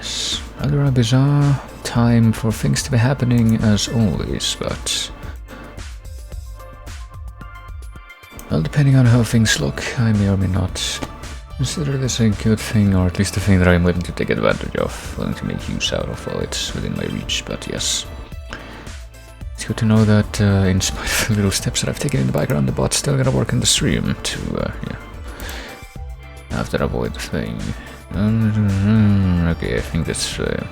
Yes, rather a bizarre time for things to be happening as always, but... well, depending on how things look, I may or may not consider this a good thing, or at least a thing that I'm willing to take advantage of, willing to make use out of while it's within my reach, but yes. It's good to know that in spite of the little steps that I've taken in the background, the bot's still gonna work in the stream to, yeah, have that avoid thing. Okay, I think that's a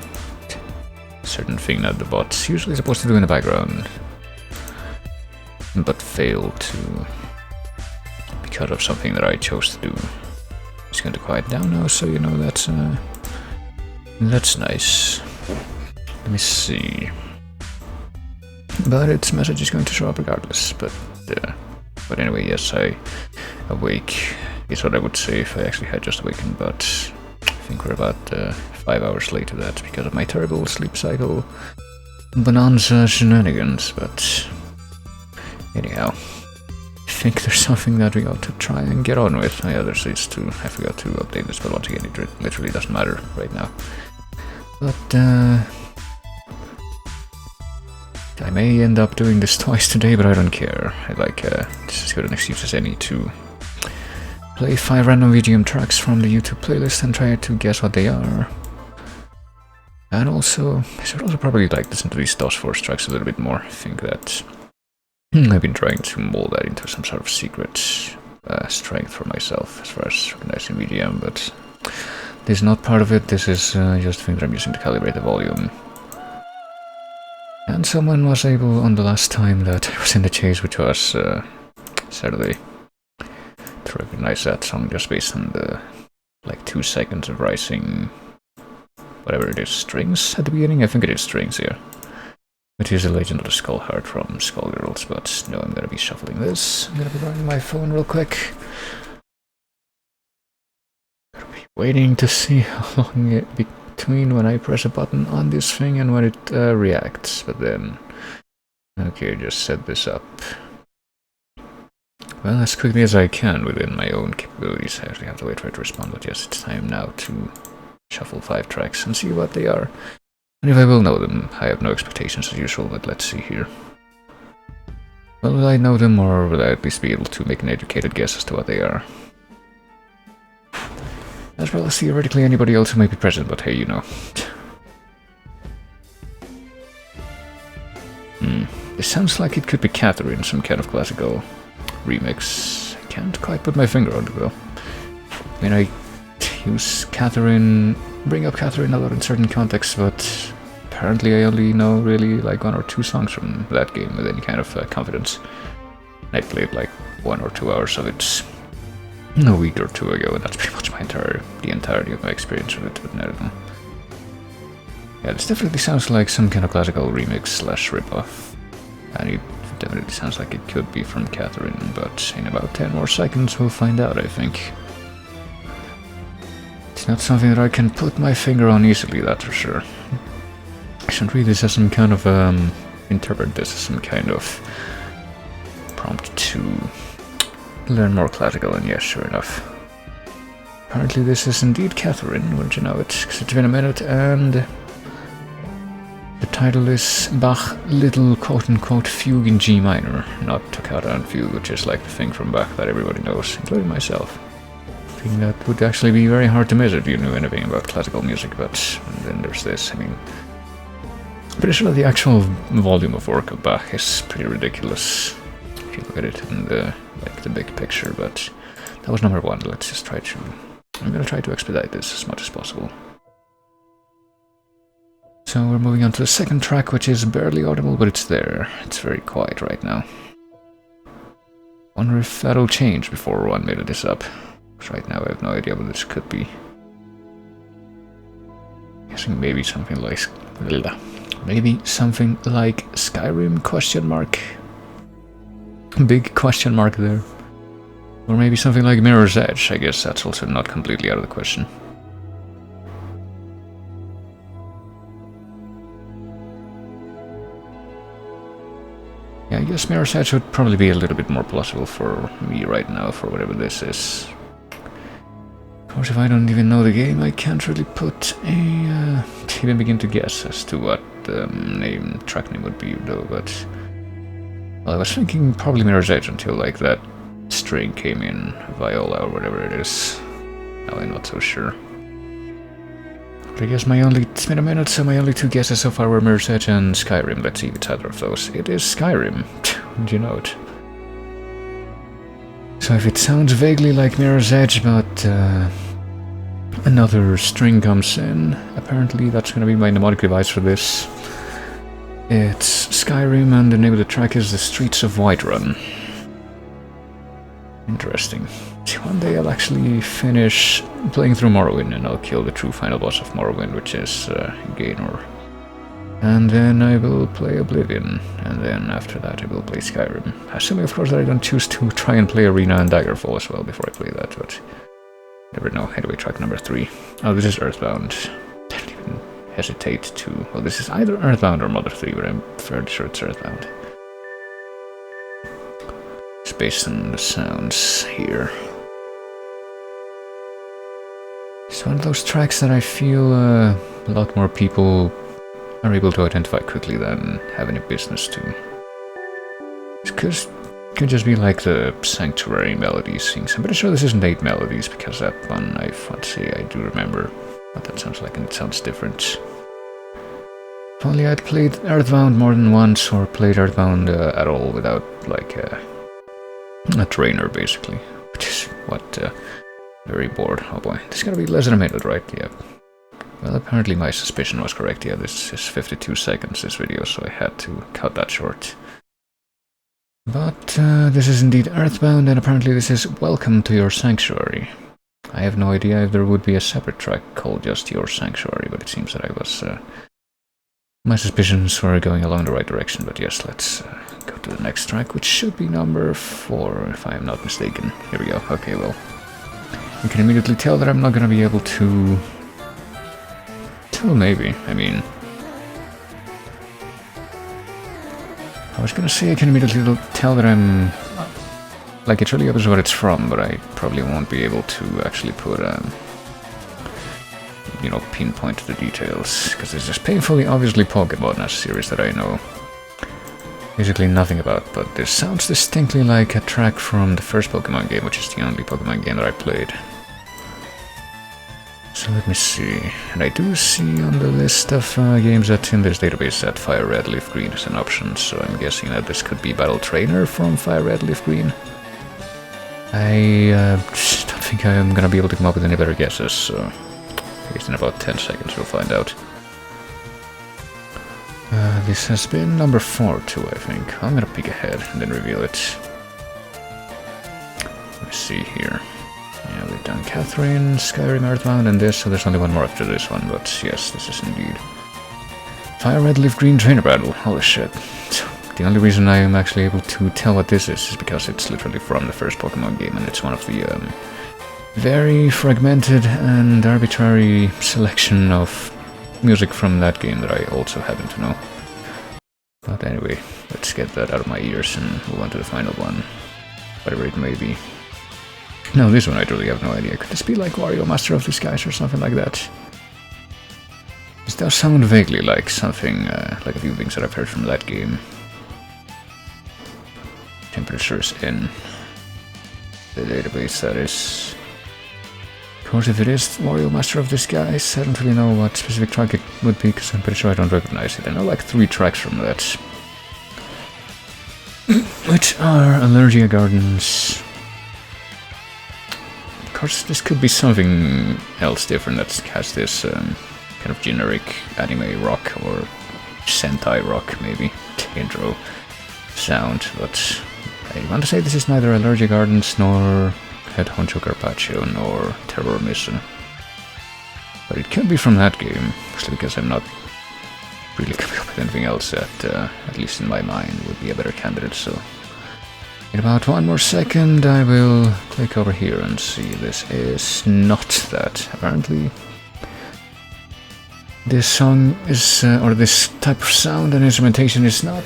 certain thing that the bot's usually supposed to do in the background, but failed to because of something that I chose to do. It's going to quiet down now, so you know that's nice. Let me see. But its message is going to show up regardless. But anyway, yes, I awake is what I would say if I actually had just awakened. But I think we're about 5 hours late to that because of my terrible sleep cycle bonanza shenanigans. But anyhow, I think there's something that we ought to try and get on with. My other is to I forgot to update this, but once again, it literally doesn't matter right now. But I may end up doing this twice today, but I don't care. I like this is as good an excuse as any to play 5 random VGM tracks from the YouTube playlist and try to guess what they are. And also, I should also probably like listen to these DOS Force tracks a little bit more. I think that I've been trying to mold that into some sort of secret strength for myself as far as recognizing VGM, but this is not part of it. This is just a thing that I'm using to calibrate the volume. And someone was able on the last time that I was in the chase, which was Saturday, to recognize that song just based on the like 2 seconds of rising whatever it is, strings at the beginning. I think it is strings here. Which is a Legend of the Skull Heart from Skullgirls, but no, I'm gonna be shuffling this. I'm gonna be running my phone real quick. Gonna be waiting to see how long it between when I press a button on this thing and when it reacts, but then... okay, just set this up. Well, as quickly as I can within my own capabilities. I actually have to wait for it to respond, but yes, it's time now to shuffle 5 tracks and see what they are. And if I will know them, I have no expectations as usual, but let's see here. Well, will I know them, or will I at least be able to make an educated guess as to what they are? As well as theoretically anybody else who may be present, but hey, you know. This sounds like it could be Catherine, some kind of classical remix. I can't quite put my finger on it though. I mean, I use Catherine, bring up Catherine a lot in certain contexts, but apparently I only know really like 1 or 2 songs from that game with any kind of confidence. I played like 1 or 2 hours of it a week or 2 ago, and that's pretty much the entirety of my experience with it, but I don't know. Yeah, this definitely sounds like some kind of classical remix slash ripoff, and it definitely sounds like it could be from Catherine, but in about 10 more seconds we'll find out, I think. It's not something that I can put my finger on easily, that's for sure. I shouldn't read this as some kind of, interpret this as some kind of prompt to learn more classical, and yes, sure enough. Apparently this is indeed Catherine, wouldn't you know it, because it's been a minute, and the title is Bach Little quote-unquote Fugue in G minor, not Toccata and Fugue, which is like the thing from Bach that everybody knows, including myself. I think that would actually be very hard to miss if you knew anything about classical music, but then there's this. I mean, I'm pretty sure the actual volume of work of Bach is pretty ridiculous if you look at it in the big picture, but that was number 1. Let's just try to... I'm gonna try to expedite this as much as possible. So we're moving on to the second track, which is barely audible, but it's there. It's very quiet right now. Wonder if that'll change before one made this up. Right now I have no idea what this could be. Guessing maybe something like Skyrim question mark. Big question mark there. Or maybe something like Mirror's Edge. I guess that's also not completely out of the question. Yeah, I guess Mirror's Edge would probably be a little bit more plausible for me right now, for whatever this is. Of course, if I don't even know the game, I can't really put a... even begin to guess as to what the track name would be, though, but... Well, I was thinking probably Mirror's Edge until, like, that string came in, viola or whatever it is. Now I'm not so sure. But I guess it's been a minute, so my only two guesses so far were Mirror's Edge and Skyrim. Let's see if it's either of those. It is Skyrim. Did you know it? So if it sounds vaguely like Mirror's Edge, but another string comes in, apparently that's gonna be my mnemonic device for this. It's Skyrim, and the name of the track is The Streets of Whiterun. Interesting. One day I'll actually finish playing through Morrowind, and I'll kill the true final boss of Morrowind, which is Gaynor. And then I will play Oblivion, and then after that I will play Skyrim. Assuming, of course, that I don't choose to try and play Arena and Daggerfall as well before I play that, but never know. Anyway, track number 3. Oh, this is Earthbound. I don't even hesitate to... Well, this is either Earthbound or Mother 3, but I'm fairly sure it's Earthbound. It's based on the sounds here. It's one of those tracks that I feel a lot more people are able to identify quickly than have any business to. It could just be like the Sanctuary melodies things. I'm pretty sure this isn't 8 melodies, because that one I want to say I do remember what that sounds like, and it sounds different. If only I'd played Earthbound more than once, or played Earthbound at all without like a trainer, basically. Which is what, very bored. Oh boy, this is gonna be less than a minute, right? Yeah. Well, apparently my suspicion was correct. Yeah, this is 52 seconds, this video, so I had to cut that short. But this is indeed Earthbound, and apparently this is Welcome to Your Sanctuary. I have no idea if there would be a separate track called just Your Sanctuary, but it seems that I was... my suspicions were going along the right direction, but yes, let's go to the next track, which should be number 4, if I am not mistaken. Here we go. Okay, well, you can immediately tell that I'm not going to be able to... Well, maybe. I mean... I was gonna say I can immediately tell that I'm... Like, it really obvious what it's from, but I probably won't be able to actually put, you know, pinpoint the details, because this is painfully obviously Pokemon, a series that I know basically nothing about, but this sounds distinctly like a track from the first Pokemon game, which is the only Pokemon game that I played. So let me see, and I do see on the list of games that's in this database that Fire Red Leaf Green is an option, so I'm guessing that this could be Battle Trainer from Fire Red Leaf Green. I don't think I'm gonna be able to come up with any better guesses, so I guess in about 10 seconds we'll find out. This has been number 4 too, I think. I'm gonna pick ahead and then reveal it. Let me see here. Yeah, we've done Catherine, Skyrim, Earthbound, and this, so there's only one more after this one, but yes, this is indeed Fire Red Leaf Green Trainer Battle. Holy shit. The only reason I am actually able to tell what this is because it's literally from the first Pokemon game, and it's one of the very fragmented and arbitrary selection of music from that game that I also happen to know. But anyway, let's get that out of my ears and move on to the final one, whatever it may be. No, this one I truly have no idea. Could this be like Wario Master of Disguise or something like that? This does sound vaguely like something, like a few things that I've heard from that game. Temperatures in the database, that is. Of course, if it is Wario Master of Disguise, I don't really know what specific track it would be, because I'm pretty sure I don't recognize it. I know like 3 tracks from that. Which are Allergia Gardens. Of course, this could be something else different that has this kind of generic anime rock or Sentai rock, maybe, intro sound, but I want to say this is neither Allergia Gardens nor Head Honcho Carpaccio nor Terror Mission. But it could be from that game, mostly because I'm not really coming up with anything else that, at least in my mind, would be a better candidate, so... In about 1 more second, I will click over here and see. This is not that. Apparently, this song is, or this type of sound and instrumentation is not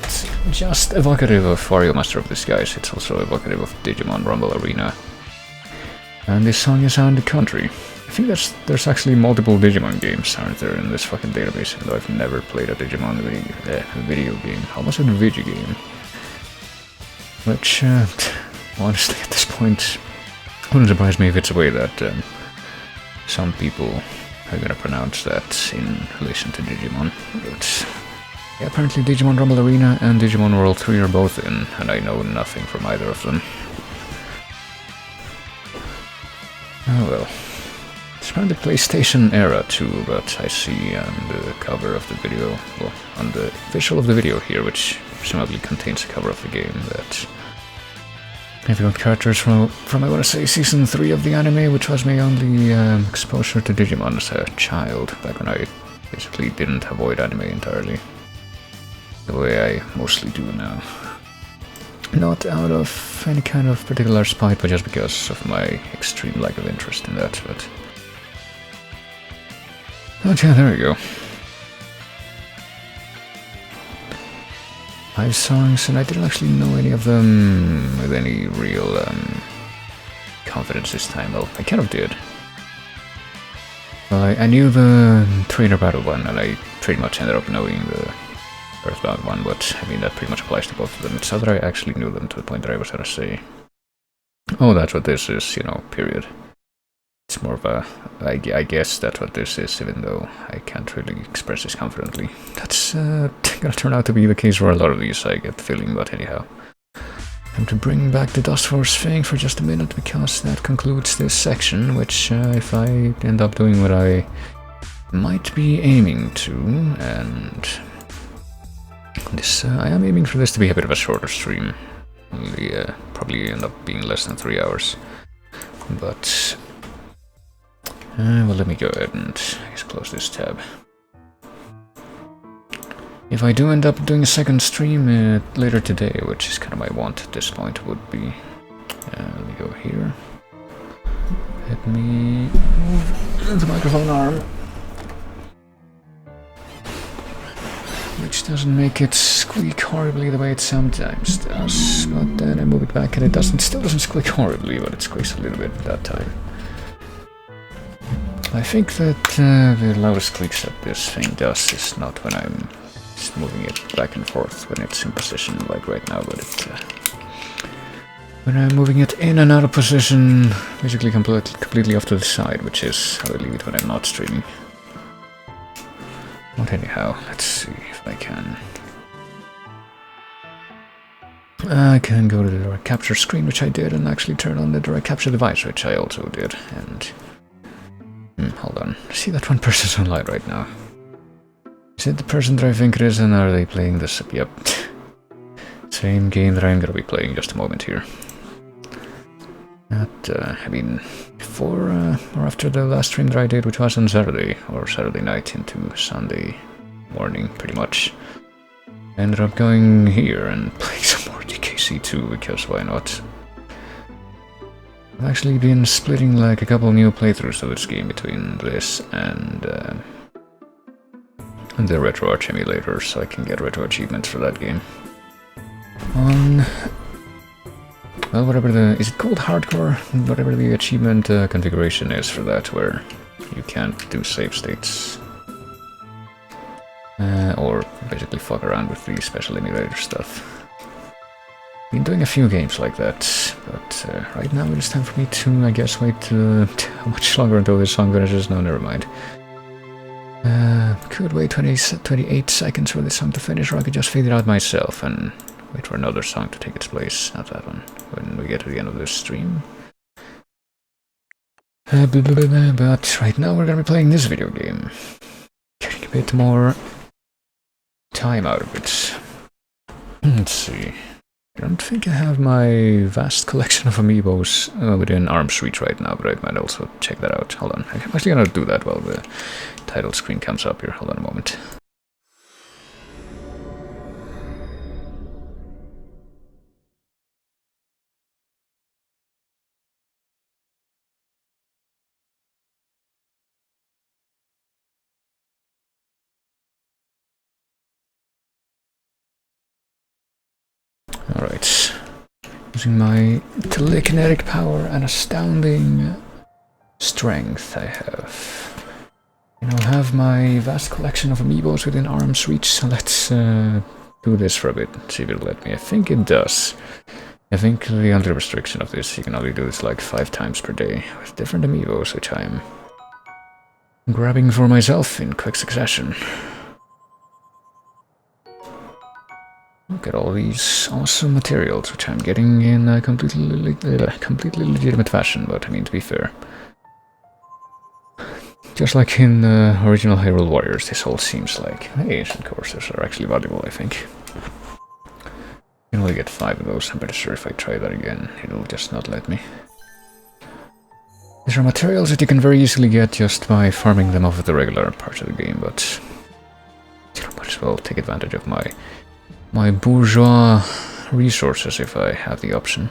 just evocative of Wario Master of Disguise, it's also evocative of Digimon Rumble Arena. And this song is out in the country. I think there's actually multiple Digimon games, aren't there, in this fucking database, even though I've never played a Digimon video game. Almost a video game. Which, honestly, at this point, wouldn't surprise me if it's a way that some people are gonna pronounce that in relation to Digimon. But yeah, apparently Digimon Rumble Arena and Digimon World 3 are both in, and I know nothing from either of them. Oh well. It's from the PlayStation era too, but I see on the cover of the video, well, on the visual of the video here, which presumably contains a cover of the game, that I've got characters from I want to say season 3 of the anime, which was my only exposure to Digimon as a child, back when I basically didn't avoid anime entirely, the way I mostly do now. Not out of any kind of particular spite, but just because of my extreme lack of interest in that, but yeah, there we go. 5 songs, and I didn't actually know any of them with any real confidence this time. Well, I kind of did. Well, I knew the trainer battle one, and I pretty much ended up knowing the Earthbound one, but I mean that pretty much applies to both of them. It's not that I actually knew them to the point that I was gonna say, oh, that's what this is, you know, period. It's more of a, I guess that's what this is, even though I can't really express this confidently. That's gonna turn out to be the case for a lot of these, I get the feeling, but anyhow. I'm to bring back the Dust Force thing for just a minute, because that concludes this section, which if I end up doing what I might be aiming to, and this, I am aiming for this to be a bit of a shorter stream. Only, probably end up being less than 3 hours. But well, let me go ahead and I guess close this tab. If I do end up doing a second stream later today, which is kind of my want at this point, would be... let me go here. Let me move the microphone arm. Which doesn't make it squeak horribly the way it sometimes does. But then I move it back and it still doesn't squeak horribly, but it squeaks a little bit that time. I think that the loudest clicks that this thing does is not when I'm just moving it back and forth when it's in position like right now, but when I'm moving it in and out of position, basically completely off to the side, which is how I leave it when I'm not streaming. But anyhow, let's see if I can. I can go to the direct capture screen, which I did, and actually turn on the direct capture device, which I also did, and... hold on. See that one person's online right now. Is it the person that I think it is, and are they playing this? Yep. Same game that I'm gonna be playing in just a moment here. I mean, before or after the last stream that I did, which was on Saturday, or Saturday night into Sunday morning, pretty much. I ended up going here and playing some more DKC2, because why not? I've actually been splitting like a couple new playthroughs of this game between this and the RetroArch emulator, so I can get retro achievements for that game. Well, whatever the... is it called hardcore? Whatever the achievement configuration is for that, where you can't do save states. Or basically fuck around with the special emulator stuff. Been doing a few games like that, but right now it is time for me to, I guess, wait how much longer until this song finishes? No, never mind. Could wait 28 seconds for this song to finish, or I could just fade it out myself and wait for another song to take its place, not that one, when we get to the end of this stream. But right now we're gonna be playing this video game. Getting a bit more time out of it. Let's see. I don't think I have my vast collection of amiibos within arm's reach right now, but I might also check that out. Hold on, I'm actually gonna do that while the title screen comes up here. Hold on a moment. Alright. Using my telekinetic power and astounding strength I have. You know, have my vast collection of amiibos within arm's reach, so let's do this for a bit, see if it'll let me. I think it does. I think the under restriction of this, you can only do this like 5 times per day with different amiibos, which I'm grabbing for myself in quick succession. Look at all these awesome materials, which I'm getting in a completely legitimate fashion, but I mean, to be fair. Just like in original Hyrule Warriors, this all seems like, hey, ancient courses are actually valuable, I think. You can only get 5 of those. I'm pretty sure if I try that again, it'll just not let me. These are materials that you can very easily get just by farming them off of the regular parts of the game, but you might as well take advantage of my bourgeois resources if I have the option.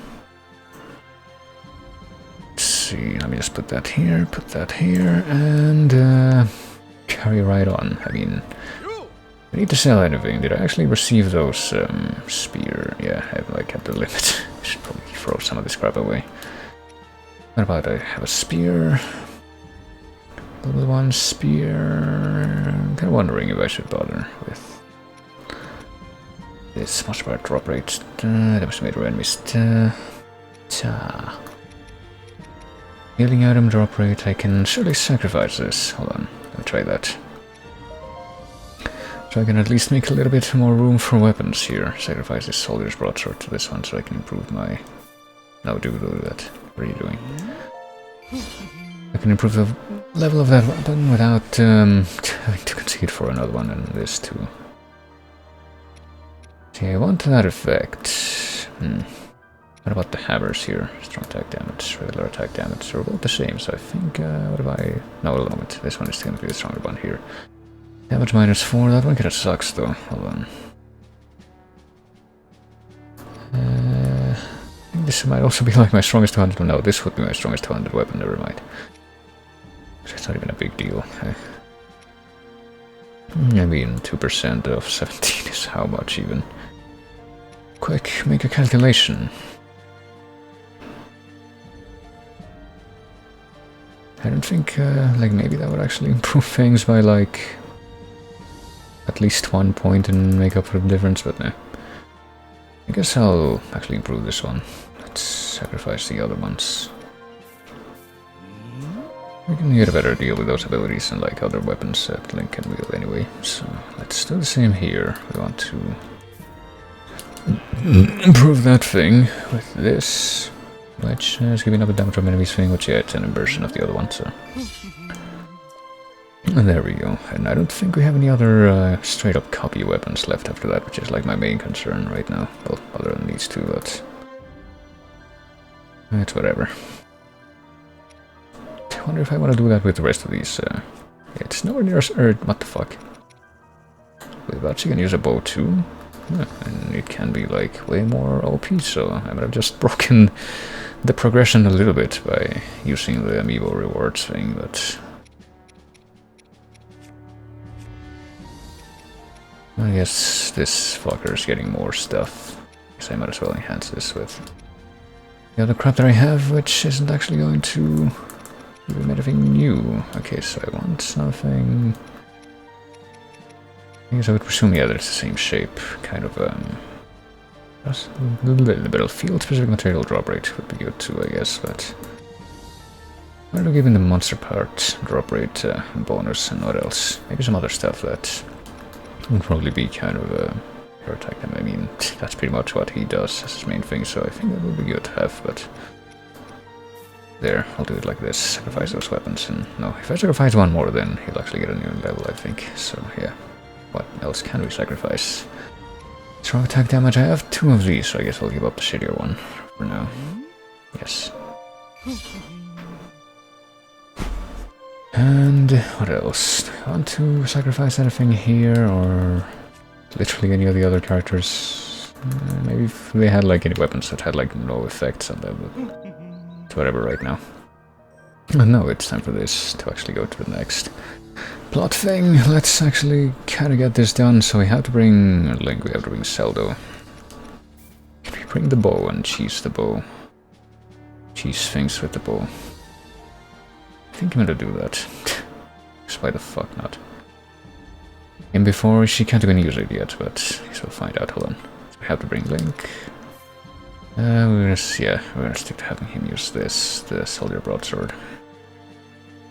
Let's see, let me just put that here, and carry right on. I mean, I need to sell anything. Did I actually receive those spear? Yeah, I'm like at the limit. I should probably throw some of this crap away. What about I have a spear? Level 1 spear. I'm kind of wondering if I should bother with this. Much better drop rate. Damage made enemies. Healing item drop rate. I can surely sacrifice this. Hold on, let me try that. So I can at least make a little bit more room for weapons here. Sacrifice this soldier's broadsword to this one so I can improve my... No, do that. What are you doing? I can improve the level of that weapon without having to concede for another one, and this too. See, I want that effect. What about the hammers here? Strong attack damage, regular attack damage. They're about the same, so I think... what if I... No, wait a moment. This one is going to be the stronger one here. Damage -4. That one kind of sucks, though. Hold on. I think this might also be like my strongest 200. No, this would be my strongest 200 weapon. Never mind. It's not even a big deal. I mean, 2% of 17 is how much even? Quick, make a calculation. I don't think, like, maybe that would actually improve things by, like, at least 1 point and make up for the difference, but nah. I guess I'll actually improve this one. Let's sacrifice the other ones. We can get a better deal with those abilities and like other weapons that Link can wield anyway. So let's do the same here. We want to improve that thing with this, which is giving up a damage from enemies thing, which yeah, it's an inversion of the other one, so... And there we go. And I don't think we have any other straight up copy weapons left after that, which is like my main concern right now. Well, other than these two, but... it's whatever. I wonder if I want to do that with the rest of these. It's nowhere near us. What the fuck? Wait, but you can use a bow too? Yeah, and it can be like way more OP, so I might have just broken the progression a little bit by using the amiibo rewards thing, but... I guess this fucker's getting more stuff, so I might as well enhance this with the other crap that I have, which isn't actually going to give him anything new. Okay, so I want something... I guess I would presume, yeah, that it's the same shape, kind of, just a little bit of field-specific material drop rate would be good too, I guess, but... I'm going to give him the monster part drop rate bonus, and what else? Maybe some other stuff that would probably be kind of hero attack. I mean, that's pretty much what he does as his main thing, so I think that would be good to have, but... There, I'll do it like this, sacrifice those weapons, and no, if I sacrifice one more then he'll actually get a new level, I think, so yeah. What else can we sacrifice? Strong attack damage, I have 2 of these, so I guess I'll give up the shittier one for now. Yes. And what else? Do I want to sacrifice anything here, or literally any of the other characters? Maybe if they had like any weapons that had like no effects on them, but it's whatever right now. And no, it's time for this to actually go to the next plot thing. Let's actually kind of get this done, so we have to bring Link, we have to bring Zelda. Can we bring the bow and cheese the bow? Cheese things with the bow. think I'm gonna do that. Because why the fuck not? And before, she can't even use it yet, but I guess we'll find out. Hold on. So we have to bring Link. We're gonna stick to having him use this, the Soldier Broadsword.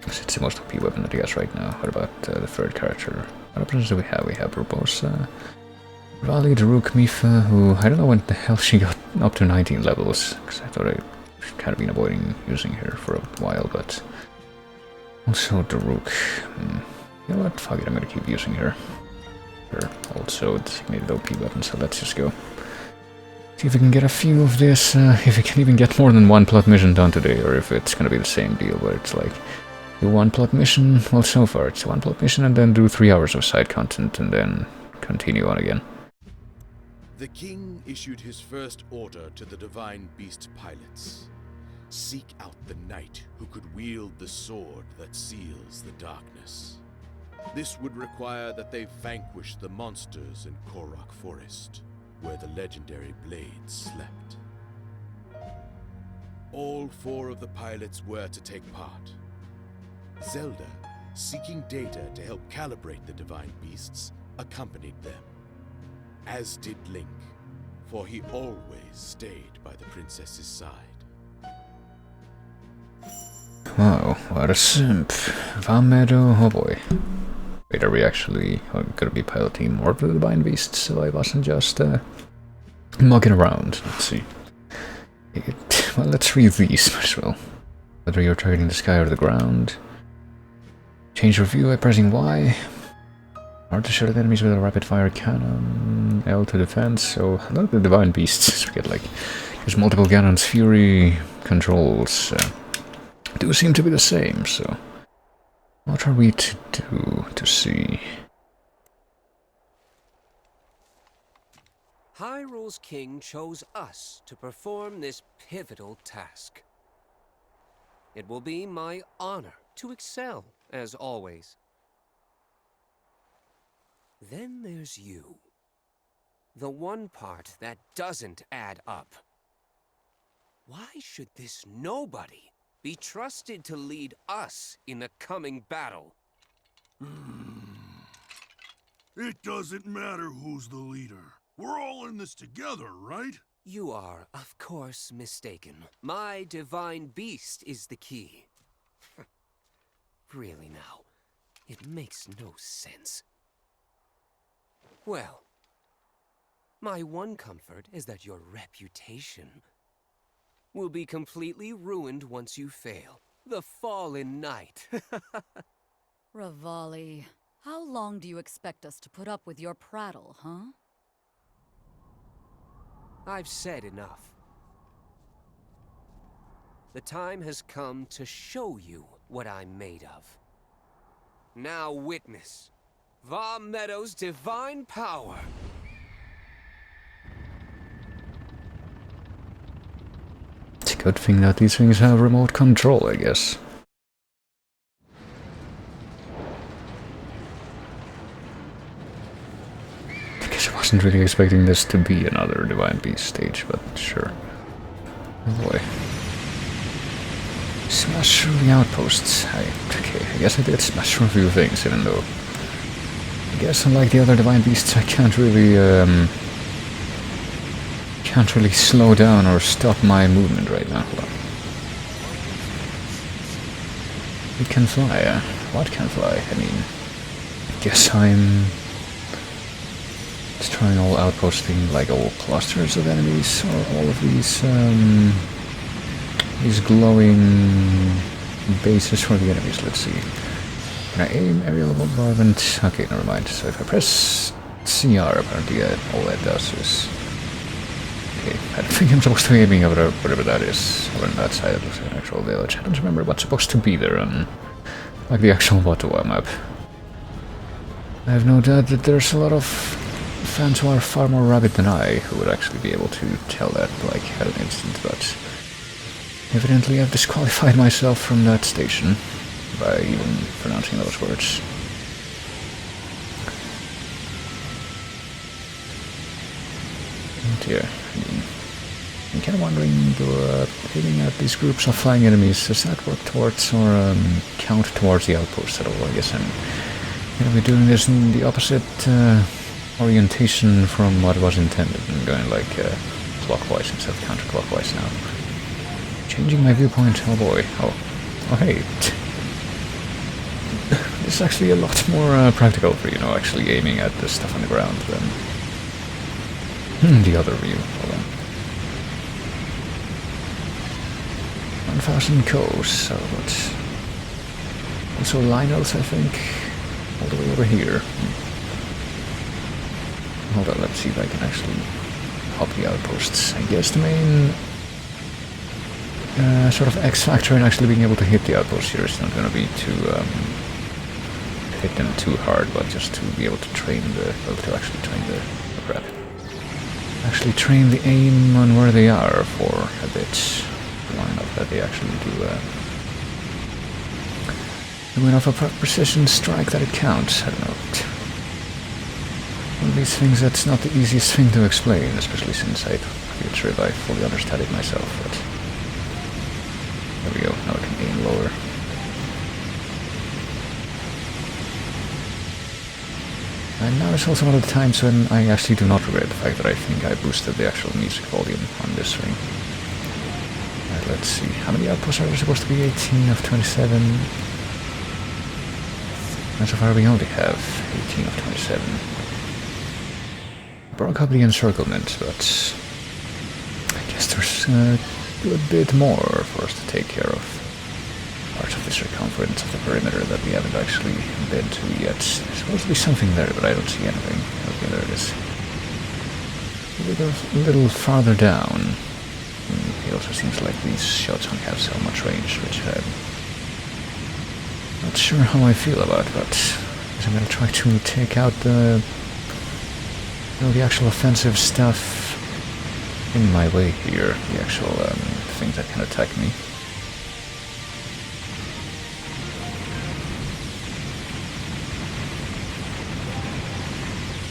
It's the most OP weapon that he has right now. What about the third character? What options do we have? We have Urbosa, Raleigh, Daruk, Mifa, who I don't know when the hell she got up to 19 levels, because I thought I'd kind of been avoiding using her for a while, but also Daruk. You know what? Fuck it, I'm gonna keep using her. Also, it's made an OP weapon, so let's just go. See if we can get a few of this, if we can even get more than one plot mission done today, or if it's gonna be the same deal where it's like, do one plot mission, well so far it's one plot mission and then do 3 hours of side content and then continue on again. The king issued his first order to the divine beast pilots. Seek out the knight who could wield the sword that seals the darkness. This would require that they vanquish the monsters in Korok Forest, where the legendary blade slept. All 4 of the pilots were to take part. Zelda, seeking data to help calibrate the divine beasts, accompanied them. As did Link, for he always stayed by the princess's side. Wow, what a simp. Vamedo, oh boy. Wait, are we actually gonna be piloting more of the divine beasts so I wasn't just mucking around? Let's see. Well, let's read these as well. Whether you're targeting the sky or the ground. Change your view by pressing Y. Or to shoot at enemies with a rapid fire cannon. L to defense. So a lot of the divine beasts we get like use multiple cannons. Fury controls do seem to be the same. So what are we to do to see? Hyrule's king chose us to perform this pivotal task. It will be my honor to excel, as always. Then there's you. The one part that doesn't add up. Why should this nobody be trusted to lead us in the coming battle? It doesn't matter who's the leader. We're all in this together, right? You are, of course, mistaken. My divine beast is the key. Really now, it makes no sense. Well, my one comfort is that your reputation will be completely ruined once you fail. The Fallen Knight. Rivali, how long do you expect us to put up with your prattle, huh? I've said enough. The time has come to show you what I'm made of. Now witness Va Meadow's divine power. It's a good thing that these things have remote control, I guess. I guess I wasn't really expecting this to be another Divine Beast stage, but sure. Oh boy. Smash through the outposts. Okay, I guess I did smash through a few things, even though I guess unlike the other Divine Beasts I can't really slow down or stop my movement right now. Hold on. It can fly, what can fly? I mean, I guess I'm destroying all outposting, like all clusters of enemies, or all of these glowing bases for the enemies. Let's see. Can I aim aerial bombardment? Okay, never mind. So if I press CR, apparently all that does is... Okay, I think I'm supposed to be aiming over whatever that is. Over on that side, it looks like an actual village. I don't remember what's supposed to be there on like the actual Watawa map. I have no doubt that there's a lot of fans who are far more rabid than I who would actually be able to tell that like at an instant, but evidently I've disqualified myself from that station by even pronouncing those words. Oh dear. I mean, I'm kind of wondering, aiming at these groups of flying enemies, does that work towards or count towards the outpost at all? I guess I'm going to be doing this in the opposite orientation from what was intended. I'm going like clockwise instead of counterclockwise now. Changing my viewpoint, oh boy. Oh hey. This is actually a lot more practical for, you know, actually aiming at the stuff on the ground than the other view. Hold on. 1000 cows, so what? Also Lionels, I think, all the way over here. Hold on, let's see if I can actually hop the outposts. I guess the main sort of X factor in actually being able to hit the outposts here is not going to be to hit them too hard, but just to be able to train the, well, to actually train the, oh crap. Actually train the aim on where they are for a bit. Long enough that they actually do enough of a precision strike that it counts. I don't know. One of these things that's not the easiest thing to explain, especially since I'm not sure if I fully understand it myself, but there we go, now I can aim lower. And now is also one of the times when I actually do not regret the fact that I think I boosted the actual music volume on this thing. Right, let's see, how many outposts are there supposed to be? 18 of 27. And so far we only have 18 of 27. Broke up the encirclement, but I guess there's a good bit more for us to take care of. Parts of the circumference of the perimeter that we haven't actually been to yet. There's supposed to be something there, but I don't see anything. Okay, there it is. A little farther down. It also seems like these shots only have so much range, which I'm not sure how I feel about, but I'm going to try to take out the, you know, the actual offensive stuff in my way here, the actual things that can attack me.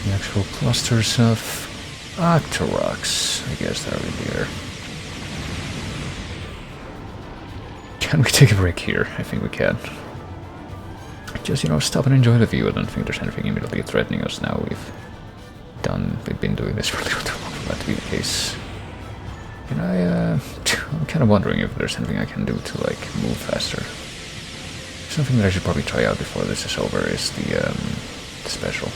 The actual clusters of Octoroks, I guess they're in the air. Can we take a break here? I think we can. Just, you know, stop and enjoy the view. I don't think there's anything immediately threatening us now. We've been doing this for a little too long for that to be the case. Can I'm kind of wondering if there's anything I can do to, like, move faster. Something that I should probably try out before this is over is the special.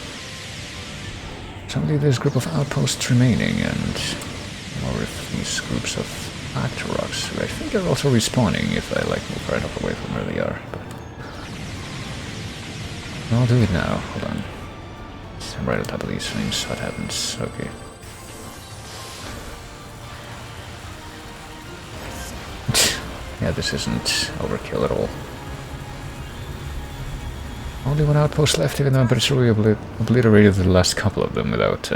Suddenly there's a group of outposts remaining, and or if these groups of Octoroks, who I think are also respawning if I like move right up away from where they are. But I'll do it now. Hold on. I'm right on top of these things. What happens? Okay. Yeah, this isn't overkill at all. Only one outpost left, even though I'm pretty sure we obliterated the last couple of them without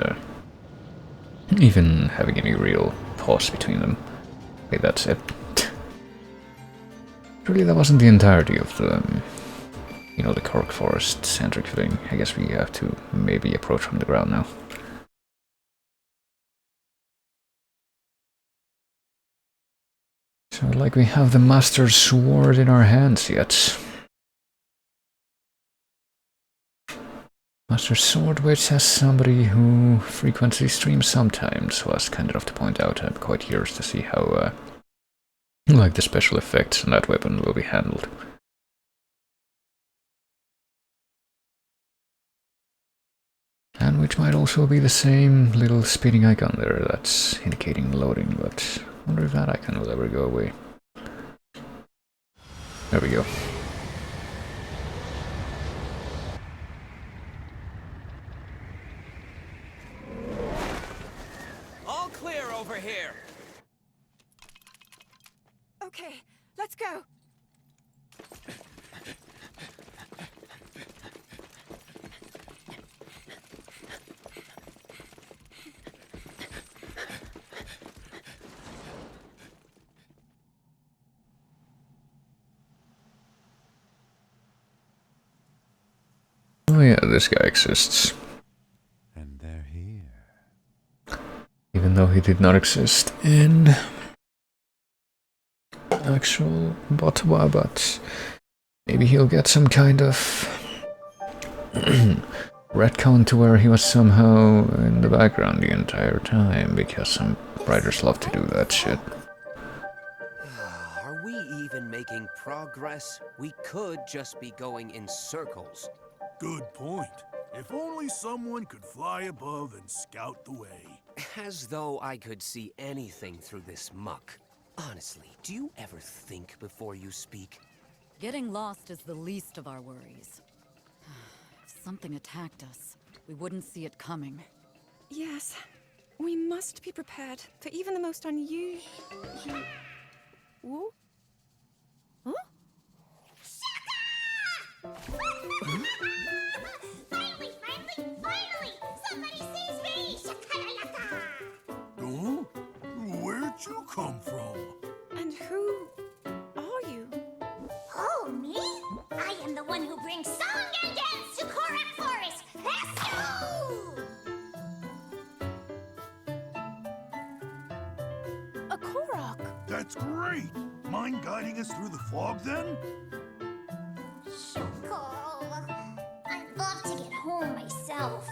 even having any real pause between them. Wait, that's it. Really, that wasn't the entirety of the, you know, the Cork Forest centric thing. I guess we have to maybe approach from the ground now. So, like, we have the Master Sword in our hands yet. Master Sword, which has somebody who frequently streams sometimes, was kind enough to point out. I'm quite curious to see how, like, the special effects on that weapon will be handled. And which might also be the same little spinning icon there that's indicating loading, but I wonder if that icon will ever go away. There we go. All clear over here. Okay, let's go. Oh yeah, this guy exists. And they're here. Even though he did not exist in actual Botwa, but maybe he'll get some kind of retcon to where he was somehow in the background the entire time, because some writers love to do that shit. Are we even making progress? We could just be going in circles. Good point. If only someone could fly above and scout the way. As though I could see anything through this muck. Honestly, do you ever think before you speak? Getting lost is the least of our worries. If something attacked us, we wouldn't see it coming. Yes. We must be prepared for even the most unusual... Whoa? Huh? Finally! Somebody sees me! Shakalaka! Oh? Where'd you come from? And who are you? Oh, me? I am the one who brings song and dance to Korak Forest! Let's go! A Korok! That's great! Mind guiding us through the fog then? Shoko. I'd love to get home myself.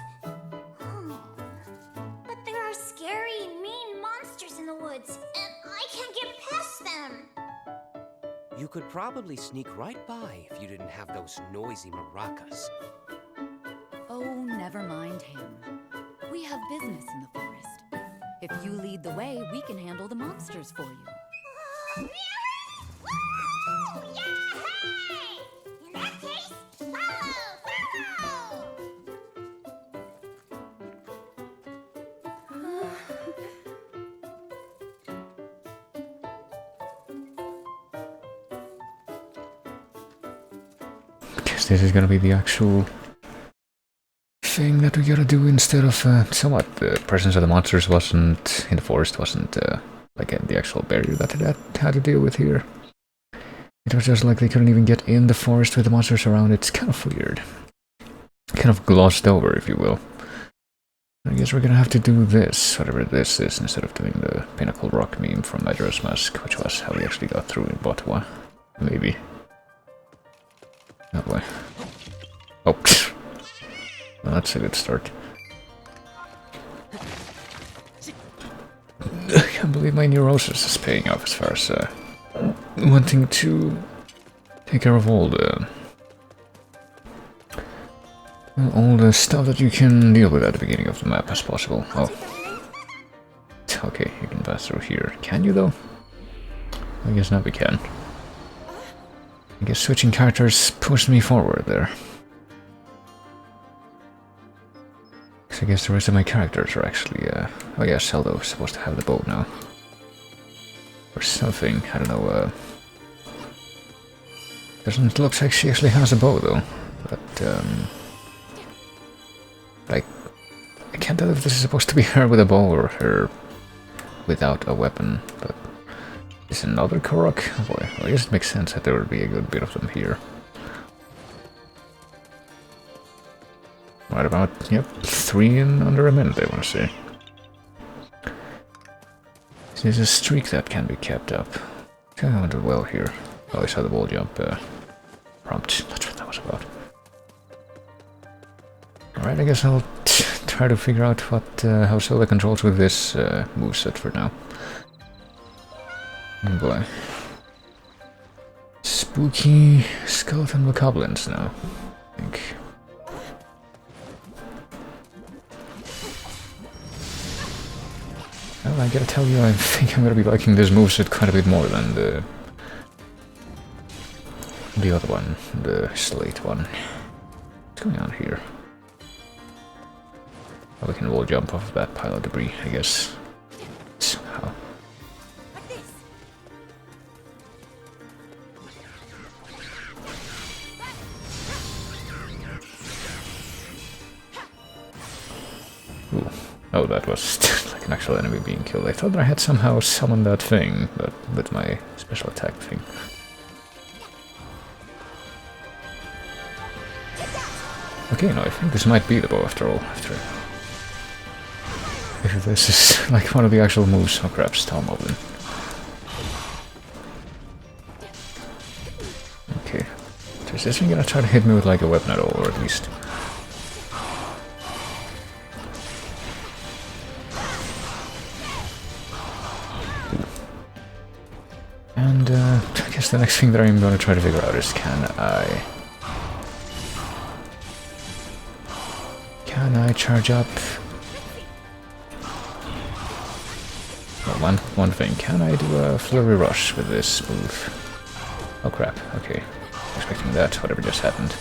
But there are scary, mean monsters in the woods, and I can't get past them. You could probably sneak right by if you didn't have those noisy maracas. Oh, never mind him. We have business in the forest. If you lead the way, we can handle the monsters for you. Really? Woo! Yay! In that case, follow! Guess this is gonna be the actual thing that we gotta do instead of somewhat the presence of the monsters wasn't in the forest, wasn't like the actual barrier that it had to deal with here. It was just like they couldn't even get in the forest with the monsters around. It's kind of weird, kind of glossed over, if you will. I guess we're gonna have to do this, whatever this is, instead of doing the Pinnacle Rock meme from Majora's Mask, which was how we actually got through in Botwa. Maybe. Oh boy. Oh, well, that's a good start. I can't believe my neurosis is paying off as far as wanting to take care of all the stuff that you can deal with at the beginning of the map as possible. Oh. Okay, you can pass through here. Can you though? I guess now we can. I guess switching characters pushed me forward there. So I guess the rest of my characters are actually, oh yeah, Zelda was supposed to have the bow now. Or something, I don't know, doesn't look like she actually has a bow though. But, I can't tell if this is supposed to be her with a bow or her without a weapon, but is another Korok? Oh boy, well, I guess it makes sense that there would be a good bit of them here. Right about, yep, 3 in under a minute, I want to say. There's a streak that can be kept up. Kind of went well here. Oh, I saw the wall jump prompt. That's what that was about. Alright, I guess I'll try to figure out what how Zelda controls with this moveset for now. Oh boy. Spooky skeleton bokoblins now, I think. Well, I gotta tell you, I think I'm gonna be liking this moveset quite a bit more than the other one, the slate one. What's going on here? Oh, we can wall jump off of that pile of debris, I guess. Somehow. Like this. Ooh. Oh, that was like an actual enemy being killed. I thought that I had somehow summoned that thing, but with my special attack thing. Okay, no, I think this might be the bow after all. If this is like one of the actual moves. Oh crap, Storm Moblin. Okay. Is this thing gonna try to hit me with like a weapon at all, or at least? And I guess the next thing that I'm gonna try to figure out is Can I charge up? Well, one thing, can I do a flurry rush with this move? Oh crap, okay. Expecting that, whatever just happened.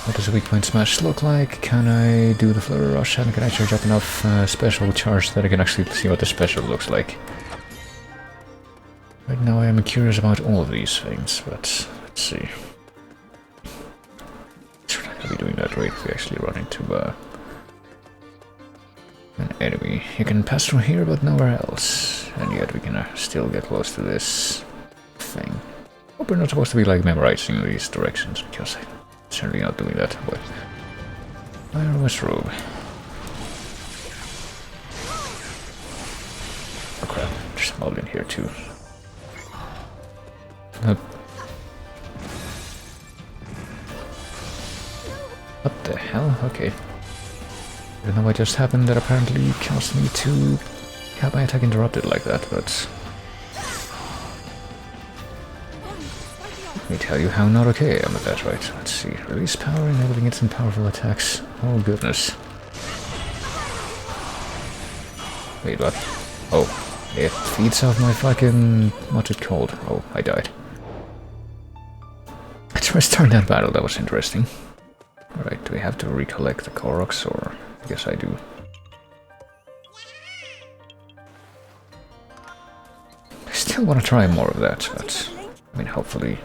What does a weak point smash look like? Can I do the flurry rush and can I charge up enough special charge that I can actually see what the special looks like? Right now I am curious about all of these things, but let's see. Should I be doing that right if we actually run into an enemy? You can pass through here but nowhere else, and yet we can still get close to this thing. Hope we're not supposed to be like memorizing these directions, because I'm certainly not doing that. But Fire West Robe. Oh crap, there's a mob in here too. What the hell? Okay. I don't know what just happened that apparently caused me to have my attack interrupted like that, but let me tell you how not okay I am with that, right? Let's see. Release power, enabling instant powerful attacks. Oh goodness. Wait, what? Oh, it feeds off my fucking... what's it called? Oh, I died. Let's restart that battle, that was interesting. Alright, do we have to recollect the Koroks, or... I guess I do. I still want to try more of that, but... I mean, hopefully...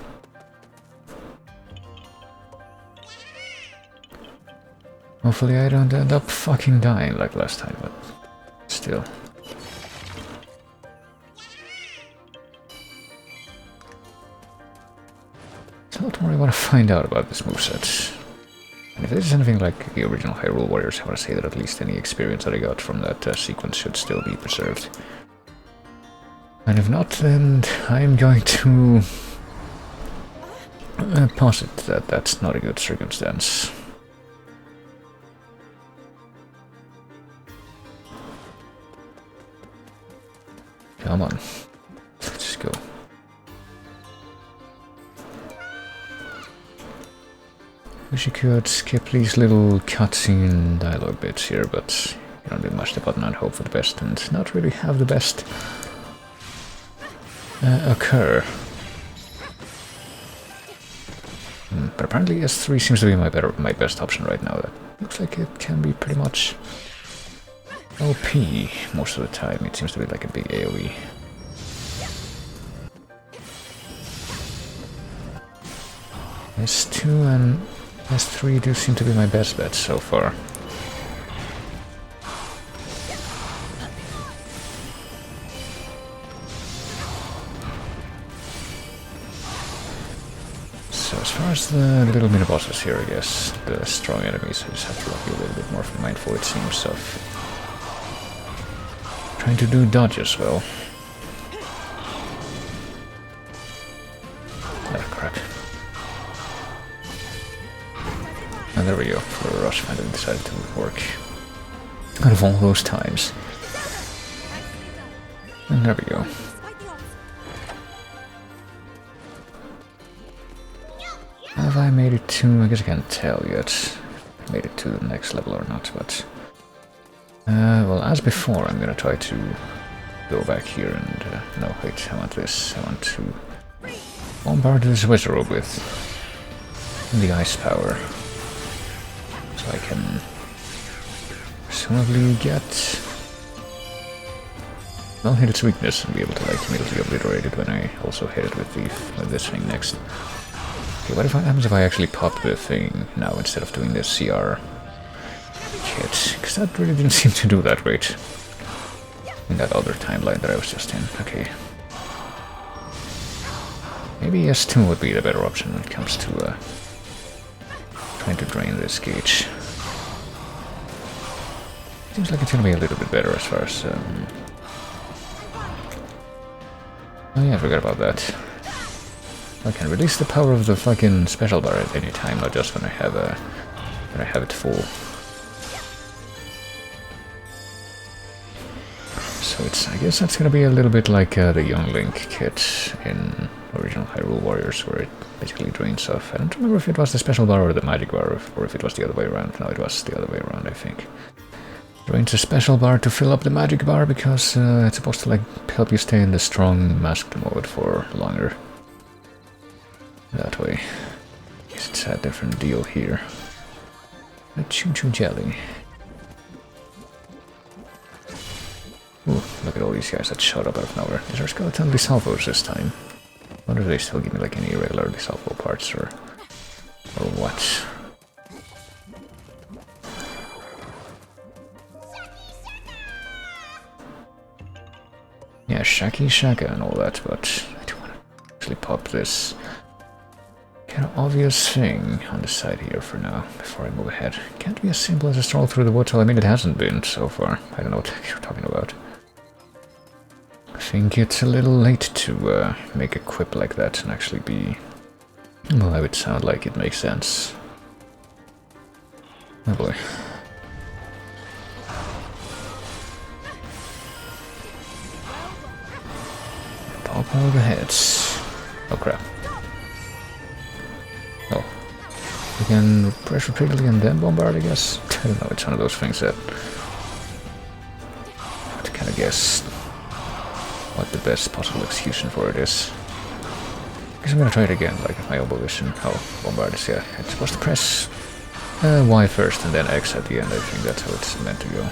Hopefully I don't end up fucking dying like last time, but... Still. There's a lot more I want to find out about this moveset. And if this is anything like the original Hyrule Warriors, I want to say that at least any experience that I got from that sequence should still be preserved. And if not, then I'm going to posit that that's not a good circumstance. Come on, let's just go. Wish you could skip these little cutscene dialogue bits here, but you don't do much to button and hope for the best and not really have the best occur. But apparently S3 seems to be my best option right now. That looks like it can be pretty much OP most of the time. It seems to be like a big AoE. S2 and S3 do seem to be my best bets so far. So as far as the little mini bosses here, I guess, the strong enemies, I just have to be a little bit more mindful, it seems, of trying to do dodge as well. Oh crap. And there we go, the rush finally decided to work. Out of all those times. And there we go. Have I made it to... I guess I can't tell yet if I made it to the next level or not, but... well, as before, I'm gonna try to go back here and... no, wait, I want this. I want to bombard this wizard robe with the ice power. So I can presumably get... well, hit its weakness and be able to like immediately obliterate it when I also hit it with this thing next. Okay, what happens if I actually pop the thing now instead of doing this CR kit? Because that really didn't seem to do that great in that other timeline that I was just in. Okay. Maybe S2 would be the better option when it comes to trying to drain this gauge. Seems like it's gonna be a little bit better as far as... Oh yeah, I forgot about that. I can release the power of the fucking special bar at any time, not just when I have it full. So I guess that's gonna be a little bit like the Young Link kit in original Hyrule Warriors, where it basically drains off. I don't remember if it was the special bar or the magic bar, or if it was the other way around. No, it was the other way around, I think. Drains the special bar to fill up the magic bar, because it's supposed to like help you stay in the strong masked mode for longer. That way. Guess it's a different deal here. A choo-choo jelly. Ooh, look at all these guys that showed up out of nowhere. Is there skeleton Disalvos this time? I wonder if they still give me like any regular Disalvo parts or what. Yeah, Shaki Shaka and all that, but I do want to actually pop this kind of obvious thing on the side here for now, before I move ahead. Can't be as simple as a stroll through the woods. Well, I mean, it hasn't been so far. I don't know what you're talking about. I think it's a little late to make a quip like that and actually be... Well, I would sound like it makes sense. Oh boy. Pop all the heads. Oh crap. Oh. We can press repeatedly and then bombard, I guess? I don't know, it's one of those things that... I have to kind of guess what the best possible execution for it is. I guess I'm gonna try it again, like with my elbow vision. Oh, bombard is, yeah. It's supposed to press Y first and then X at the end. I think that's how it's meant to go.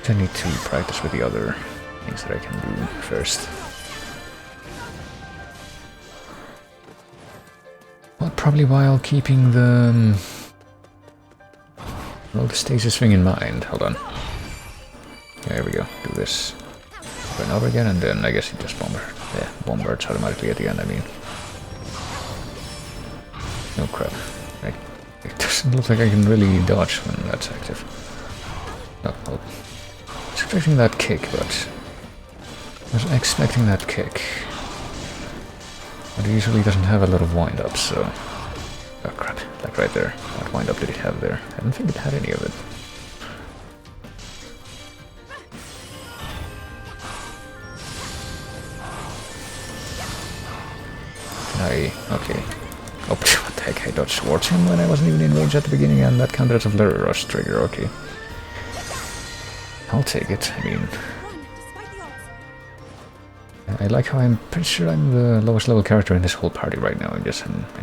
I need to practice with the other things that I can do first. Well, probably while keeping the... well, the stasis thing in mind. Hold on. Yeah, here we go. Do this over and over again, and then I guess you just bombards automatically at the end, I mean. No crap. It doesn't look like I can really dodge when that's active. No, well, I was expecting that kick, but... I was expecting that kick. But it usually doesn't have a lot of wind-up, so... Oh crap, like right there. What wind-up did it have there? I don't think it had any of it. Okay. Oh, what the heck, I dodged towards him when I wasn't even in range at the beginning, and that counted as a flurry rush trigger, okay. I'll take it, I mean... I like how I'm pretty sure I'm the lowest level character in this whole party right now, and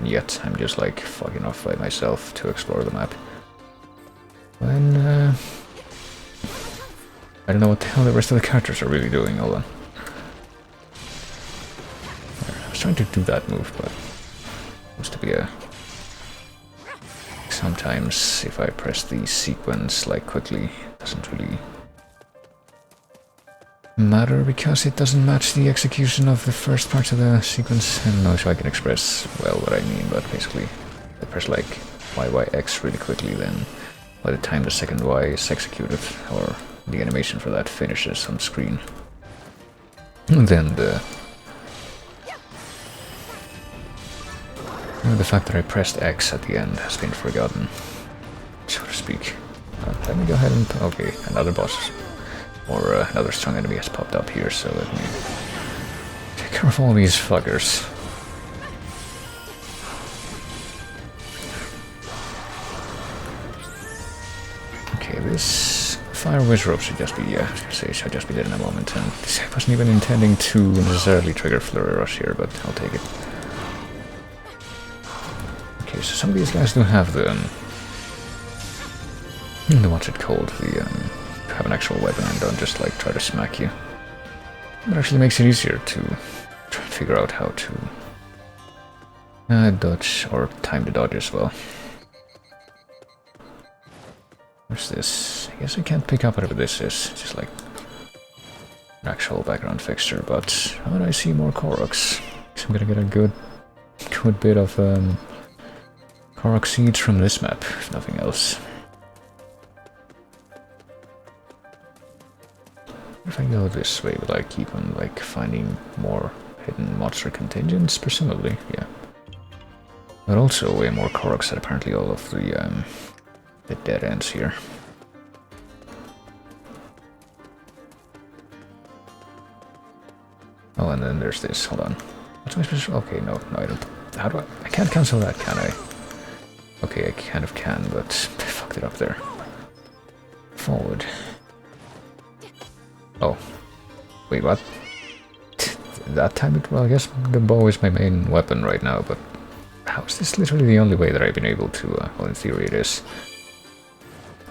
yet I'm just like fucking off by myself to explore the map. When, I don't know what the hell the rest of the characters are really doing, hold on. I was trying to do that move, but it seems to be a... Sometimes if I press the sequence like quickly, it doesn't really matter because it doesn't match the execution of the first parts of the sequence. I don't know if I can express well what I mean, but basically I press like YYX really quickly, then by the time the second Y is executed, or the animation for that finishes on screen, then the fact that I pressed X at the end has been forgotten, so to speak. Let me go ahead and... okay, another boss. Or another strong enemy has popped up here, so let me take care of all these fuckers. Okay, this fire whiz rope should just be, yeah, I was gonna say, should just be dead in a moment, and I wasn't even intending to necessarily trigger flurry rush here, but I'll take it. Okay, so some of these guys do have the what's it called, have an actual weapon and don't just like try to smack you. It actually makes it easier to try and figure out how to dodge, or time to dodge as well. What's this? I guess I can't pick up whatever this is. It's just like an actual background fixture, but how would I see more Koroks? So I'm gonna get a good bit of Korok seeds from this map, if nothing else. If I go this way, will I keep on like finding more hidden monster contingents? Presumably, yeah. But also way more Koroks than apparently all of the dead ends here. Oh, and then there's this. Hold on. What's my special? Okay, no, I don't. How do I? I can't cancel that, can I? Okay, I kind of can, but I fucked it up there. Forward. Oh. Wait, what? That time it, well, I guess the bow is my main weapon right now, but how is this literally the only way that I've been able to, well, in theory it is.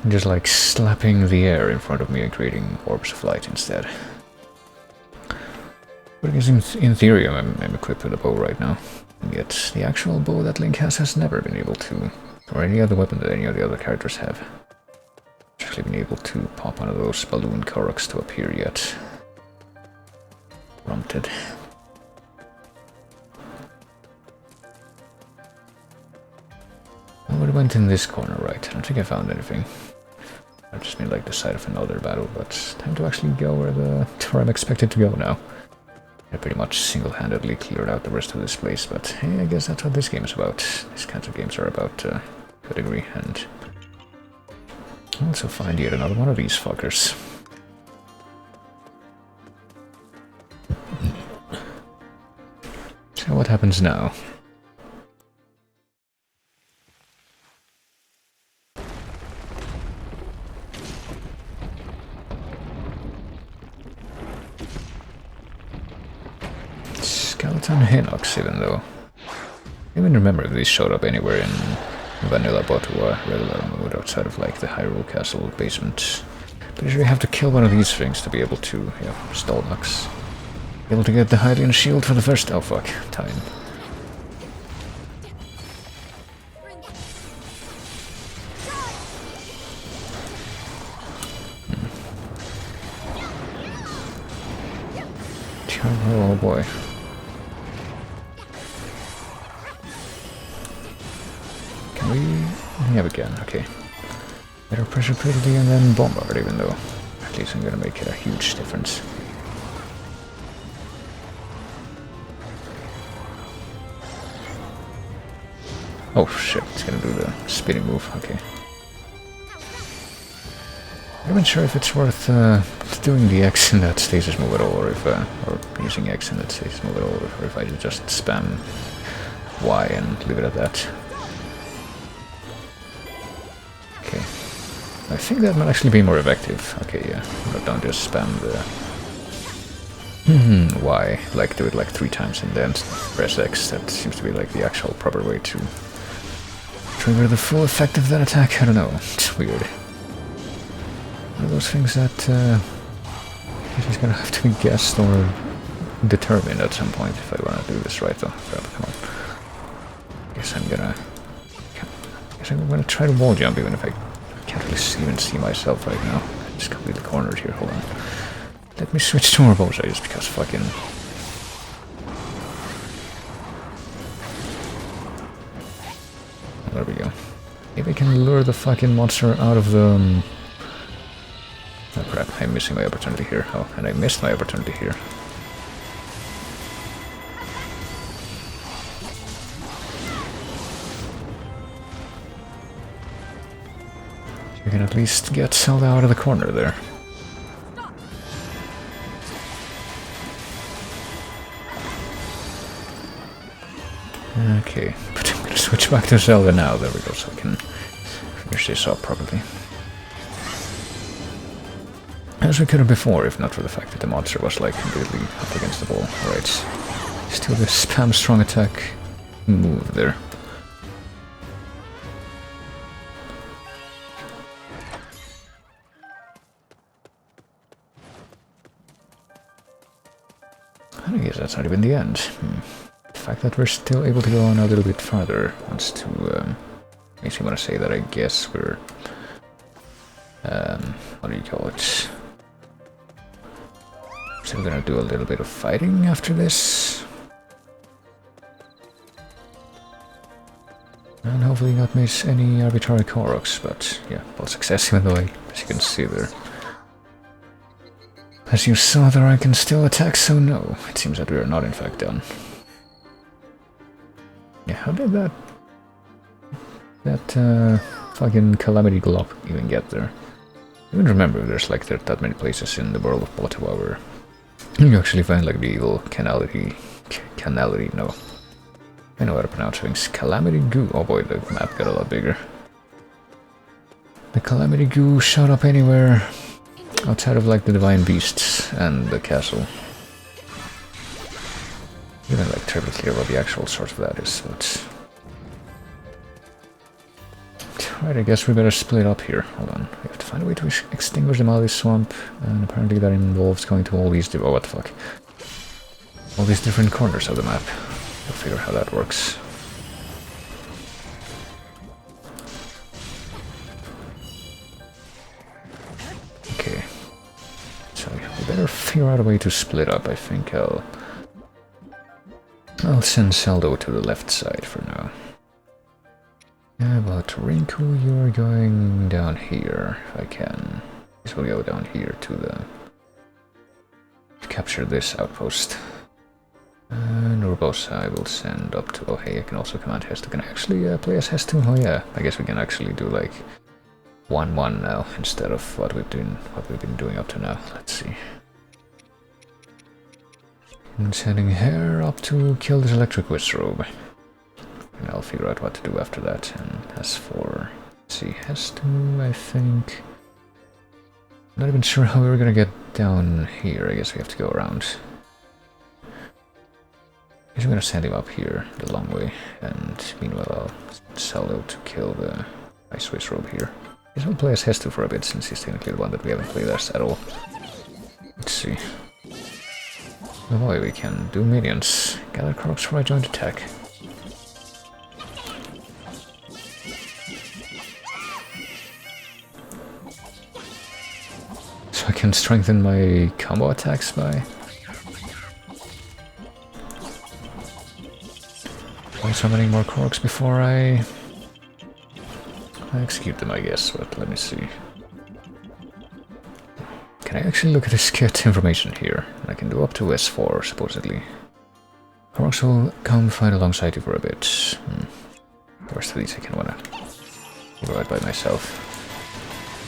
Just like slapping the air in front of me and creating orbs of light instead. But I guess in theory I'm equipped with a bow right now. And yet the actual bow that Link has never been able to, or any other weapon that any of the other characters have, actually been able to pop one of those balloon Koroks to appear yet. Prompted. I would have went in this corner, right? I don't think I found anything. I've just been like the side of another battle, but time to actually go where I'm expected to go now. I pretty much single-handedly cleared out the rest of this place, but hey, I guess that's what this game is about. These kinds of games are about to a degree, and I'll also find yet another one of these fuckers. So what happens now? Skeleton Hinox, even though. I even remember if these showed up anywhere in vanilla bot or regular mode outside of like the Hyrule Castle basement. But you really have to kill one of these things to be able to, yeah, stall Lux. Be able to get the Hylian shield for the first, oh fuck, time. Oh boy. Can we? Yeah, we can, okay. Better pressure critically and then bombard, even though at least I'm gonna make it a huge difference. Oh shit, it's gonna do the spinning move, okay. I'm not sure if it's worth doing the X in that stasis move at all, or if or using X in that stasis move at all, or if I just spam Y and leave it at that. Okay, I think that might actually be more effective. Okay, yeah, but don't just spam the Y, like do it like 3 times and then press X. That seems to be like the actual proper way to trigger the full effect of that attack. I don't know, it's weird. One of those things that is gonna have to be guessed or determined at some point if I wanna do this right though. Come on. Guess I'm gonna try to wall jump even if I can't really even see myself right now. Just completely cornered here, hold on. Let me switch to Morbosa just because fucking... There we go. Maybe I can lure the fucking monster out of the... Oh crap, I'm missing my opportunity here. Oh, and I missed my opportunity here. You can at least get Zelda out of the corner there. Okay, but I'm gonna switch back to Zelda now. There we go, so I can finish this up properly. As we could have before, if not for the fact that the monster was like completely up against the wall. Alright, still the spam strong attack move there. I guess that's not even the end. The fact that we're still able to go on a little bit farther wants to makes me want to say that I guess we're what do you call it? Still gonna do a little bit of fighting after this. And hopefully not miss any arbitrary Koroks, but yeah, well success even though as you can see there. As you saw there, I can still attack, so no. It seems that we are not in fact done. Yeah, how did that fucking Calamity Glob even get there? I don't remember if there's like that many places in the world of Ottawa where you actually find like the evil Calamity, no. I know how to pronounce things. Calamity Goo. Oh boy, the map got a lot bigger. The Calamity Goo showed up anywhere outside of like the Divine Beasts and the castle. Even like terribly clear what the actual source of that is, but... Right, I guess we better split up here. Hold on. We have to find a way to extinguish the Mali Swamp, and apparently that involves going to all these... Oh, what the fuck. All these different corners of the map. We'll figure out how that works. Okay. So we better figure out a way to split up. I think I'll send Zeldo to the left side for now. Yeah, but Rinku, you're going down here, if I can. This will go down here to capture this outpost. And Urbosa I will send up to... Oh hey, I can also command Hestu. Can I actually play as Hestu? Oh yeah, I guess we can actually do like 1-1 now, instead of what we've been doing up to now. Let's see. I'm sending her up to kill this electric wizrobe. And I'll figure out what to do after that. And as for... Let's see, Hestu, I think... Not even sure how we're gonna get down here. I guess we have to go around. I guess I'm gonna send him up here the long way, and meanwhile I'll Zeldo to kill the Ice Wizrobe here. I guess I'll play as Hestu for a bit, since he's technically the one that we haven't played as at all. Let's see. Oh boy, we can do minions. Gather crops for a joint attack. So I can strengthen my combo attacks by summoning more Koroks before I execute them, I guess, but let me see. Can I actually look at the skit information here? I can do up to S4, supposedly. Koroks will come fight alongside you for a bit. The rest of these I can wanna go out by myself.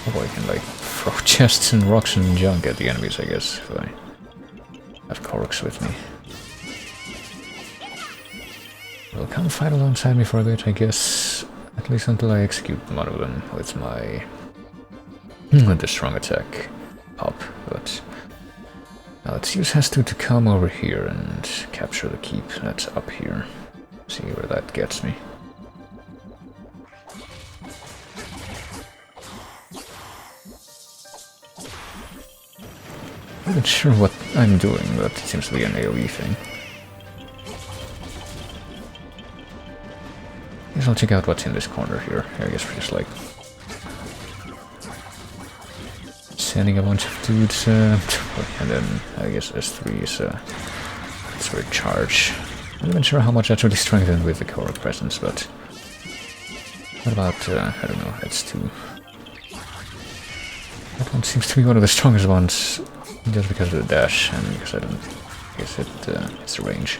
Although I can like throw chests and rocks and junk at the enemies, I guess, if I have Koroks with me. They'll come fight alongside me for a bit, I guess, at least until I execute one of them with my the strong attack up. But now let's use Hestu to come over here and capture the keep that's up here. See where that gets me. I'm not sure what I'm doing, but it seems to be an AoE thing. I guess I'll check out what's in this corner here. I guess we're just like sending a bunch of dudes, and then I guess S3 is it's for charge. I'm not even sure how much that's really strengthened with the Korok presence, but what about I don't know, S2. That one seems to be one of the strongest ones, just because of the dash, and because I guess it's the range.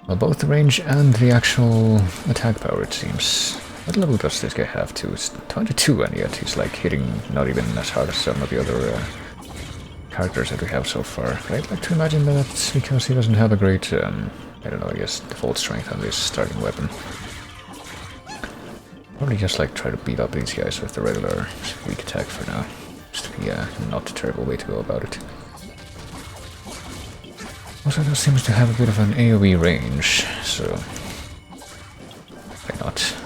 Well, both the range and the actual attack power, it seems. What level does this guy have to? It's 22, and yet he's like hitting not even as hard as some of the other characters that we have so far. But I'd like to imagine that that's because he doesn't have a great, I don't know, I guess default strength on this starting weapon. Probably just like try to beat up these guys with the regular weak attack for now. Just to be not a terrible way to go about it. Also, this seems to have a bit of an AoE range, so why not?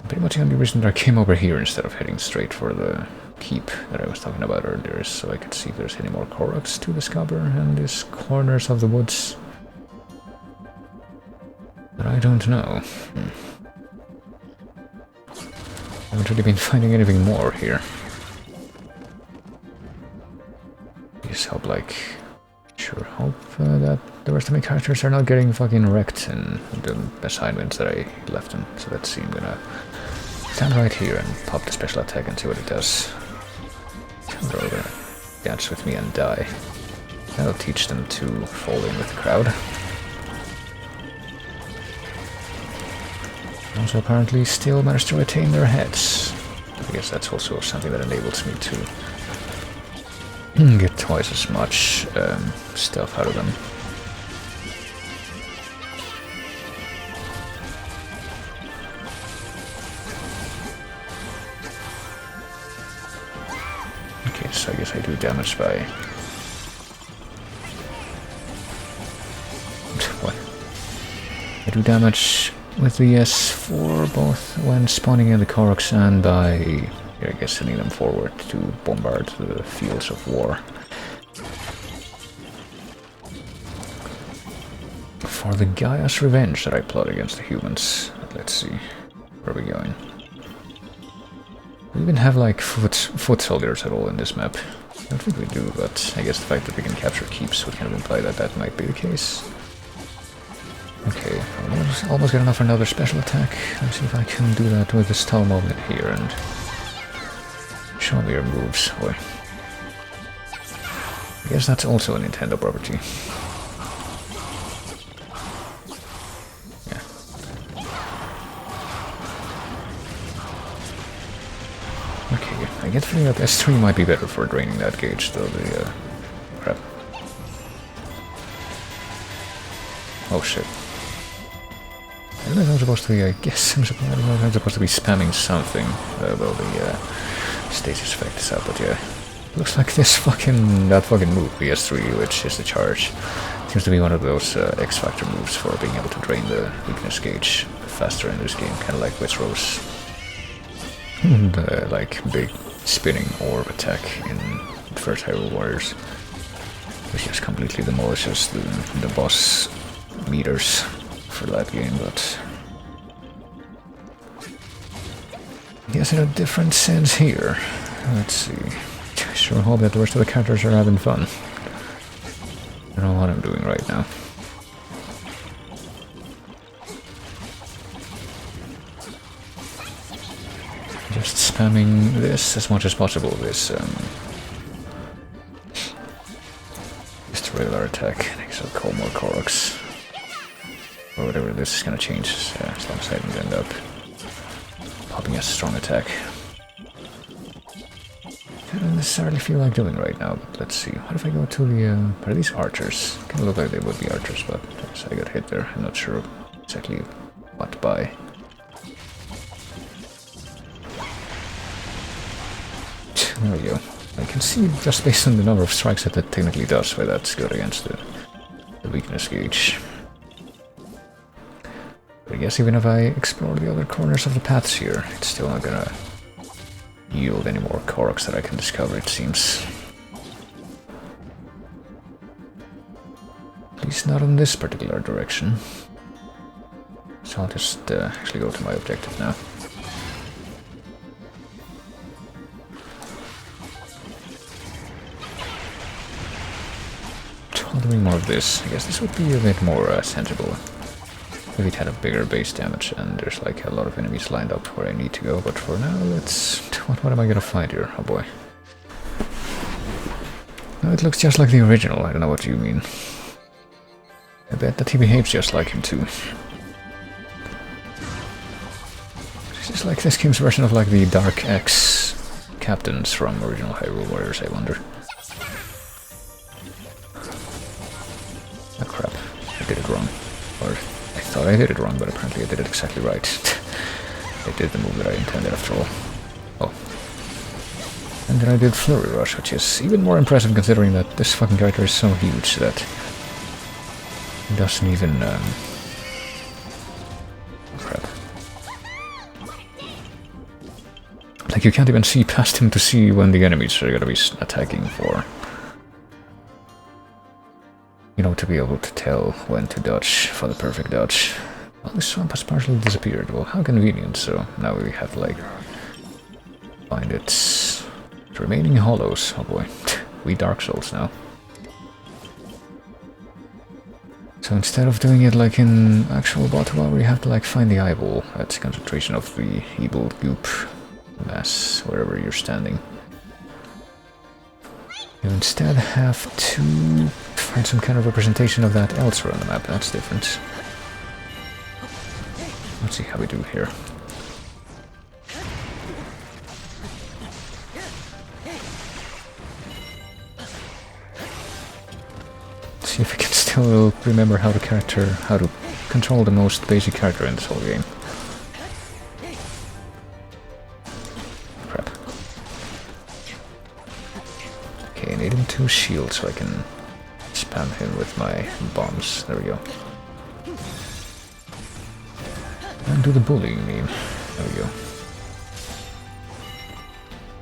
Pretty much the only reason that I came over here instead of heading straight for the keep that I was talking about earlier is so I could see if there's any more Koroks to discover in these corners of the woods. But I don't know. I haven't really been finding anything more here. Just hope, like, sure hope that the rest of my characters are not getting fucking wrecked in the assignments that I left them. So let's see, I'm gonna Stand right here and pop the special attack and see what it does. They're all gonna dance with me and die. That'll teach them to fall in with the crowd. Also apparently still managed to retain their heads. I guess that's also something that enables me to get twice as much stuff out of them. Okay, so I guess I do damage by... What? I do damage with the S4 both when spawning in the Koroks and by, I guess, sending them forward to bombard the fields of war. For the Gaia's revenge that I plot against the humans. Let's see, where are we going? We even have like foot soldiers at all in this map. I don't think we do, but I guess the fact that we can capture keeps would kind of imply that that might be the case. Okay, almost got enough for another special attack. Let's see if I can do that with the stall moment here and show me your moves, boy. I guess that's also a Nintendo property. Yeah. Okay, I get the feeling that S3 might be better for draining that gauge, though the crap. Oh shit. I don't know if I'm supposed to be, I guess I don't know if I'm supposed to be spamming something while the stasis effect is up, but yeah. Looks like that fucking move, PS3, which is the charge, seems to be one of those X-Factor moves for being able to drain the weakness gauge faster in this game, kind of like Witcher's like big spinning orb attack in first Hyrule Warriors, which just completely demolishes the boss meters for that game, but I guess in a different sense here. Let's see. I sure hope that the rest of the characters are having fun. I don't know what I'm doing right now. Just spamming this as much as possible, this regular attack. I guess I'll call more Koroks. Or whatever this is gonna change, as long as I don't end up popping a strong attack. I don't necessarily feel like doing right now, but let's see. What if I go to the... are these archers? Kinda look like they would be archers, but I guess I got hit there. I'm not sure exactly what by. There we go. I can see just based on the number of strikes that it technically does why that's good against the weakness gauge. But I guess even if I explore the other corners of the paths here, it's still not gonna yield any more Koroks that I can discover, it seems. At least not in this particular direction. So I'll just actually go to my objective now. While doing more of this, I guess this would be a bit more sensible. Maybe it had a bigger base damage and there's like a lot of enemies lined up where I need to go, but for now let's... What am I gonna find here? Oh boy. No, it looks just like the original, I don't know what you mean. I bet that he behaves just like him too. This is like this game's version of like the Dark X captains from original Hyrule Warriors, I wonder. Oh crap, I did it wrong. Or... I thought I did it wrong, but apparently I did it exactly right. I did the move that I intended after all. Oh. And then I did Flurry Rush, which is even more impressive considering that this fucking character is so huge that he doesn't even, crap. Like, you can't even see past him to see when the enemies are gonna be attacking for... You know, to be able to tell when to dodge for the perfect dodge. Well, the swamp has partially disappeared. Well, how convenient. So now we have to, like, find its remaining hollows. Oh boy, we Dark Souls now. So instead of doing it like in actual bottle where you have to like find the eyeball at concentration of the evil goop mass wherever you're standing, you instead have to find some kind of representation of that elsewhere on the map. That's different. Let's see how we do here. See if we can still remember how to control the most basic character in this whole game. Crap. Okay, I need him to shield so I can spam him with my bombs. There we go. And do the bullying meme. There we go.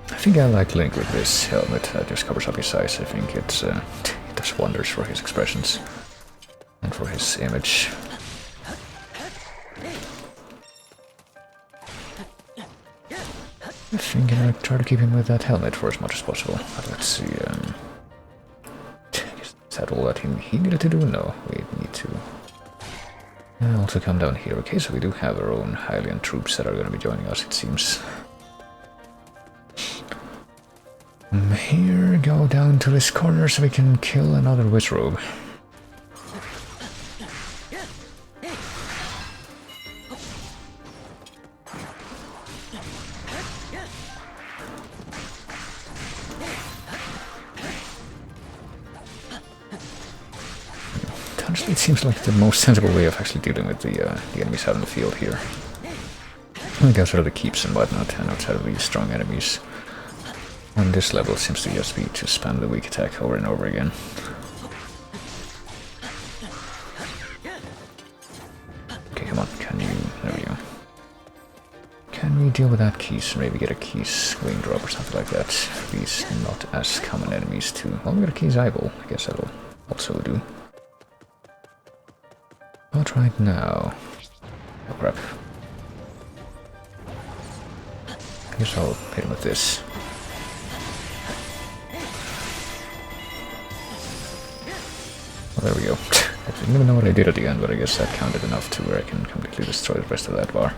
I think I like Link with this helmet that just covers up his eyes. I think it does wonders for his expressions and for his image. I think I'm gonna try to keep him with that helmet for as much as possible. But let's see. Is that all that he needed to do? No, we need to also come down here. Okay, so we do have our own Hylian troops that are going to be joining us, it seems. Here, go down to this corner so we can kill another Wizrobe. Honestly, it seems like the most sensible way of actually dealing with the enemies out in the field here. Like outside of the keeps and whatnot, and outside of these strong enemies. On this level, it seems to just be to spam the weak attack over and over again. Okay, come on, can you... there we go. Can we deal with that keys? Maybe get a keys wing drop or something like that. These not as common enemies too. Well, we got a keys eyeball. I guess that'll also do. But right now... oh crap. I guess I'll hit him with this. Well, there we go. I didn't even know what I did at the end, but I guess that counted enough to where I can completely destroy the rest of that bar.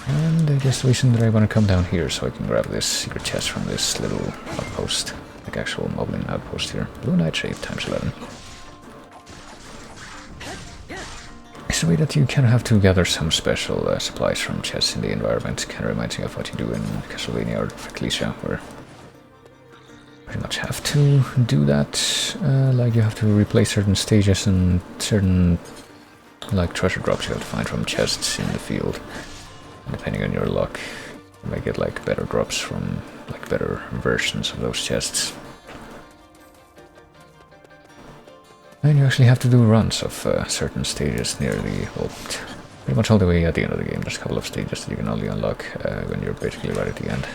And I guess the reason that I want to come down here so I can grab this secret chest from this little outpost, like actual Moblin outpost here. Blue Nightshade times 11. It's a way that you kind of have to gather some special supplies from chests in the environment. Kind of reminds me of what you do in Castlevania or Ecclesia, where you pretty much have to do that. Like you have to replace certain stages and certain like treasure drops you have to find from chests in the field. And depending on your luck, you might get like better drops from like better versions of those chests. And you actually have to do runs of certain stages near the, well, pretty much all the way at the end of the game. There's a couple of stages that you can only unlock when you're basically right at the end.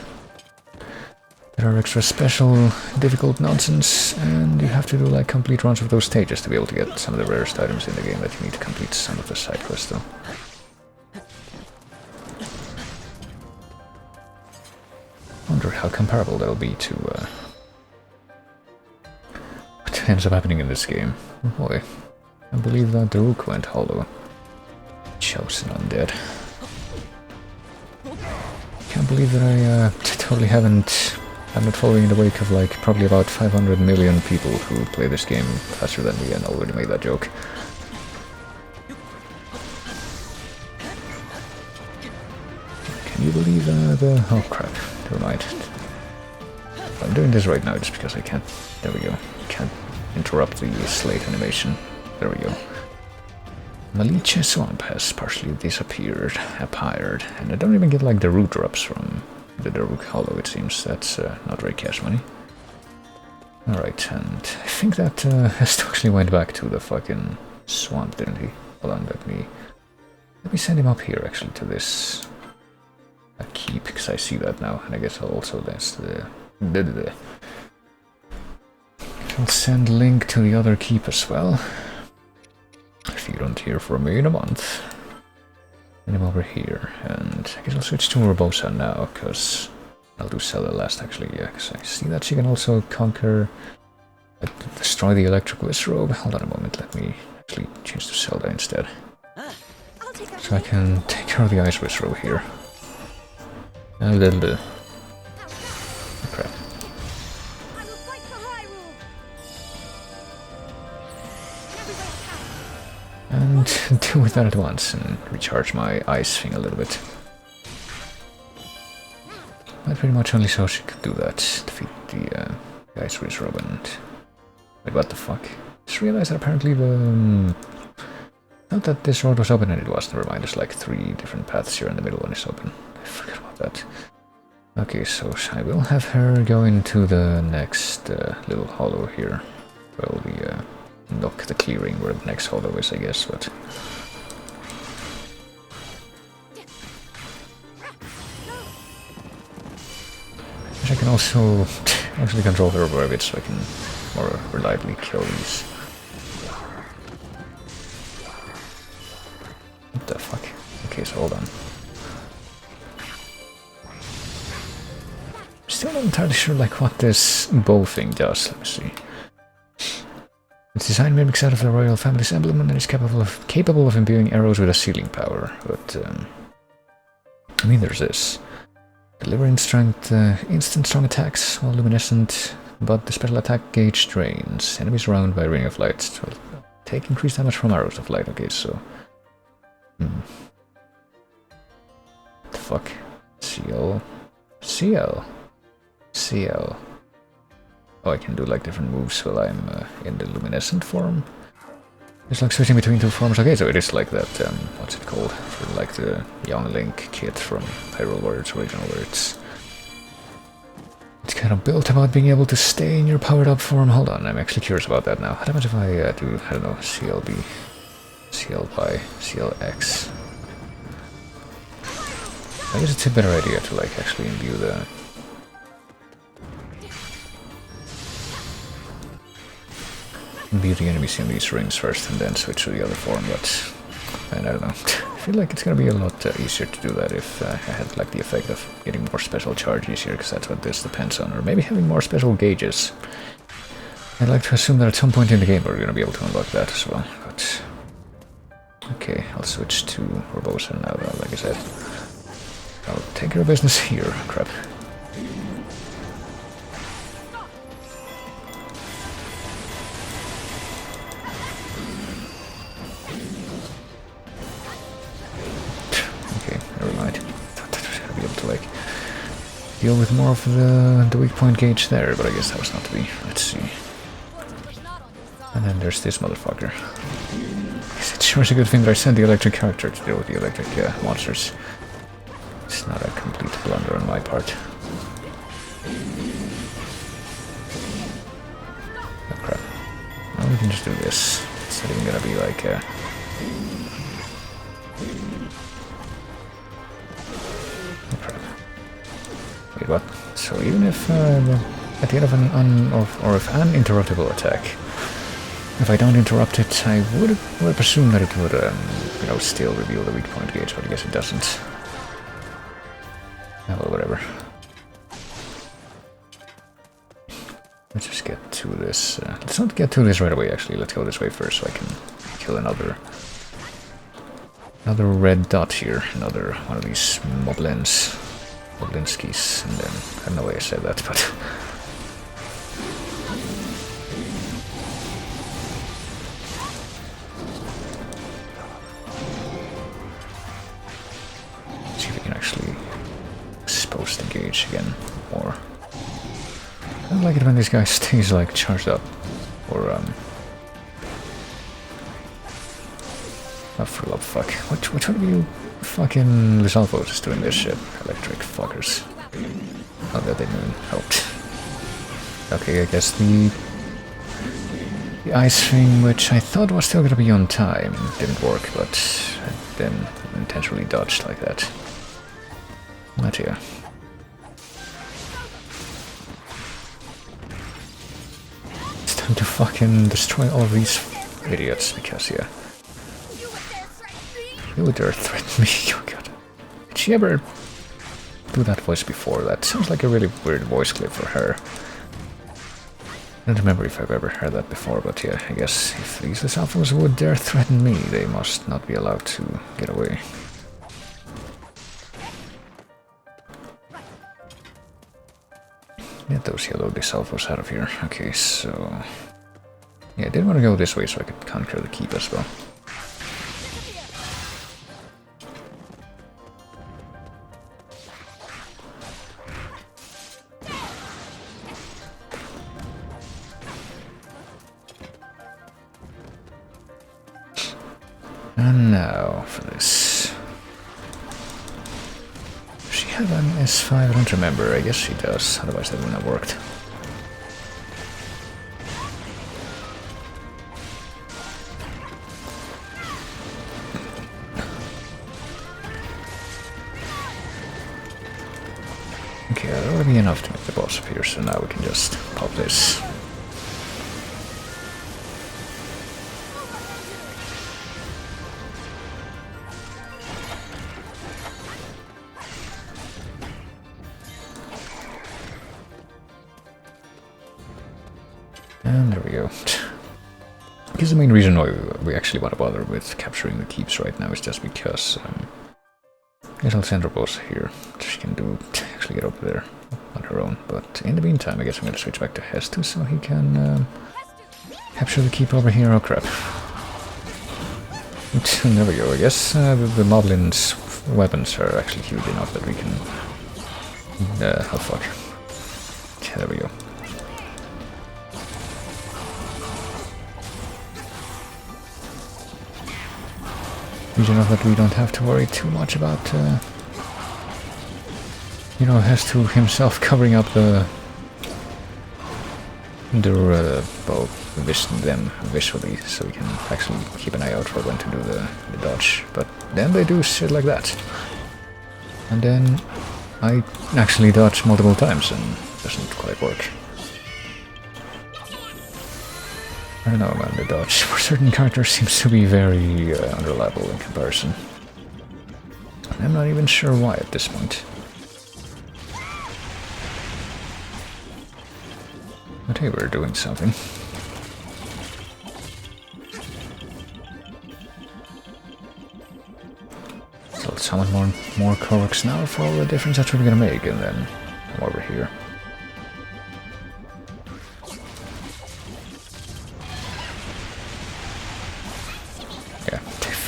There are extra special, difficult nonsense, and you have to do like complete runs of those stages to be able to get some of the rarest items in the game that you need to complete some of the side quests though. Wonder how comparable that'll be to what ends up happening in this game. Oh boy, I believe that the Rook went hollow. Chosen undead. Can't believe that I totally I'm not following in the wake of like probably about 500 million people who play this game faster than me and already made that joke. Can you believe the... oh crap, never mind. I'm doing this right now just because I can't... there we go. Can't interrupt the slate animation. There we go. Malice Swamp has partially disappeared, and I don't even get like the root drops from the Daruk Hollow, it seems. That's not very cash money. Alright, and I think that Hest actually went back to the fucking swamp, didn't he? Hold on, let me send him up here actually to this keep, because I see that now, and I guess I'll also I'll send Link to the other keep as well. If you don't hear from me in a month. Send him over here, and I guess I'll switch to Urbosa now, because I'll do Zelda last actually, yeah, because I see that she can also conquer, destroy the electric Wizrobe. Hold on a moment, let me actually change to Zelda instead. So I can take care of the Ice Wizrobe here. A little bit. Oh, crap. I will fight for Hyrule. And deal with that at once and recharge my ice thing a little bit. But pretty much only so she could do that. Defeat the Ice Wizrobe and... Wait, what the fuck? Just realized that apparently the... Not that this road was open and it was, never mind, there's like 3 different paths here and the middle one is open. I forgot about that. Okay, so I will have her go into the next little hollow here. Well, we knock the clearing where the next hollow is, I guess, but... I can also actually control her over a bit so I can more reliably kill these. What the fuck? Okay, so hold on. Still not entirely sure like what this bow thing does. Let me see. Its design mimics that of the royal family's emblem and is capable of imbuing arrows with a sealing power. But I mean, there's this. Deliver instant strong attacks while luminescent, but the special attack gauge drains enemies around by a ring of light. Will take increased damage from arrows of light. Okay, so what the fuck? CL. Oh, I can do like different moves while I'm in the luminescent form. It's like switching between 2 forms. Okay, so it is like that, what's it called? Sort of like the Young Link kit from Hyrule Warriors original, where it's kind of built about being able to stay in your powered up form. Hold on, I'm actually curious about that now. How much if I do, I don't know, CLB, CL by CLX? I guess it's a better idea to like actually imbue the... Imbue the enemies in these rings first and then switch to the other form, but... And I don't know, I feel like it's gonna be a lot easier to do that if I had like the effect of getting more special charge easier, because that's what this depends on, or maybe having more special gauges. I'd like to assume that at some point in the game we're gonna be able to unlock that as well, but... Okay, I'll switch to Urbosa now, like I said. I'll take care of business here. Crap. Okay, never mind. I'll be able to like deal with more of the weak point gauge there, but I guess that was not to be. Let's see. And then there's this motherfucker. It sure is a good thing that I sent the electric character to deal with the electric monsters. It's not a complete blunder on my part. Oh crap. Well, we can just do this. It's not even gonna be like oh crap. Wait, what? So even if at the end of an if an interruptible attack, if I don't interrupt it, I would presume that it would you know, still reveal the weak point gauge, but I guess it doesn't. Oh, well, whatever. Let's just get to this. Let's not get to this right away, actually. Let's go this way first so I can kill another red dot here. Another one of these moblins. Moblinskis. And then, I don't know why I said that, but... see if we can actually expose the gauge again more. I don't like it when this guy stays like charged up. Or oh, for love fuck. Which one of you fucking Lizalvos is doing this shit? Electric fuckers. Oh god, they even helped. Okay, I guess the ice thing, which I thought was still gonna be on time, didn't work, but I then intentionally dodged like that. Not here. It's time to fucking destroy all these idiots, because yeah. You would dare threaten me, oh god. Did she ever do that voice before. That sounds like a really weird voice clip for her. I don't remember if I've ever heard that before, but yeah, I guess if these alphas would dare threaten me, they must not be allowed to get away. Get those yellow alphas out of here. Okay, so... yeah, I did want to go this way so I could conquer the keep as well. And now for this. Does she have an S5? I don't remember. I guess she does, otherwise that wouldn't have worked. Okay, that ought to be enough to make the boss appear, so now we can just pop this. And there we go. I guess the main reason why we actually want to bother with capturing the keeps right now is just because little center boss here, she can do actually get over there on her own. But in the meantime, I guess I'm going to switch back to Hestu so he can capture the keep over here. Oh crap! There we go. I guess the Moblin's weapons are actually huge enough that we can. Oh fuck! Yeah, there we go. Huge enough that we don't have to worry too much about, you know, Hestu himself covering up them visually, so we can actually keep an eye out for when to do the dodge. But then they do shit like that. And then I actually dodge multiple times and it doesn't quite work. I don't know, man, the dodge for certain characters seems to be very unreliable in comparison. I'm not even sure why at this point. But hey, we're doing something. So let's summon more Koroks now for all the difference that's really gonna make, and then I'm over here.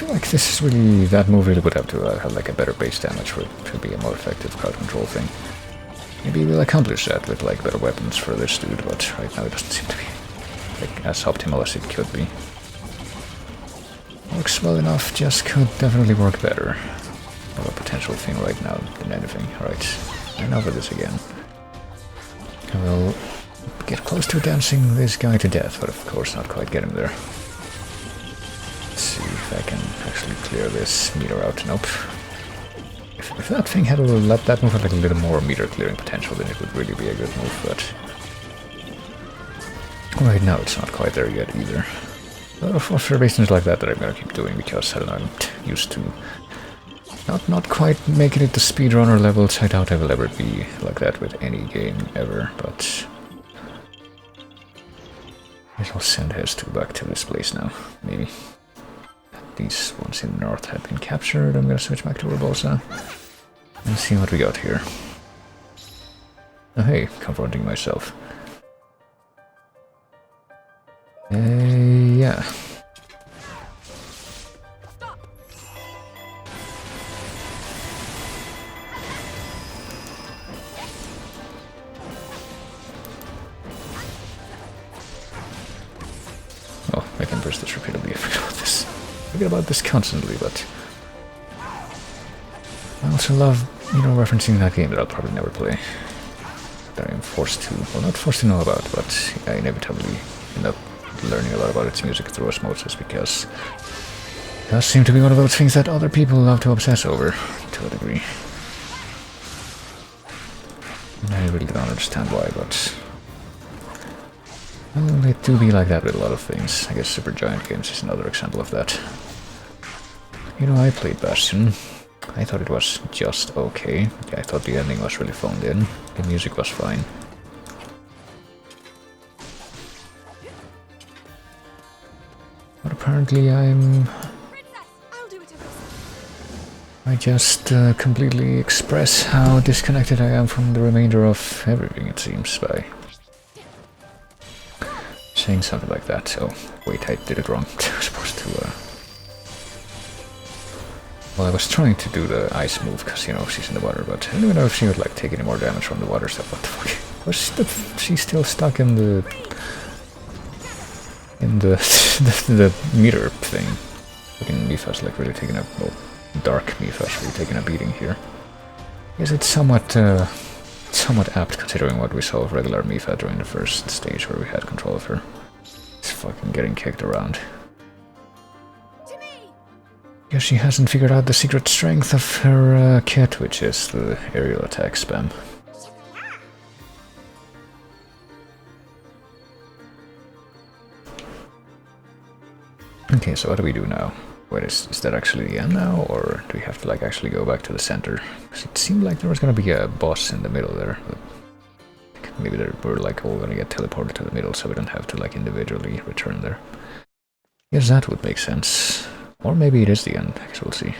Like this is really, that move really would have to have like a better base damage for it to be a more effective crowd control thing. Maybe we'll accomplish that with like better weapons for this dude, but right now it doesn't seem to be like as optimal as it could be. Works well enough, just could definitely work better. More of a potential thing right now than anything. Alright, and over this again. I will get close to dancing this guy to death, but of course not quite get him there. See if I can actually clear this meter out. Nope. If that thing had let that move have like a little more meter clearing potential, then it would really be a good move, but right now it's not quite there yet either. For reasons like that I'm gonna keep doing, because I don't know, I'm used to not quite making it to speedrunner levels. I doubt I will ever be like that with any game ever, but I'll send Hestu back to this place now, maybe. These ones in the north have been captured. I'm gonna switch back to Urbosa and see what we got here. Oh hey, confronting myself. Yeah. Oh, I can burst this repeatedly. I forgot about this. I forget about this constantly, but I also love, you know, referencing that game that I'll probably never play. That I'm forced to, well, not forced to know about, but I inevitably end up learning a lot about its music through osmosis, because it does seem to be one of those things that other people love to obsess over, to a degree. And I really don't understand why, but well, it do be like that with a lot of things. I guess Supergiant Games is another example of that. You know, I played Bastion. I thought it was just okay. I thought the ending was really phoned in. The music was fine. But apparently I just completely express how disconnected I am from the remainder of everything, it seems, by saying something like that. Oh, wait, I did it wrong. I was supposed to... Well, I was trying to do the ice move, because, you know, she's in the water, but I don't even know if she would, like, take any more damage from the water stuff. What the fuck? Was she still stuck in the... the meter thing? Fucking Mifa's, like, really taking a... Well, Dark Mifa's really taking a beating here. Is it somewhat apt, considering what we saw of regular Mifa during the first stage where we had control of her? It's fucking getting kicked around. Guess she hasn't figured out the secret strength of her kit, which is the aerial attack spam. Okay, so what do we do now? Wait, is that actually the end now, or do we have to like actually go back to the center? Because it seemed like there was gonna be a boss in the middle there. But maybe we're like all gonna get teleported to the middle, so we don't have to like individually return there. Yes, that would make sense. Or maybe it is the end, I guess we'll see.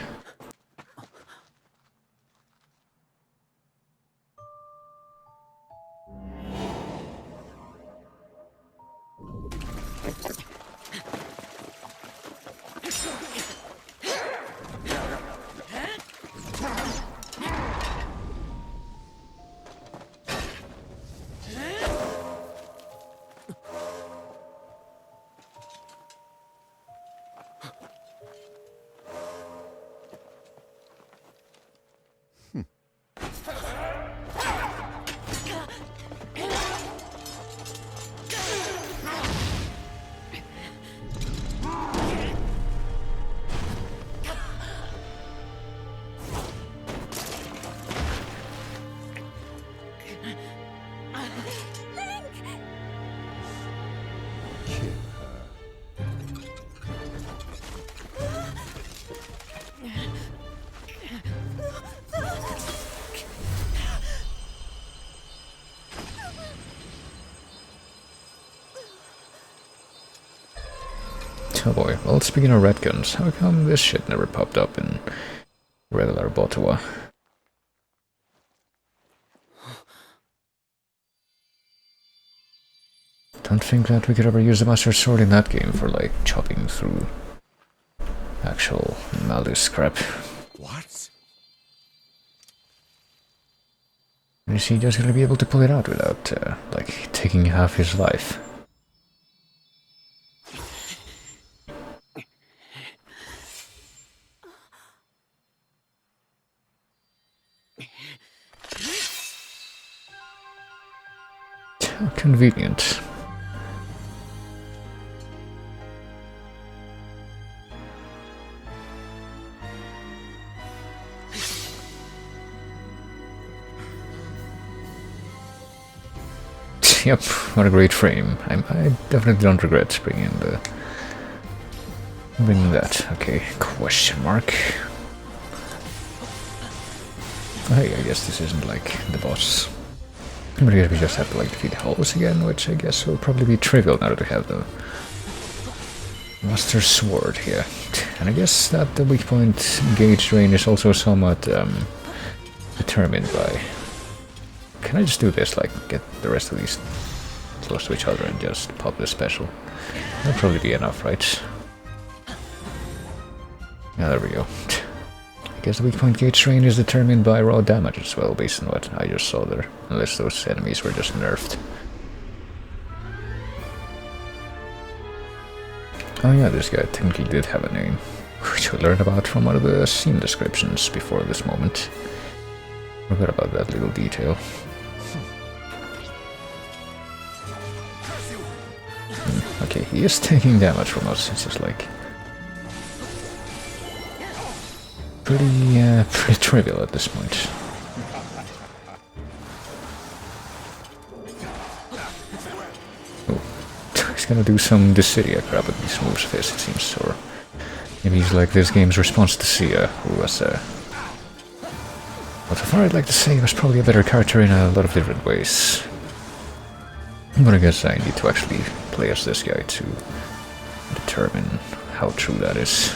Oh boy, well, speaking of red guns, how come this shit never popped up in regular Botawa? Don't think that we could ever use the Master Sword in that game for, like, chopping through actual Malus crap. What? Is he just gonna be able to pull it out without, like, taking half his life? How convenient. Yep, what a great frame. I definitely don't regret bringing that. Okay, question mark. Hey, I guess this isn't like the boss. But I guess we just have to like defeat Halls again, which I guess will probably be trivial now that we have the Master Sword here. And I guess that the weak point gauge range is also somewhat determined by... Can I just do this, like get the rest of these close to each other and just pop this special? That'll probably be enough, right? Yeah, there we go. I guess the weak point gauge range is determined by raw damage as well, based on what I just saw there. Unless those enemies were just nerfed. Oh yeah, this guy technically did have a name, which we learned about from one of the scene descriptions before this moment. Forgot about that little detail. Okay, he is taking damage from us, it's just like... pretty trivial at this point. Oh, he's gonna do some Dissidia crap with these moves of his, it seems, or maybe he's like this game's response to Sia, who was But so far I'd like to say he was probably a better character in a lot of different ways. But I guess I need to actually play as this guy to determine how true that is.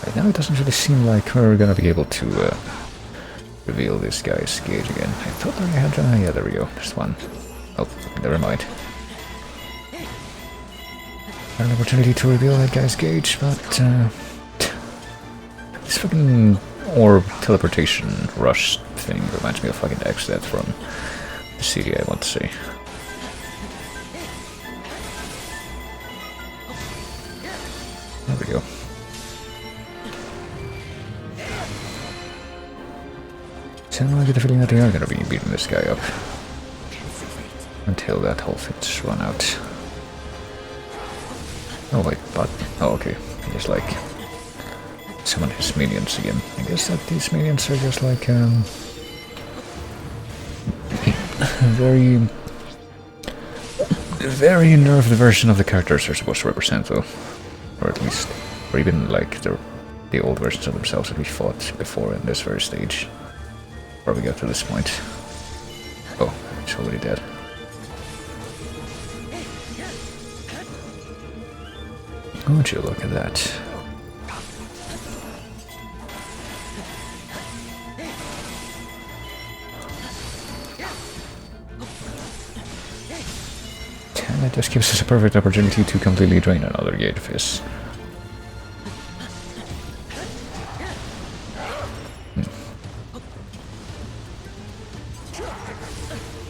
Right now it doesn't really seem like we're gonna be able to reveal this guy's gauge again. I thought I had... yeah, there we go. There's one. Oh, never mind. Had an opportunity to reveal that guy's gauge, but... this fucking orb teleportation rush thing reminds me of fucking X-Death from the CD, I want to say. There we go. So I get the feeling that they are gonna be beating this guy up. Until that whole thing's run out. Oh wait, but... oh okay. He just like... summon his minions again. I guess that these minions are just like very nerfed version of the characters they're supposed to represent, though. Or at least, or even like the old versions of themselves that we fought before in this very stage. Before we got to this point. Oh, he's already dead. Would you look at that? And it just gives us a perfect opportunity to completely drain another gate of his.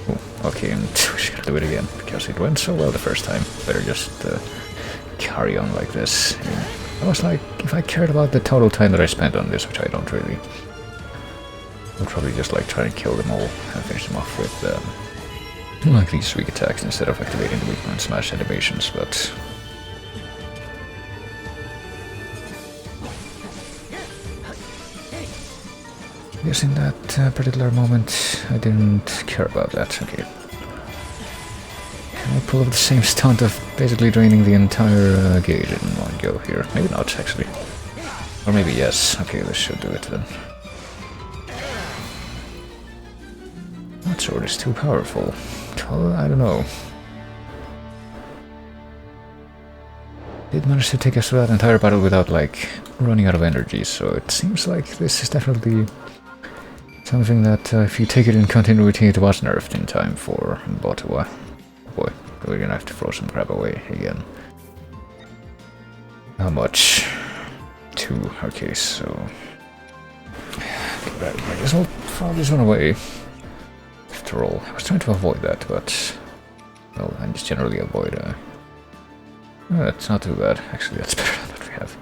Oh, okay, and we're just gonna do it again, because it went so well the first time. Better just carry on like this. I was like, if I cared about the total time that I spent on this, which I don't really, I'll probably just like try and kill them all and finish them off with like these weak attacks instead of activating the weak and smash animations, but I guess in that particular moment I didn't care about that. Okay. Can I pull off the same stunt of basically draining the entire gauge in one go here? Maybe not, actually. Or maybe yes. Okay, this should do it then. That sword is too powerful. Well, I don't know. Did manage to take us through that entire battle without, like, running out of energy, so it seems like this is definitely something that, if you take it in continuity, it was nerfed in time for Botawa. Boy, we're gonna have to throw some crap away again. How much? 2. Okay, so... I guess I'll throw this one away. After all, I was trying to avoid that, but... well, I just generally avoid... that's not too bad. Actually, that's better than what we have.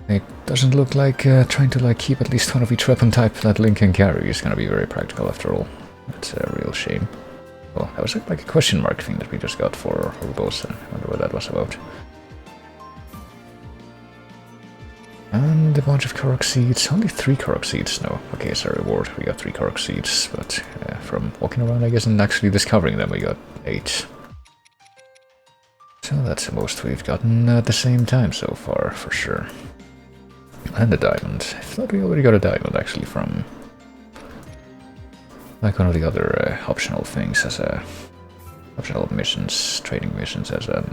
It doesn't look like trying to like keep at least one of each weapon type that Link can carry is gonna be very practical after all. That's a real shame. Well, that was like a question mark thing that we just got for Urbos. I wonder what that was about. And a bunch of Korok seeds. Only 3 Korok seeds. No, okay, it's a reward. We got 3 Korok seeds, but from walking around, I guess, and actually discovering them, we got 8. So that's the most we've gotten at the same time so far, for sure. And a diamond. I thought we already got a diamond, actually, from... like one of the other optional things as a... optional missions, trading missions as a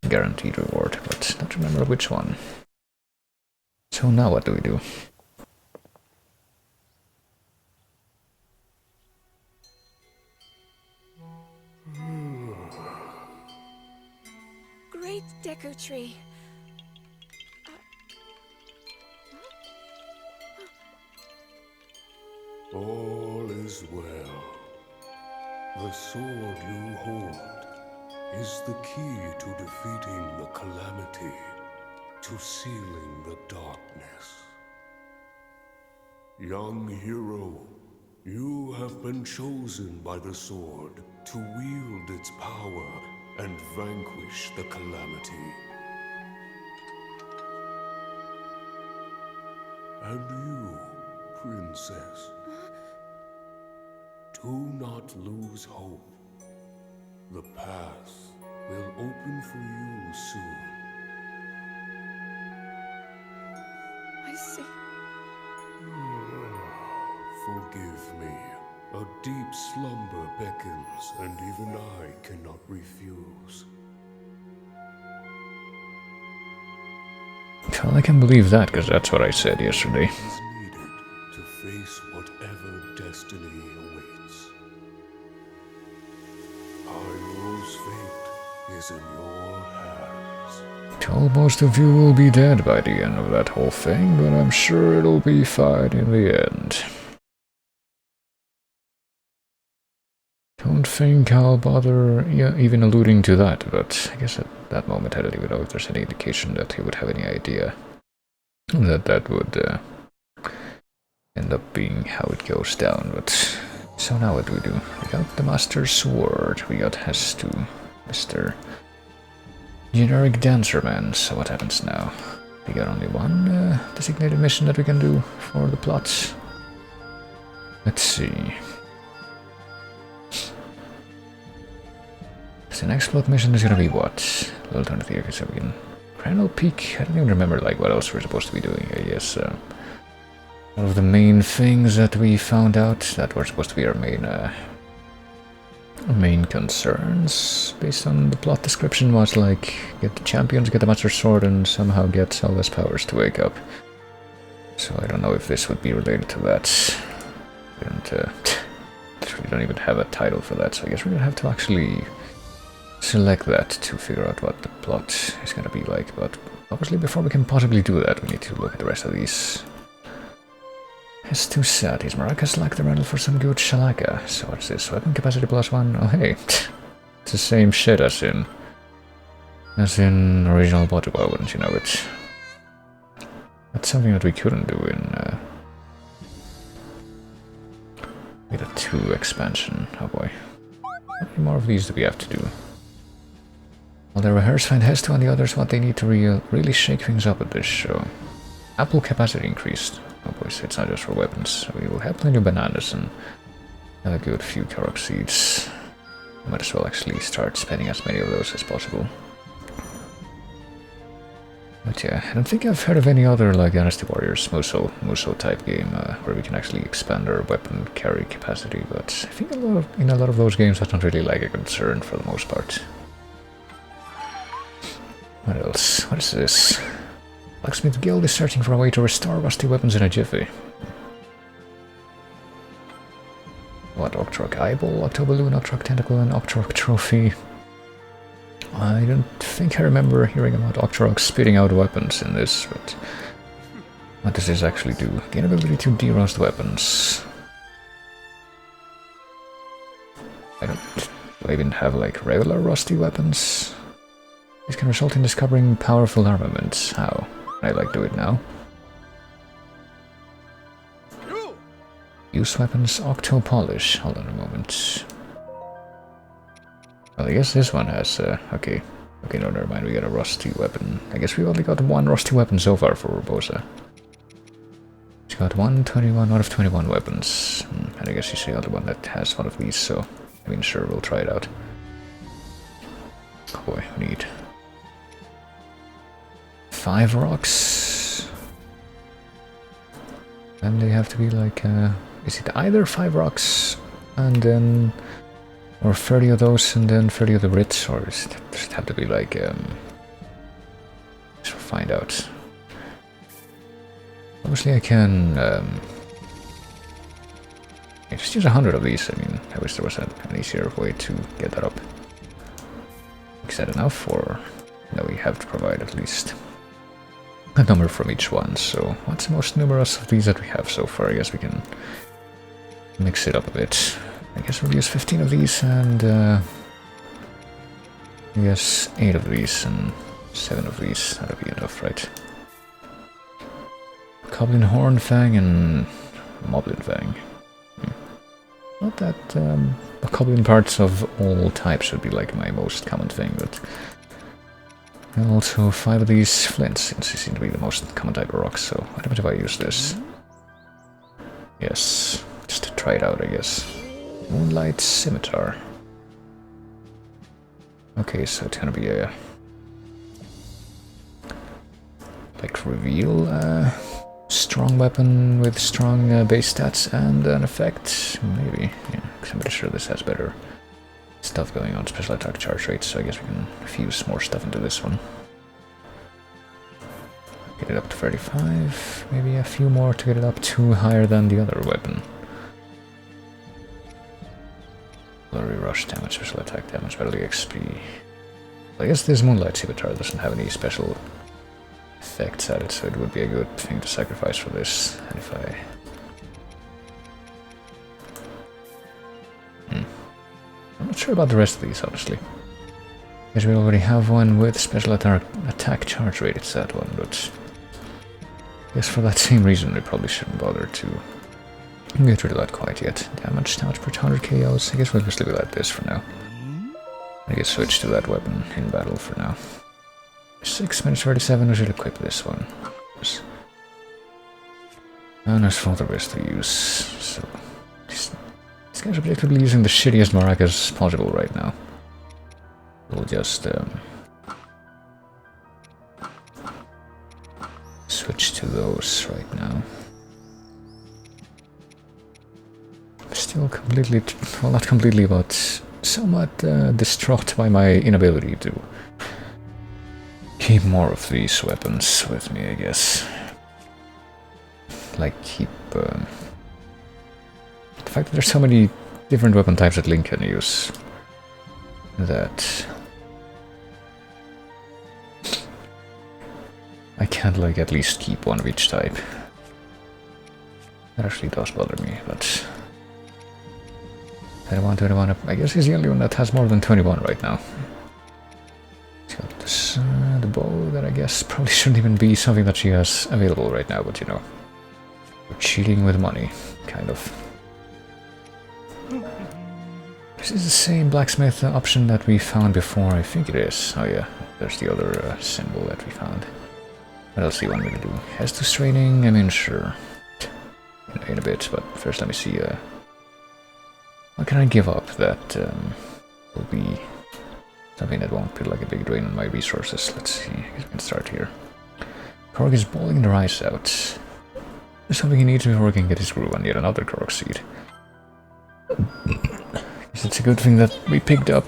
guaranteed reward, but not remember which one. So now what do we do? Great Deco Tree. All is well. The sword you hold is the key to defeating the Calamity, to sealing the darkness. Young hero, you have been chosen by the sword to wield its power and vanquish the Calamity. And you, Princess, do not lose hope. The path will open for you soon. I see. Forgive me. A deep slumber beckons, and even I cannot refuse. Well, I can believe that, because that's what I said yesterday. Is needed to face whatever destiny awaits. Hyrule's fate is in your hands. Well, most of you will be dead by the end of that whole thing, but I'm sure it'll be fine in the end. Don't think I'll bother even alluding to that, but I guess at that moment I don't even know if there's any indication that he would have any idea that that would end up being how it goes down. But so now what do we do? We got the Master Sword, we got Hestu, Mr. Generic Dancer Man, so what happens now? We got only one designated mission that we can do for the plots. Let's see. So the next plot mission is gonna be what? Little Town Theater, so we can... Crandall Peak? I don't even remember like what else we're supposed to be doing, I guess. One of the main things that we found out that were supposed to be our main concerns, based on the plot description, was like, get the champions, get the Master Sword, and somehow get Zelda's powers to wake up. So I don't know if this would be related to that. We don't even have a title for that, so I guess we're gonna have to actually select that to figure out what the plot is gonna be like. But obviously before we can possibly do that, we need to look at the rest of these. It's too sad. These maracas lack the rental for some good shalaka. So what's this? Weapon capacity +1? Oh hey. It's the same shit as in original Botuba, wouldn't you know it? That's something that we couldn't do in with a 2 expansion. Oh boy. How many more of these do we have to do? While the rehearse find Hestu and the others what they need to really shake things up at this show. Apple capacity increased. Oh boy, so it's not just for weapons. So we will have plenty of bananas and have a good few Korok seeds. Might as well actually start spending as many of those as possible. But yeah, I don't think I've heard of any other like Dynasty Warriors Musou type game where we can actually expand our weapon carry capacity, but I think in a lot of those games that's not really like a concern for the most part. What else? What is this? Blacksmith Guild is searching for a way to restore rusty weapons in a jiffy. What, Octorok Eyeball, Octoballoon, Octorok Tentacle, and Octorok Trophy? I don't think I remember hearing about Octorok spitting out weapons in this, but what does this actually do? Gain ability to de-rust weapons. Do I even have like regular rusty weapons? This can result in discovering powerful armaments. How? I like do it now. Use weapons Octo Polish. Hold on a moment. Well, I guess this one has okay. Okay, no, never mind, we got a rusty weapon. I guess we only got one rusty weapon so far for Urbosa. She's got 121 out of 21 weapons. And I guess she's the other one that has one of these, so I mean sure, we'll try it out. Oh boy, we need 5 rocks. And they have to be like, is it either 5 rocks and then, or 30 of those and then 30 of the writs, or does it have to be like, let's find out. Obviously I can, just use 100 of these. I mean, I wish there was an easier way to get that up. Is that enough, or no, we have to provide at least a number from each one. So what's the most numerous of these that we have so far? I guess we can mix it up a bit. I guess we'll use 15 of these and I guess 8 of these and 7 of these. That'll be enough, right? Goblin Horn Fang and Moblin Fang. Not that the Goblin parts of all types would be like my most common thing, but and also 5 of these flints, since they seem to be the most common type of rocks. So what if I use this? Yes, just to try it out, I guess. Moonlight Scimitar. Okay, so it's gonna be a like reveal strong weapon with strong base stats and an effect, maybe. Yeah, because I'm pretty sure this has better stuff going on, special attack charge rates. So I guess we can fuse more stuff into this one. Get it up to 35, maybe a few more to get it up to higher than the other weapon. Flurry, rush damage, special attack damage, battle XP. I guess this Moonlight Scimitar doesn't have any special effects at it, so it would be a good thing to sacrifice for this. And if I... I'm not sure about the rest of these, honestly. Because we already have one with special attack charge rate, it's that one, but... I guess for that same reason we probably shouldn't bother to get rid of that quite yet. Damage per 100 KOs, I guess we'll just leave it like this for now. I guess switch to that weapon in battle for now. 6 minutes 37, we should equip this one. And there's Falterbase to use, so... This guy's objectively using the shittiest maracas possible right now. We'll just switch to those right now. Still completely, well, not completely, but somewhat distraught by my inability to keep more of these weapons with me, I guess. Like keep the fact that there's so many different weapon types that Link can use, that I can't, like, at least keep one of each type. That actually does bother me, but 21, I guess he's the only one that has more than 21 right now. He's got this, the bow that I guess probably shouldn't even be something that she has available right now, but you know, we're cheating with money, kind of. This is the same blacksmith option that we found before, I think it is. Oh yeah, there's the other symbol that we found. What else do you want me to do? Estus training? I mean, sure. In a bit, but first let me see, what can I give up that will be something that won't put like a big drain on my resources? Let's see, I guess we can start here. Korok is bawling the rice out. There's something he needs before he can get his groove on yet another Korok seed. Guess it's a good thing that we picked up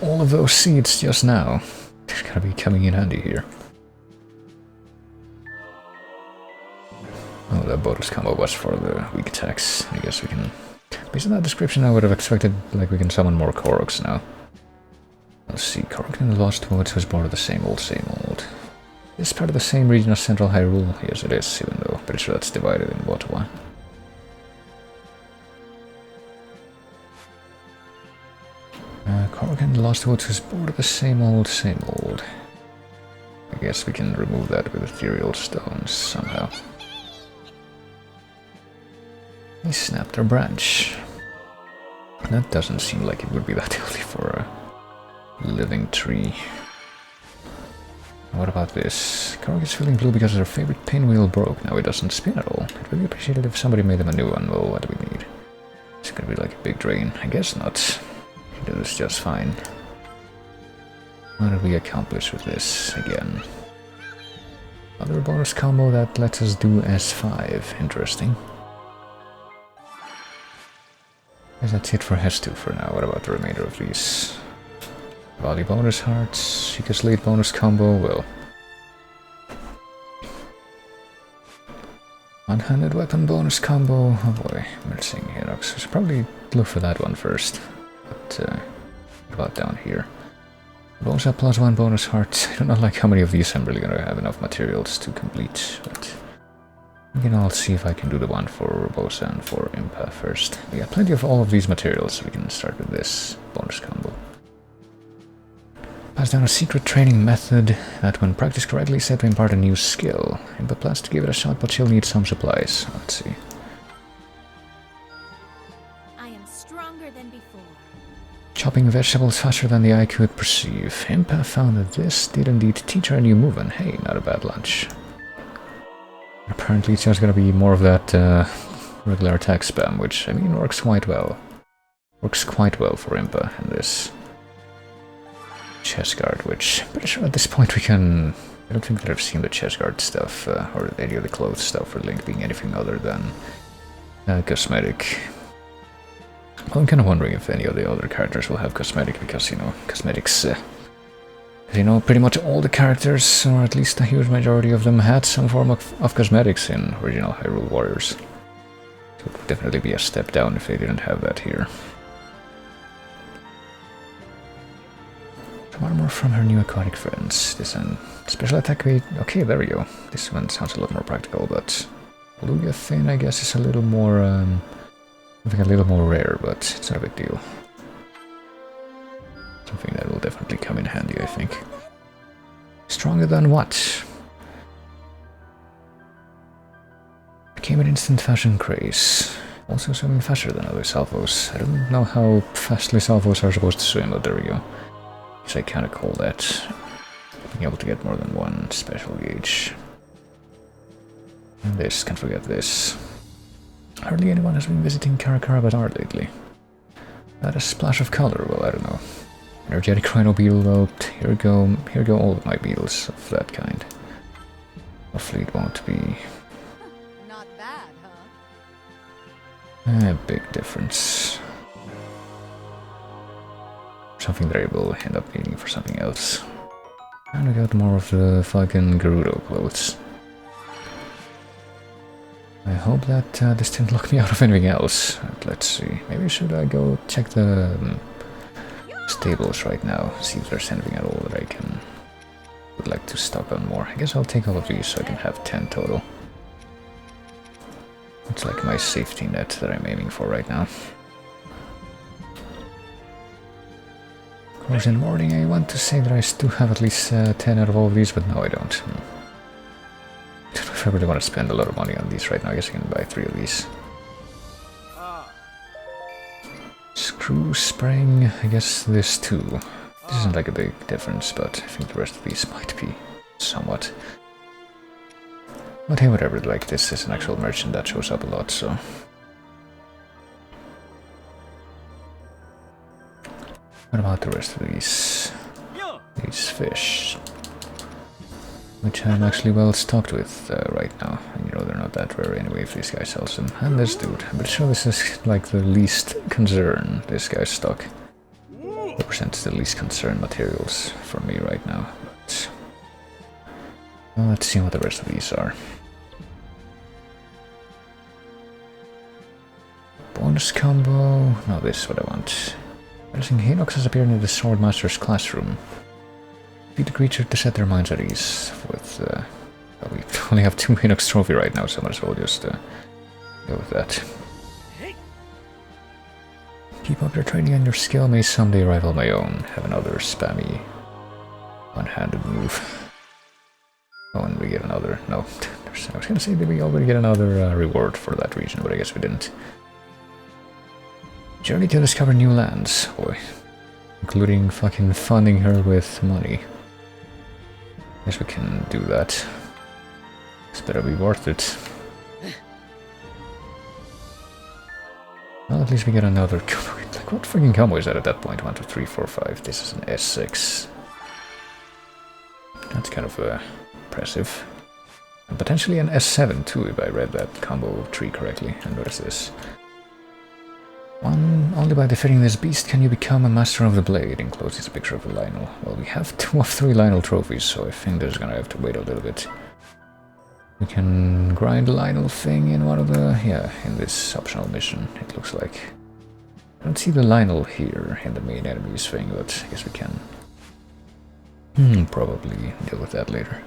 all of those seeds just now. It's gotta be coming in handy here. Oh, that bonus combo was for the weak attacks. I guess we can... Based on that description, I would have expected, like, we can summon more Koroks now. Let's see, Korok in the Lost Woods was part of the same old, same old. Is part of the same region as Central Hyrule? Yes, it is, even though I'm pretty sure that's divided in what one. Korok in the Lost Woods was part of the same old, same old. I guess we can remove that with ethereal stones somehow. He snapped our branch. That doesn't seem like it would be that healthy for a living tree. What about this? Korok is feeling blue because her favorite pinwheel broke. Now it doesn't spin at all. I'd really appreciate it if somebody made them a new one. Well, what do we need? It's gonna be like a big drain. I guess not. He did this just fine. What did we accomplish with this again? Another bonus combo that lets us do S5. Interesting. I guess that's it for S2 for now. What about the remainder of these? Volley bonus hearts, Sheikah's late bonus combo, well. One-handed weapon bonus combo, oh boy, Mersing Herox. We should probably look for that one first. But, what about down here? Bonus up +1 bonus heart. I don't know like how many of these I'm really gonna have enough materials to complete, but... We can all see if I can do the one for Robosa and for Impa first. We got plenty of all of these materials, so we can start with this bonus combo. Pass down a secret training method that, when practiced correctly, is said to impart a new skill. Impa plans to give it a shot, but she'll need some supplies. Let's see. I am stronger than before. Chopping vegetables faster than the eye could perceive. Impa found that this did indeed teach her a new move, and hey, not a bad lunch. Apparently it's just gonna be more of that regular attack spam, which, I mean, works quite well. Works quite well for Impa in this. chest guard, which I'm pretty sure at this point we can... I don't think that I've seen the chest guard stuff or any of the clothes stuff for Link being anything other than cosmetic. Well, I'm kind of wondering if any of the other characters will have cosmetic, because, you know, cosmetics... you know, pretty much all the characters, or at least a huge majority of them, had some form of cosmetics in original Hyrule Warriors. So it would definitely be a step down if they didn't have that here. Some armor from her new aquatic friends. This and special attack weight. Okay, there we go. This one sounds a lot more practical, but Lugia Thin, I guess, is a little more, I think a little more rare, but it's not a big deal. Something that will definitely come in handy, I think. Stronger than what? Became an instant fashion craze. Also swimming faster than other salvos. I don't know how fastly salvos are supposed to swim, but there we go. Guess I kinda call that being able to get more than one special gauge. And this, can't forget this. Hardly anyone has been visiting Karakara Bazaar lately. Add a splash of color, well, I don't know. Energetic Rhino Beetle, well, here go all of my beetles of that kind. Hopefully it won't be Not bad, huh? a big difference. Something that I will end up needing for something else. And we got more of the fucking Gerudo clothes. I hope that this didn't lock me out of anything else. Let's see, maybe should I go check the stables right now, see if there's anything at all that I would like to stock on more. I guess I'll take all of these so I can have 10 total. It's like my safety net that I'm aiming for right now. Of course, in the morning I want to say that I still have at least 10 out of all of these, but no, I don't. I don't know if I really want to spend a lot of money on these right now. I guess I can buy 3 of these. Screw spring, I guess this too. This isn't like a big difference, but I think the rest of these might be somewhat. But hey, whatever, like this is an actual merchant that shows up a lot, so... What about the rest of these fish? Which I'm actually well stocked with right now. And you know, they're not that rare anyway if this guy sells them. And this dude. I'm pretty sure this is like the least concern, this guy's stock. Represents the least concern materials for me right now. But well, let's see what the rest of these are. Bonus combo. No, this is what I want. Noticing Hinox has appeared in the Swordmaster's classroom. Beat the creature to set their minds at ease with, well, we only have 2 Hinox trophy right now, so might as well just go with that. Keep up your training and your skill may someday rival my own. Have another spammy one-handed move. Oh, and we get another, no, I was gonna say that we already get another reward for that region, but I guess we didn't. Journey to discover new lands, boy. Including fucking funding her with money. Guess we can do that. This better be worth it. Well, at least we get another combo. Like, what freaking combo is that at that point? 1, 2, 3, 4, 5. This is an S6. That's kind of impressive. And potentially an S7 too, if I read that combo tree correctly. And what is this? Only by defeating this beast can you become a master of the blade. Enclosed is a picture of a Lionel. Well, we have 2 of 3 Lionel trophies, so I think there's gonna have to wait a little bit. We can grind the Lionel thing in one of the... yeah, in this optional mission, it looks like. I don't see the Lionel here in the main enemies thing, but I guess we can probably deal with that later.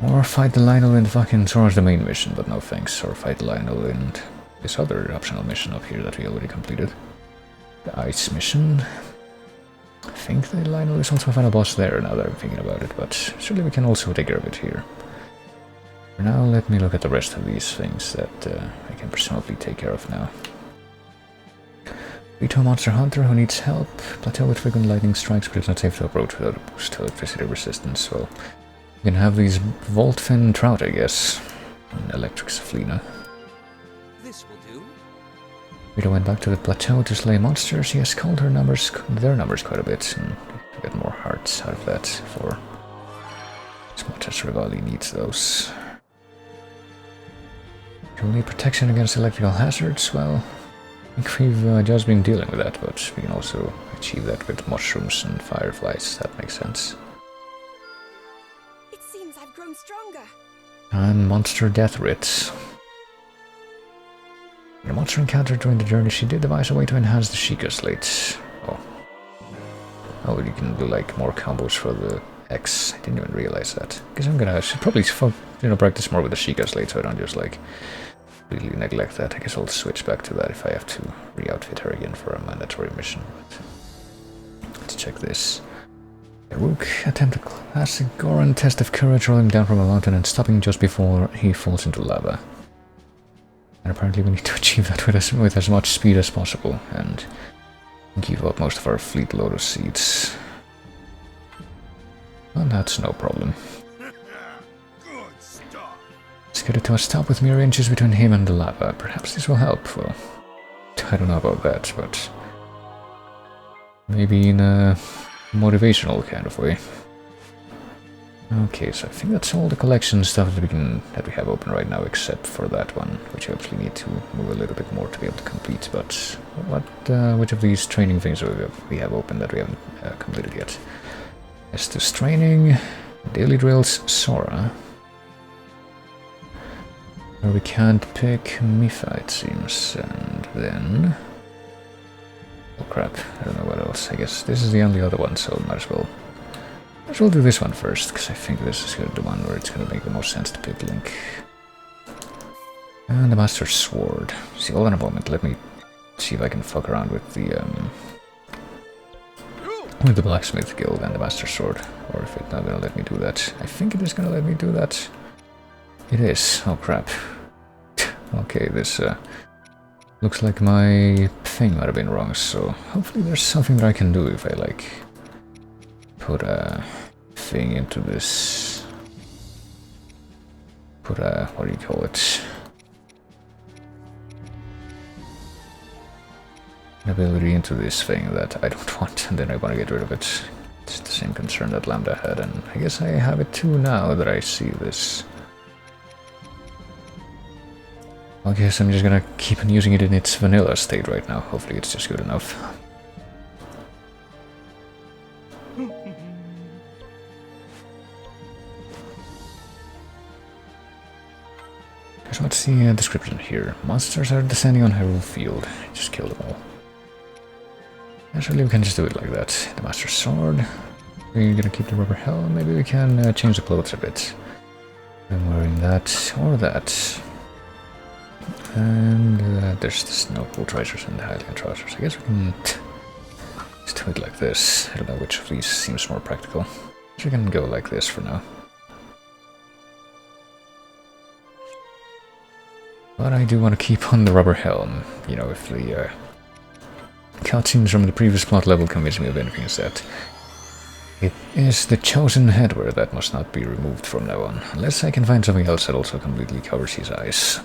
Or fight the Lionel in fucking towards the main mission, but no thanks. Or fight the Lionel in this other optional mission up here that we already completed. The ice mission. I think the Lionel is also a final boss there now that I'm thinking about it, but surely we can also take care of it here. For now, let me look at the rest of these things that I can presumably take care of now. Rito Monster Hunter who needs help. Plateau with frequent lightning strikes, but it's not safe to approach without a boost to electricity resistance, well, we can have these Voltfin Trout, I guess. And Electric Saflina. This will do. Rito went back to the plateau to slay monsters. He has culled their numbers quite a bit, and to get hearts out of that for as much as Rivali needs those. Only protection against electrical hazards? Well, I think we've just been dealing with that, but we can also achieve that with mushrooms and fireflies. That makes sense. It seems I've grown stronger. And monster death writs. In a monster encounter during the journey, she did devise a way to enhance the Sheikah Slate. Oh, you can do like more combos for the X. I didn't even realize that. Guess I should probably practice more with the Sheikah Slate so I don't just like really neglect that. I guess I'll switch back to that if I have to re-outfit her again for a mandatory mission. But let's check this. Rook attempt a classic Goron test of courage, rolling down from a mountain and stopping just before he falls into lava. And apparently we need to achieve that with as much speed as possible and give up most of our fleet lotus seeds. Well, that's no problem. Good stuff. Let's get it to a stop with mere inches between him and the lava. Perhaps this will help. Well, I don't know about that, but maybe in a motivational kind of way. Okay, so I think that's all the collection stuff that we have open right now, except for that one, which I actually need to move a little bit more to be able to complete. But which of these training things we have open that we haven't completed yet? Estus training, daily drills, Sora. Where we can't pick Mifa, it seems, and then oh crap, I don't know what else. I guess this is the only other one, so might as well do this one first, because I think this is the one where it's going to make the most sense to pick Link. And the Master Sword. See, hold on a moment, let me see if I can fuck around with the Blacksmith Guild and the Master Sword, or if it's not going to let me do that. I think it is going to let me do that. It is. Oh crap. Okay, this looks like my thing might have been wrong, so hopefully there's something that I can do if I like put a thing into this, put a, what do you call it, an ability into this thing that I don't want, and then I want to get rid of it. It's the same concern that Lambda had, and I guess I have it too now that I see this. I guess I'm just gonna keep on using it in its vanilla state right now. Hopefully it's just good enough. So what's the description here? Monsters are descending on Hyrule Field. Just kill them all. Actually, we can just do it like that. The Master Sword. We're gonna keep the rubber helm. Maybe we can change the clothes a bit. I'm wearing that or that. And there's the snow pool trousers and the Highland trousers. I guess we can just do it like this. I don't know which of these seems more practical. We can go like this for now. But I do want to keep on the rubber helm. You know, if the cutscenes from the previous plot level convince me of anything, is that it is the chosen headwear that must not be removed from now on. Unless I can find something else that also completely covers his eyes.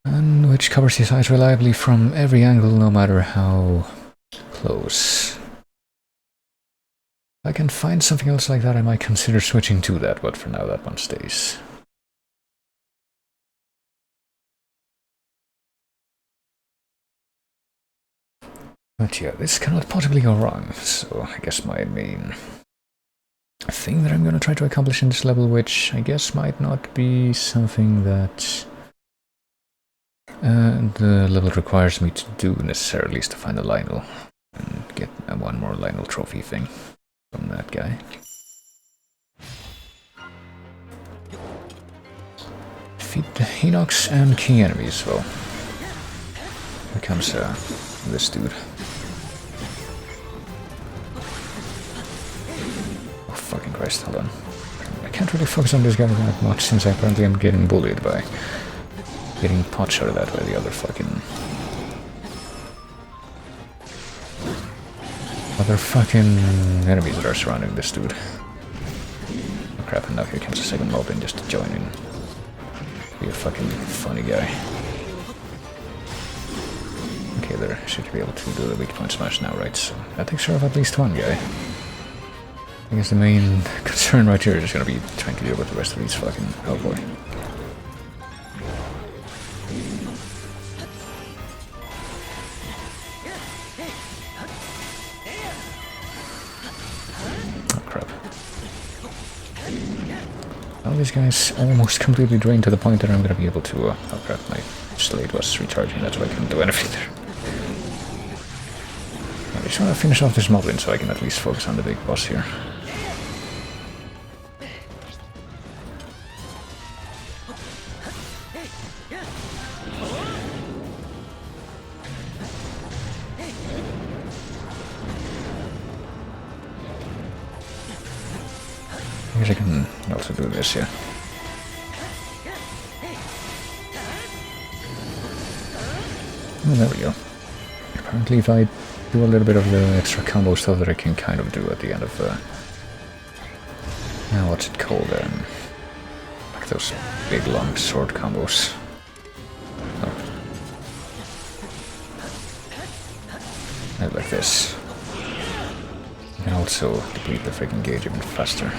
And which covers his eyes reliably from every angle, no matter how close. If I can find something else like that, I might consider switching to that, but for now that one stays. But yeah, this cannot possibly go wrong, so I guess my main thing that I'm going to try to accomplish in this level, which I guess might not be something that the level requires me to do necessarily, is to find a Lionel and get one more Lionel trophy thing from that guy. Defeat the Hinox and key enemies. Well, here comes this dude. Oh fucking Christ, hold on. I can't really focus on this guy that much since I apparently am getting bullied by getting pot shot at by the other fucking enemies that are surrounding this dude. Oh crap, and now here comes a second mob in just to join in. Be a fucking funny guy. Okay, they're should be able to do the weak point smash now, right? So that takes care of at least one guy. I guess the main concern right here is gonna be trying to deal with the rest of these fucking... oh boy. Oh crap. All these guys almost completely drained to the point that I'm gonna be able to... oh crap, my slate was recharging, that's why I couldn't do anything there. I just want to finish off this moblin so I can at least focus on the big boss here. I guess I can also do this, yeah. Oh, there we go. Apparently if I do a little bit of the extra combo stuff that I can kind of do at the end of now what's it called? Like those big long sword combos. Oh. Like this. You can also deplete the freaking gauge even faster.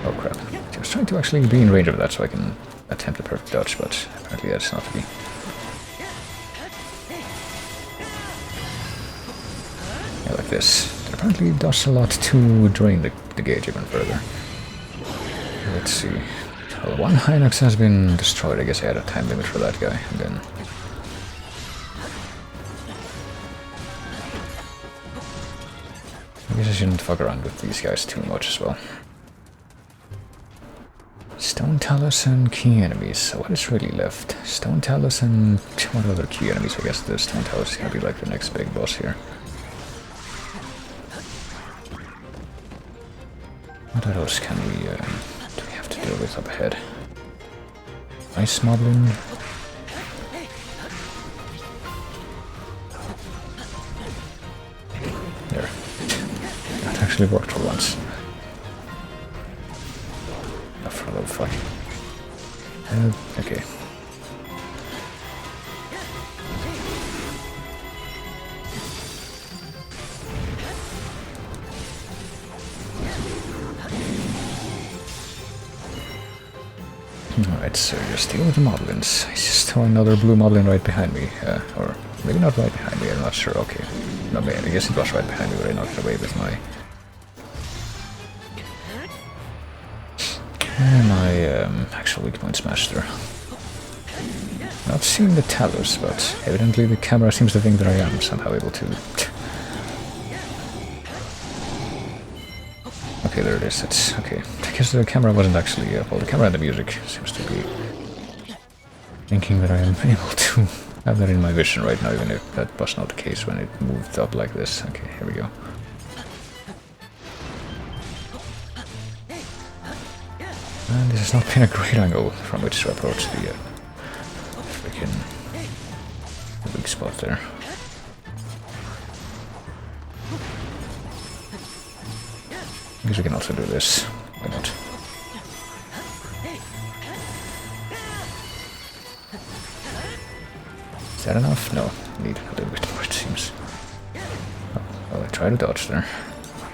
Oh crap. I was trying to actually be in range of that so I can attempt a perfect dodge, but apparently that's not to be. Yeah, like this. It apparently does a lot to drain the gauge even further. Let's see. Well, one Hinox has been destroyed. I guess I had a time limit for that guy. And then... I guess I shouldn't fuck around with these guys too much as well. Stone Talus and key enemies. So what is really left? Stone Talus and what other key enemies? I guess the Stone Talus is gonna be like the next big boss here. What else can we do we have to deal with up ahead? Ice Moblin. There. That actually worked for once. For a little fuck. Okay. Alright, so just deal with the moblins. I just saw another blue moblin right behind me. Or maybe not right behind me, I'm not sure. Okay. No, I guess it was right behind me, but I knocked it away with my... actual weak point smash there. Not seeing the Talus, but evidently the camera seems to think that I am somehow able to... Okay, there it is. It's okay. I guess the camera wasn't actually... well, the camera and the music seems to be thinking that I am able to have that in my vision right now, even if that was not the case when it moved up like this. Okay, here we go. And this has not been a great angle from which to approach the freaking weak spot there. I guess we can also do this. Why not? Is that enough? No. Need a little bit more, it seems. Oh, well, I tried to dodge there.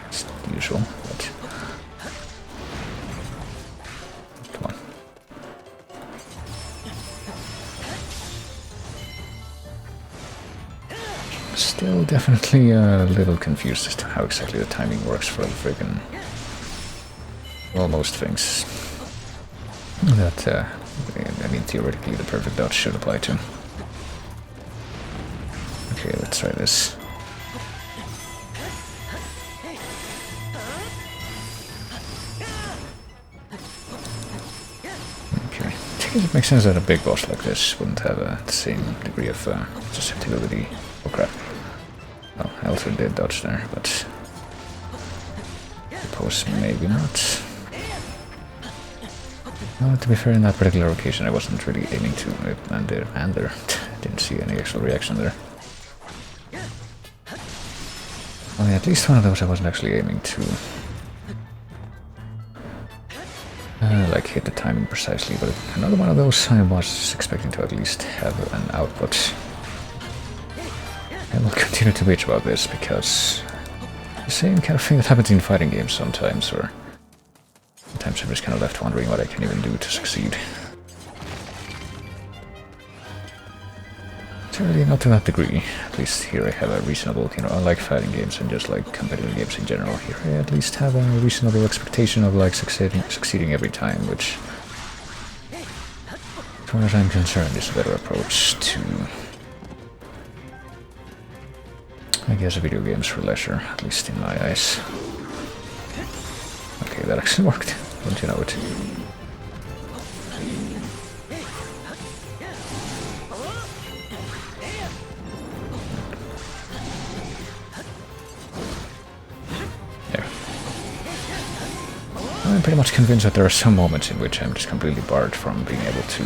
It's the usual, but... Still definitely a little confused as to how exactly the timing works for the friggin... well, most things that, I mean, theoretically the perfect dodge should apply to. Okay, let's try this. Okay, I think it makes sense that a big boss like this wouldn't have the same degree of susceptibility. Oh crap. Oh, I also did dodge there, but I suppose maybe not. Well, to be fair, in that particular occasion I wasn't really aiming to, and there didn't see any actual reaction there. Well, yeah, at least one of those I wasn't actually aiming to like hit the timing precisely, but another one of those I was expecting to at least have an output. will continue to bitch about this, because the same kind of thing that happens in fighting games sometimes, or sometimes I'm just kind of left wondering what I can even do to succeed. Certainly not to that degree. At least here I have a reasonable, unlike fighting games and just like competitive games in general, here I at least have a reasonable expectation of like succeeding every time, which, as far as I'm concerned, is a better approach to, I guess, video games for leisure, at least in my eyes. Okay, that actually worked. Don't you know it? I'm pretty much convinced that there are some moments in which I'm just completely barred from being able to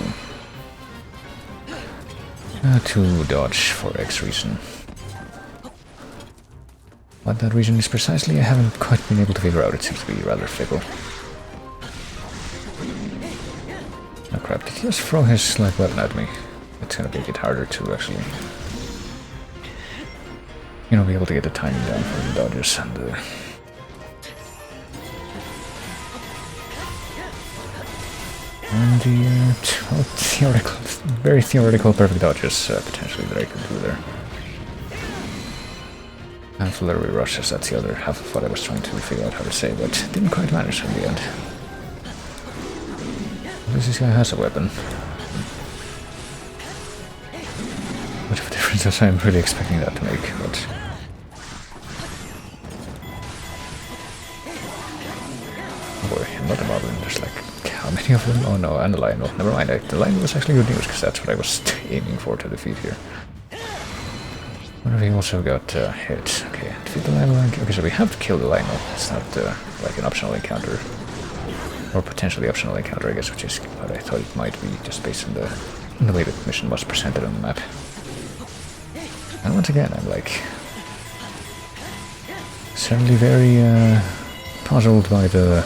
dodge for X reason. What that reason is precisely, I haven't quite been able to figure out. It seems to be rather fickle. Oh crap, did he just throw his like weapon at me? It's gonna make it harder to actually, be able to get the timing down for the dodges and the... And the very theoretical perfect dodges potentially that I could do there. And flurry rushes, that's the other half of what I was trying to figure out how to say, but didn't quite manage in the end. At least this guy has a weapon. Much of a difference as I'm really expecting that to make, but... Oh boy, I'm not bothering, there's like... How many of them? Oh no, and the Lionel. Never mind, the Lionel was actually good news, because that's what I was aiming for to defeat here. What if he also got hit? Okay, defeat the Lionel. Okay, so we have to kill the Lionel. It's not like an optional encounter. Or potentially optional encounter, I guess, which is what I thought it might be, just based on the way the mission was presented on the map. And once again, I'm like... certainly very puzzled by the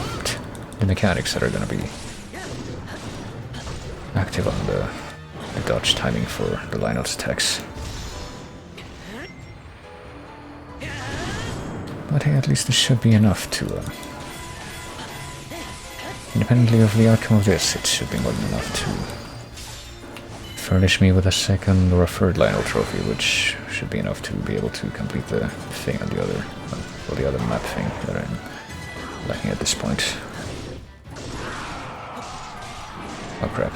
mechanics that are going to be active on the dodge timing for the Lionel's attacks. But hey, at least this should be enough to, independently of the outcome of this, it should be more than enough to furnish me with a second or a third Lionel trophy, which should be enough to be able to complete the thing on the other, or the other map thing that I'm lacking at this point. Oh crap.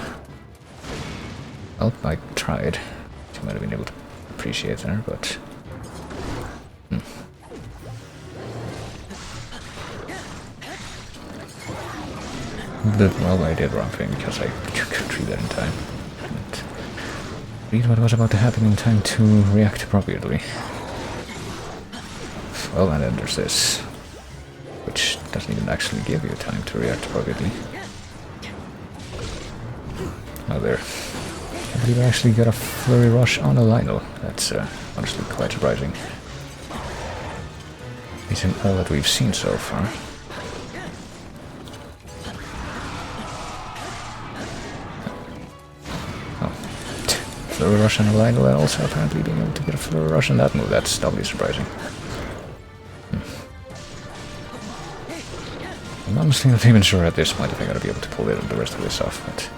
Well, I tried. You might have been able to appreciate there, but... Well, I did the wrong thing, because I couldn't read that in time. Couldn't read what was about to happen in time to react appropriately. Well, and then there's this, which doesn't even actually give you time to react appropriately. Oh, there. I believe I actually got a flurry rush on a Lionel. That's honestly quite surprising. It's in all that we've seen so far. Oh. Flurry rush on a Lionel, and also apparently being able to get a flurry rush on that move. That's doubly surprising. I'm honestly not even sure at this point if I'm gonna be able to pull the rest of this off, but...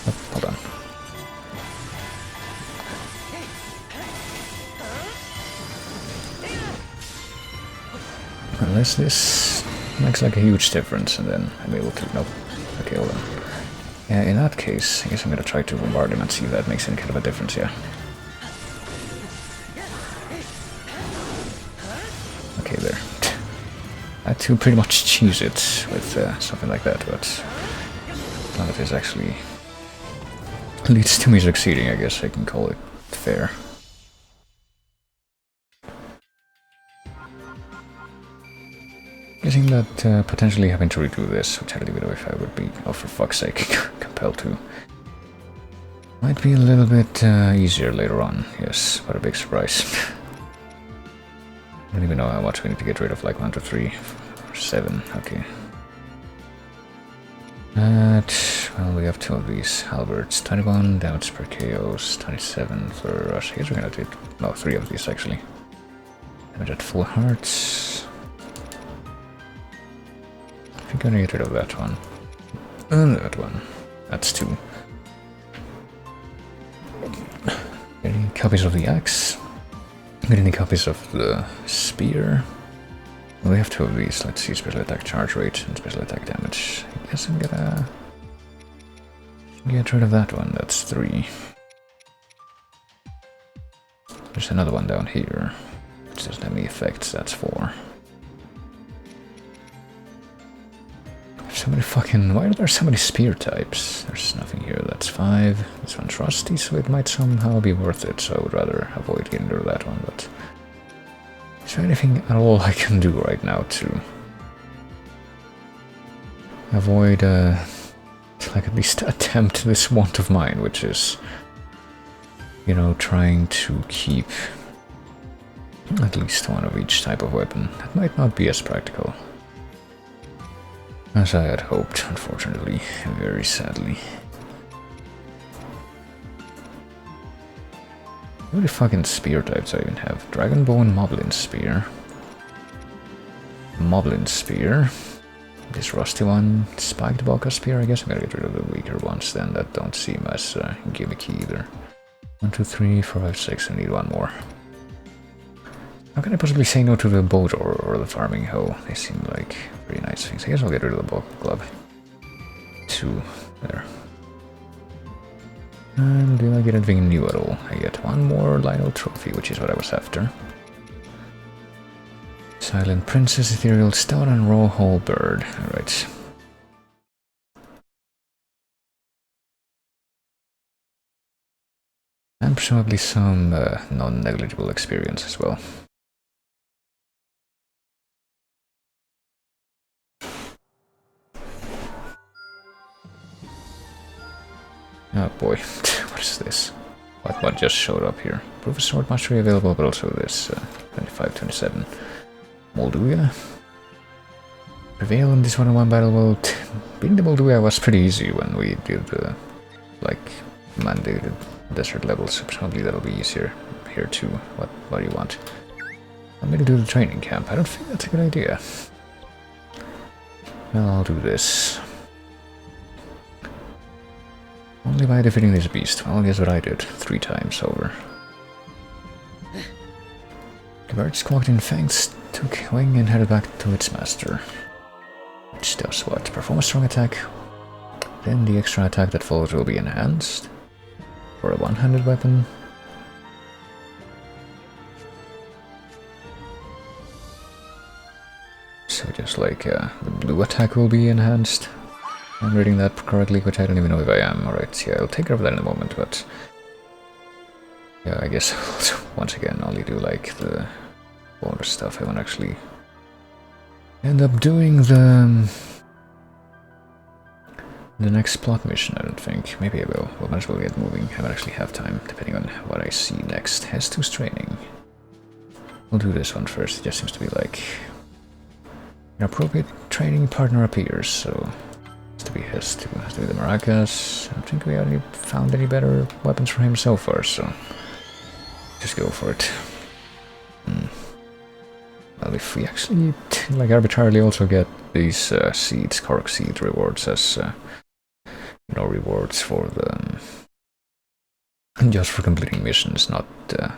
Oh, hold on. Unless this makes like a huge difference, and then I'm able to... Nope. Okay, hold on. Yeah, in that case, I guess I'm gonna try to bombard him and see if that makes any kind of a difference, yeah. Okay, there. I had to pretty much cheese it with something like that, but none of this actually leads to me succeeding. I guess I can call it fair. Guessing that potentially having to redo this, which I don't even know if I would be, oh for fuck's sake, compelled to, might be a little bit easier later on. Yes, what a big surprise. I don't even know how much we need to get rid of, like 1, 2, 3, 4, 7, okay. Well, we have two of these halberds. 21 damage per KOs, 27 for rush. I guess we're gonna do no, 3 of these actually. Damage at full hearts. I think I'm gonna get rid of that one. And that one. That's 2. Getting copies of the axe. Getting copies of the spear. Well, we have 2 of these. Let's see, special attack charge rate and special attack damage. I guess I'm gonna get rid of that one. That's 3. There's another one down here, which doesn't have any effects. That's 4. So many fucking... Why are there so many spear types? There's nothing here. That's 5. This one's rusty, so it might somehow be worth it. So I would rather avoid getting rid of that one, but... Is there anything at all I can do right now to avoid, like at least attempt this want of mine, which is, you know, trying to keep at least one of each type of weapon. That might not be as practical as I had hoped, unfortunately, very sadly. How many fucking spear types do I even have? Dragonbone, Moblin Spear. Moblin Spear. This rusty one, Spiked Baka Spear. I guess I'm gonna get rid of the weaker ones then, that don't seem as gimmicky either. 1, 2, 3, 4, 5, 6, I need one more. How can I possibly say no to the boat or the farming hoe? They seem like pretty nice things. I guess I'll get rid of the Baka Club. 2, there. And do I get anything new at all? I get one more Lionel trophy, which is what I was after. Silent Princess, Ethereal Stone, and Raw Whole Bird. Alright. And presumably some non-negligible experience as well. Oh boy, what is this? What just showed up here? Proof of Sword Mastery available, but also this 25-27. Molduia. Prevail in this one-on-one battle. Well, beating the Molduia was pretty easy when we did like mandated desert levels. So probably that'll be easier here too. What do you want? I'm gonna do the training camp. I don't think that's a good idea. Well, I'll do this. Only by defeating this beast. Well, guess what I did 3 times over. The bird squawked in fangs, took wing and headed back to its master. Which does what? Perform a strong attack. Then the extra attack that follows will be enhanced. For a one-handed weapon. So just like the blue attack will be enhanced. I'm reading that correctly, which I don't even know if I am. Alright, yeah, I'll take care of that in a moment, but... Yeah, I guess I'll once again only do like the bonus stuff. I won't actually end up doing the next plot mission, I don't think. Maybe I will. We'll might as well get moving. I might actually have time, depending on what I see next. Hestus training. We'll do this one first. It just seems to be like... An appropriate training partner appears, so... to be his too. Has to be the maracas. I don't think we already found any better weapons for him so far, so just go for it. Well, if we actually like arbitrarily also get these seeds, Korok seed rewards as you know, rewards for the just for completing missions, not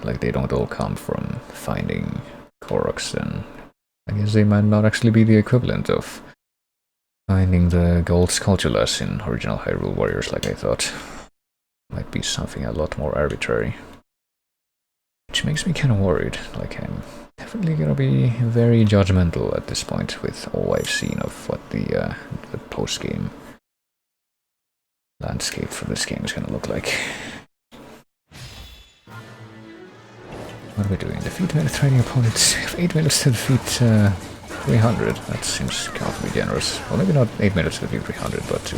like they don't all come from finding Koroks, then I guess they might not actually be the equivalent of finding the gold Skulltulas in original Hyrule Warriors, like I thought. Might be something a lot more arbitrary. Which makes me kind of worried. Like, I'm definitely gonna be very judgmental at this point with all I've seen of what the post-game landscape for this game is gonna look like. What are we doing? Defeat training opponents. We have 8 minutes to defeat 300. That seems kind of generous. Well, maybe not 8 minutes to defeat 300, but to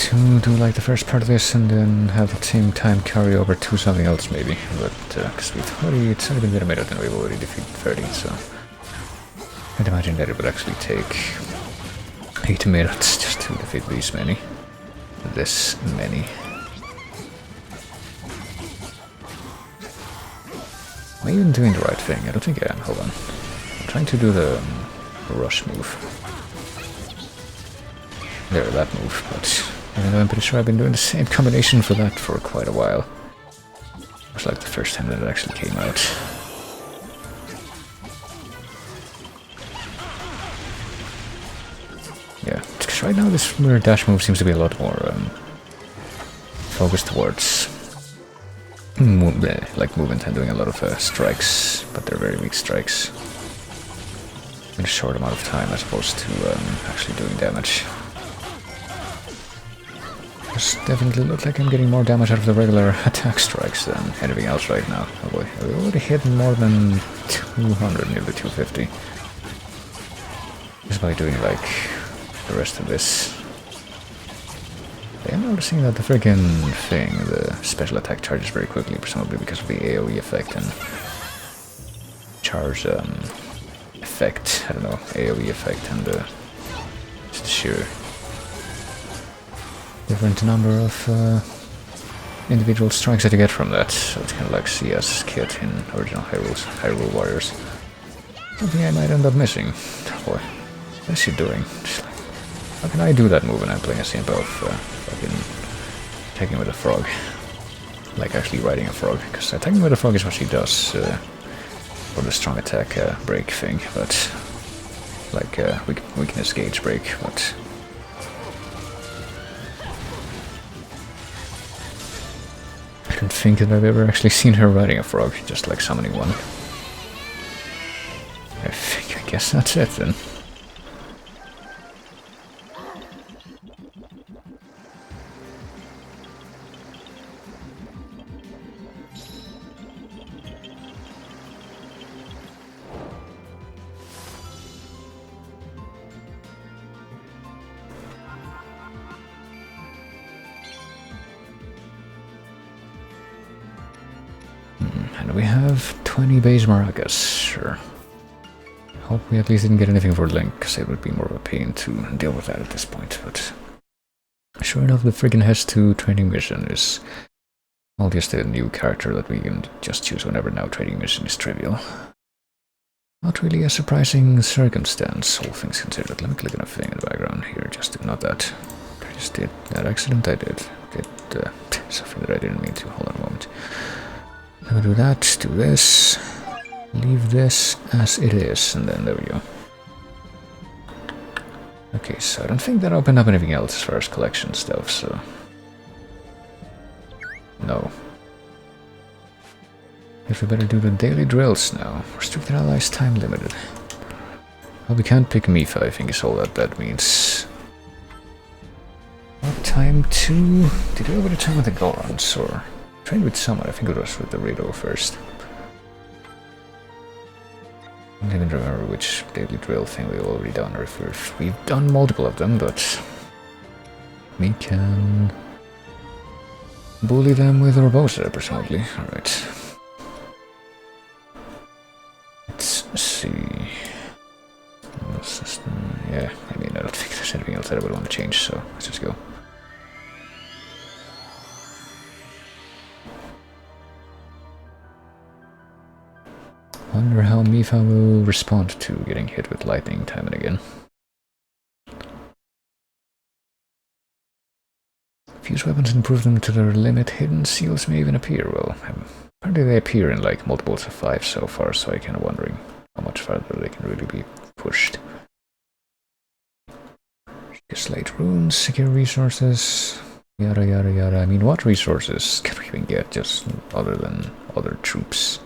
to do like the first part of this and then have the same time carry over to something else maybe. But because it's already been a minute and we've already defeated 30, so I'd imagine that it would actually take 8 minutes just to defeat these many. This many. Am I even doing the right thing? I don't think I am. Hold on. I'm trying to do the rush move. There, that move, but even though I'm pretty sure I've been doing the same combination for that for quite a while. It was like the first time that it actually came out. Yeah, because right now this mirror dash move seems to be a lot more focused towards like movement and doing a lot of strikes, but they're very weak strikes in a short amount of time as opposed to actually doing damage. Does definitely look like I'm getting more damage out of the regular attack strikes than anything else right now. Oh boy, we already hit more than 200, nearly 250. Just by doing like the rest of this. I'm noticing that the freaking thing, the special attack charges very quickly, presumably because of the AoE effect and charge effect, I don't know, AoE effect and just the sheer different number of individual strikes that you get from that. So it's kind of like CS Kit in original Hyrule Warriors. Something I might end up missing. Oh boy, what is she doing? Just like, how can I do that move when I'm playing a simp of fucking attacking with a frog? Like actually riding a frog, because attacking with a frog is what she does for the strong attack break thing, but like weakness gauge break, but I don't think that I've ever actually seen her riding a frog, just like summoning one. I guess that's it then. And we have 20 base maracas, sure. Hope we at least didn't get anything for Link, because it would be more of a pain to deal with that at this point, but sure enough, the friggin' H2 training mission is well, just a new character that we can just choose whenever now training mission is trivial. Not really a surprising circumstance, all things considered. Let me click on a thing in the background here, just to, not that. I just did that accident, I did something that I didn't mean to. Hold on a moment. Let me do that, do this, leave this as it is, and then there we go. Okay, so I don't think that opened up anything else as far as collection stuff, so no. Guess we better do the daily drills now. Restricted allies time limited. Well, we can't pick Mifa, I think is all that means. What time to... Did we over the time with the Gorons, or... Trained with someone, I think it was with the Rito first. I don't even remember which daily drill thing we've already done, or if we've done multiple of them, but... We can... bully them with Urbosa, presumably. Alright. Let's see... System... Yeah, I mean, I don't think there's anything else that I would want to change, so let's just go. Wonder how Mifa will respond to getting hit with lightning time and again. Fuse weapons improve them to their limit. Hidden seals may even appear. Well, apparently they appear in like multiples of 5 so far, so I'm kind of wondering how much further they can really be pushed. Slate runes, secure resources, yada yada yada. I mean, what resources can we even get just other than other troops?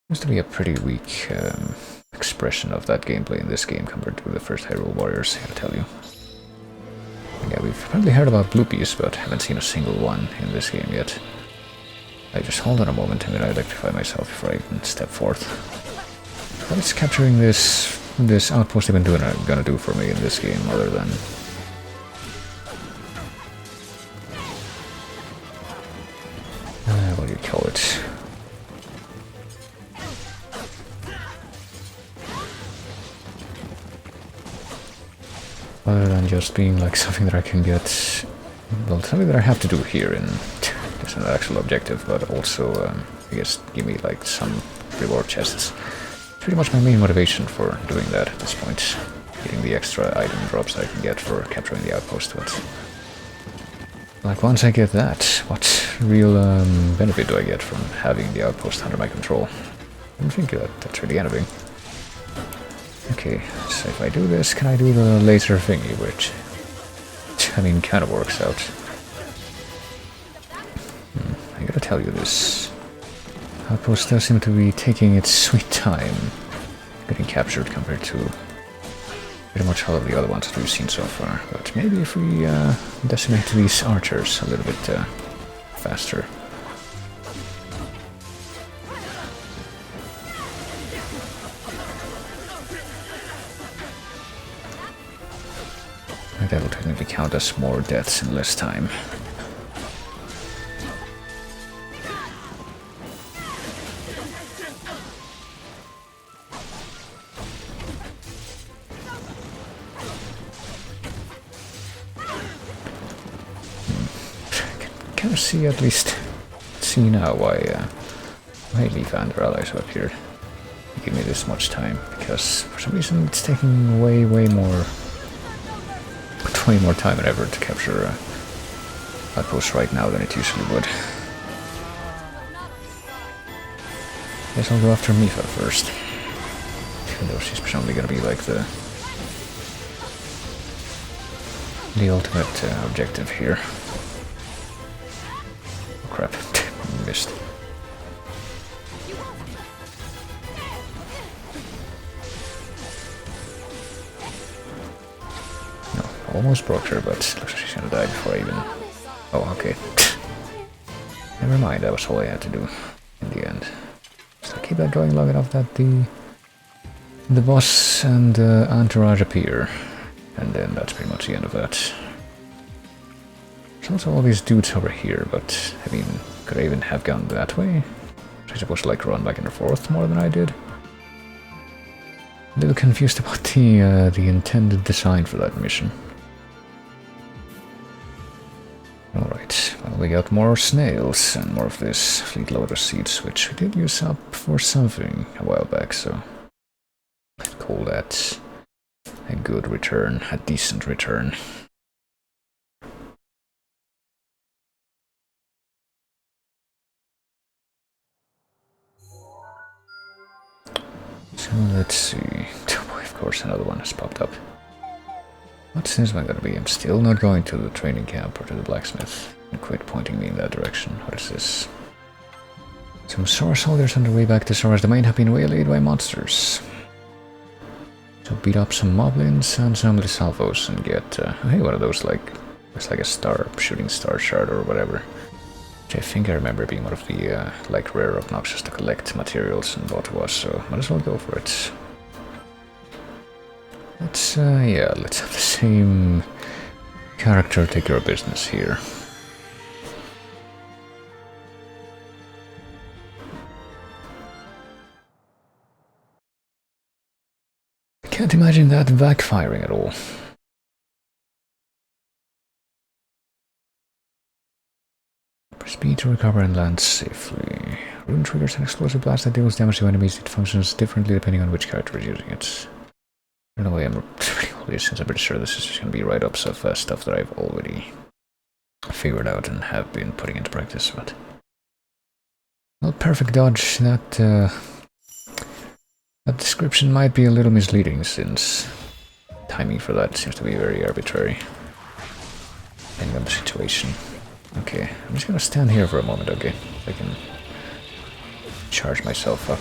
Seems to be a pretty weak expression of that gameplay in this game compared to the first Hyrule Warriors, I gotta tell you. Yeah, we've probably heard about Bloopies, but haven't seen a single one in this game yet. I just hold on a moment, I'm gonna electrify myself before I even step forth. What is capturing this outpost even gonna do for me in this game, other than what do you call it? Other than just being like something that I can get, well, something that I have to do here in it's an actual objective, but also I guess give me like some reward chests. Pretty much my main motivation for doing that at this point, getting the extra item drops I can get for capturing the outpost. But like once I get that, what real benefit do I get from having the outpost under my control? I don't think that's really anything. Okay, so if I do this, can I do the laser thingy, which, I mean, kind of works out. I gotta tell you, this outpost does seem to be taking its sweet time getting captured compared to pretty much all of the other ones that we've seen so far. But maybe if we decimate these archers a little bit faster. That will technically count as more deaths in less time. Kind of see now why Leaf and their allies have appeared. Give me this much time, because for some reason it's taking way more time than ever to capture outposts right now than it usually would. Guess I'll go after Mifa first, even though she's presumably gonna be like the ultimate objective here. Oh crap, missed. Almost broke her, but looks like she's gonna die before I even... Oh, okay. Never mind, that was all I had to do in the end. So keep that going long enough that the boss and entourage appear. And then that's pretty much the end of that. There's also all these dudes over here, but I mean, could I even have gone that way? Was I supposed to like run back and forth more than I did? A little confused about the intended design for that mission. Alright, well, we got more snails and more of this fleet lotus seeds, which we did use up for something a while back, so I'd call that a good return, a decent return. So let's see. Oh boy, of course another one has popped up. What's this one gonna be? I'm still not going to the training camp or to the blacksmith. And quit pointing me in that direction. What is this? Some Sora soldiers on their way back to Sora's domain have been waylaid by monsters. So beat up some moblins and some Salvos and get hey, one of those like it's like a shooting star shard or whatever. Which I think I remember being one of the like rare obnoxious to collect materials in Ottawa, so might as well go for it. Let's let's have the same character take care of business here. I can't imagine that backfiring at all. Speed to recover and land safely. Rune triggers an explosive blast that deals damage to enemies. It functions differently depending on which character is using it. I don't know why I'm since I'm pretty sure this is just going to be write-ups of stuff that I've already figured out and have been putting into practice, but... Well, perfect dodge. That description might be a little misleading, since timing for that seems to be very arbitrary, depending on the situation. Okay, I'm just going to stand here for a moment, okay? I can charge myself up.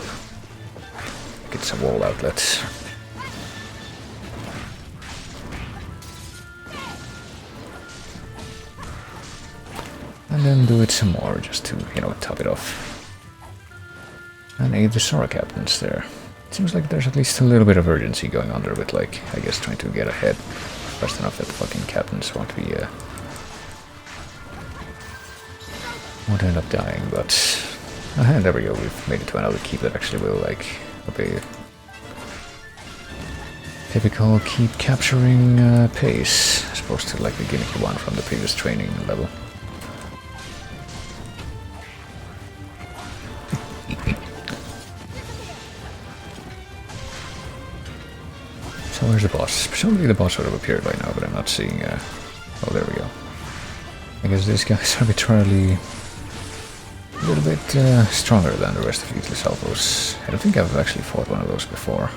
Get some wall outlets. And then do it some more, just to, you know, top it off. And aid the Sora captains there. It seems like there's at least a little bit of urgency going on there with, like, I guess trying to get ahead fast enough that the fucking captains won't be won't end up dying, but there we go, we've made it to another keep that actually will like obey typical keep capturing pace, as opposed to like the gimmicky one from the previous training level. So where's the boss? Presumably the boss would have appeared by now, but I'm not seeing oh, there we go. I guess this guy's arbitrarily a little bit stronger than the rest of these Lysalvos. I don't think I've actually fought one of those before.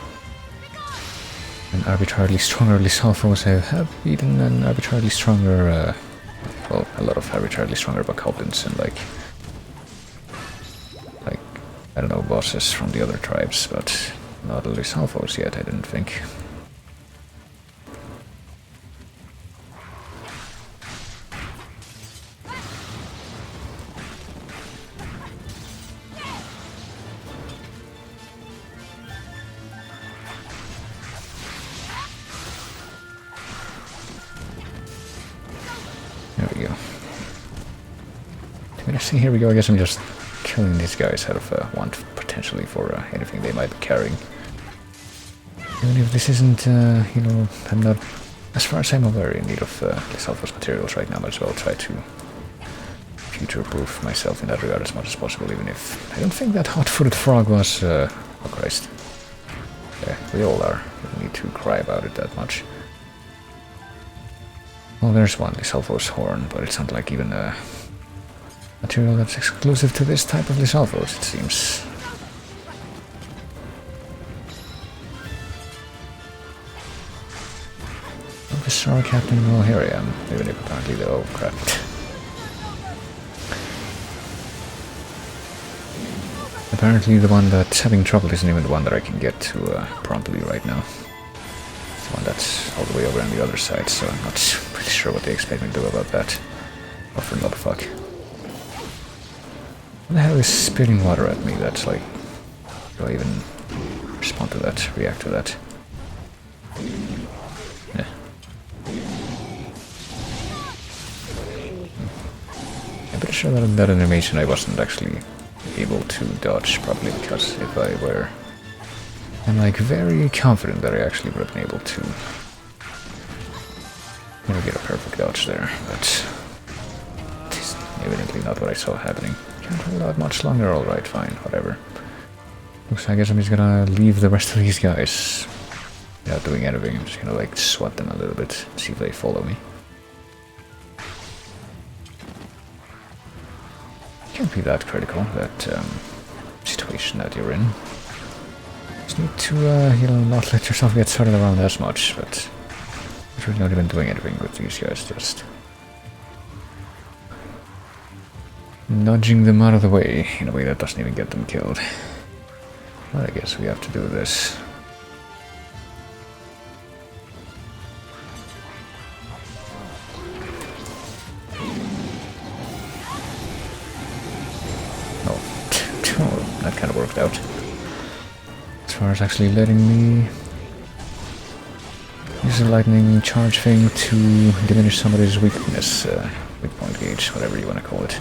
An arbitrarily stronger Lysalvos I have beaten an arbitrarily stronger, well, a lot of arbitrarily stronger Bokoblins and like, I don't know, bosses from the other tribes, but not the Lysalvos yet, I didn't think. There we go. See, here we go. I guess I'm just killing these guys out of want potentially for anything they might be carrying. Even if this isn't, you know, I'm not, as far as I'm aware, in need of Lysalvos materials right now. Might as well try to future-proof myself in that regard as much as possible, even if I don't think that hot-footed frog was, oh Christ. Yeah, we all are. We don't need to cry about it that much. Well, there's one, Lysalvos horn, but it's not like even a material that's exclusive to this type of Lysalvos, it seems. Oh, the Star Captain, well, here I am, even if apparently the, oh crap. Apparently the one that's having trouble isn't even the one that I can get to promptly right now. It's the one that's all the way over on the other side, so I'm not pretty sure what they expect me to do about that. Oh, for another fuck. What the hell is spitting water at me? That's like... do I even respond to that? React to that? Yeah. I'm pretty sure that in that animation I wasn't actually able to dodge, probably because if I were... I'm like very confident that I actually would have been able to... you know, get a perfect dodge there, but... it's evidently not what I saw happening. Can't hold out much longer, alright, fine, whatever. Looks like I guess I'm just gonna leave the rest of these guys without doing anything. I'm just gonna like swat them a little bit, see if they follow me. Can't be that critical, that situation that you're in. Just need to, you know, not let yourself get started around as much, but I'm really not even doing anything with these guys, just nudging them out of the way in a way that doesn't even get them killed. But I guess we have to do this. Oh, that kind of worked out. As far as actually letting me use the lightning charge thing to diminish somebody's weakness, weak point gauge, whatever you want to call it.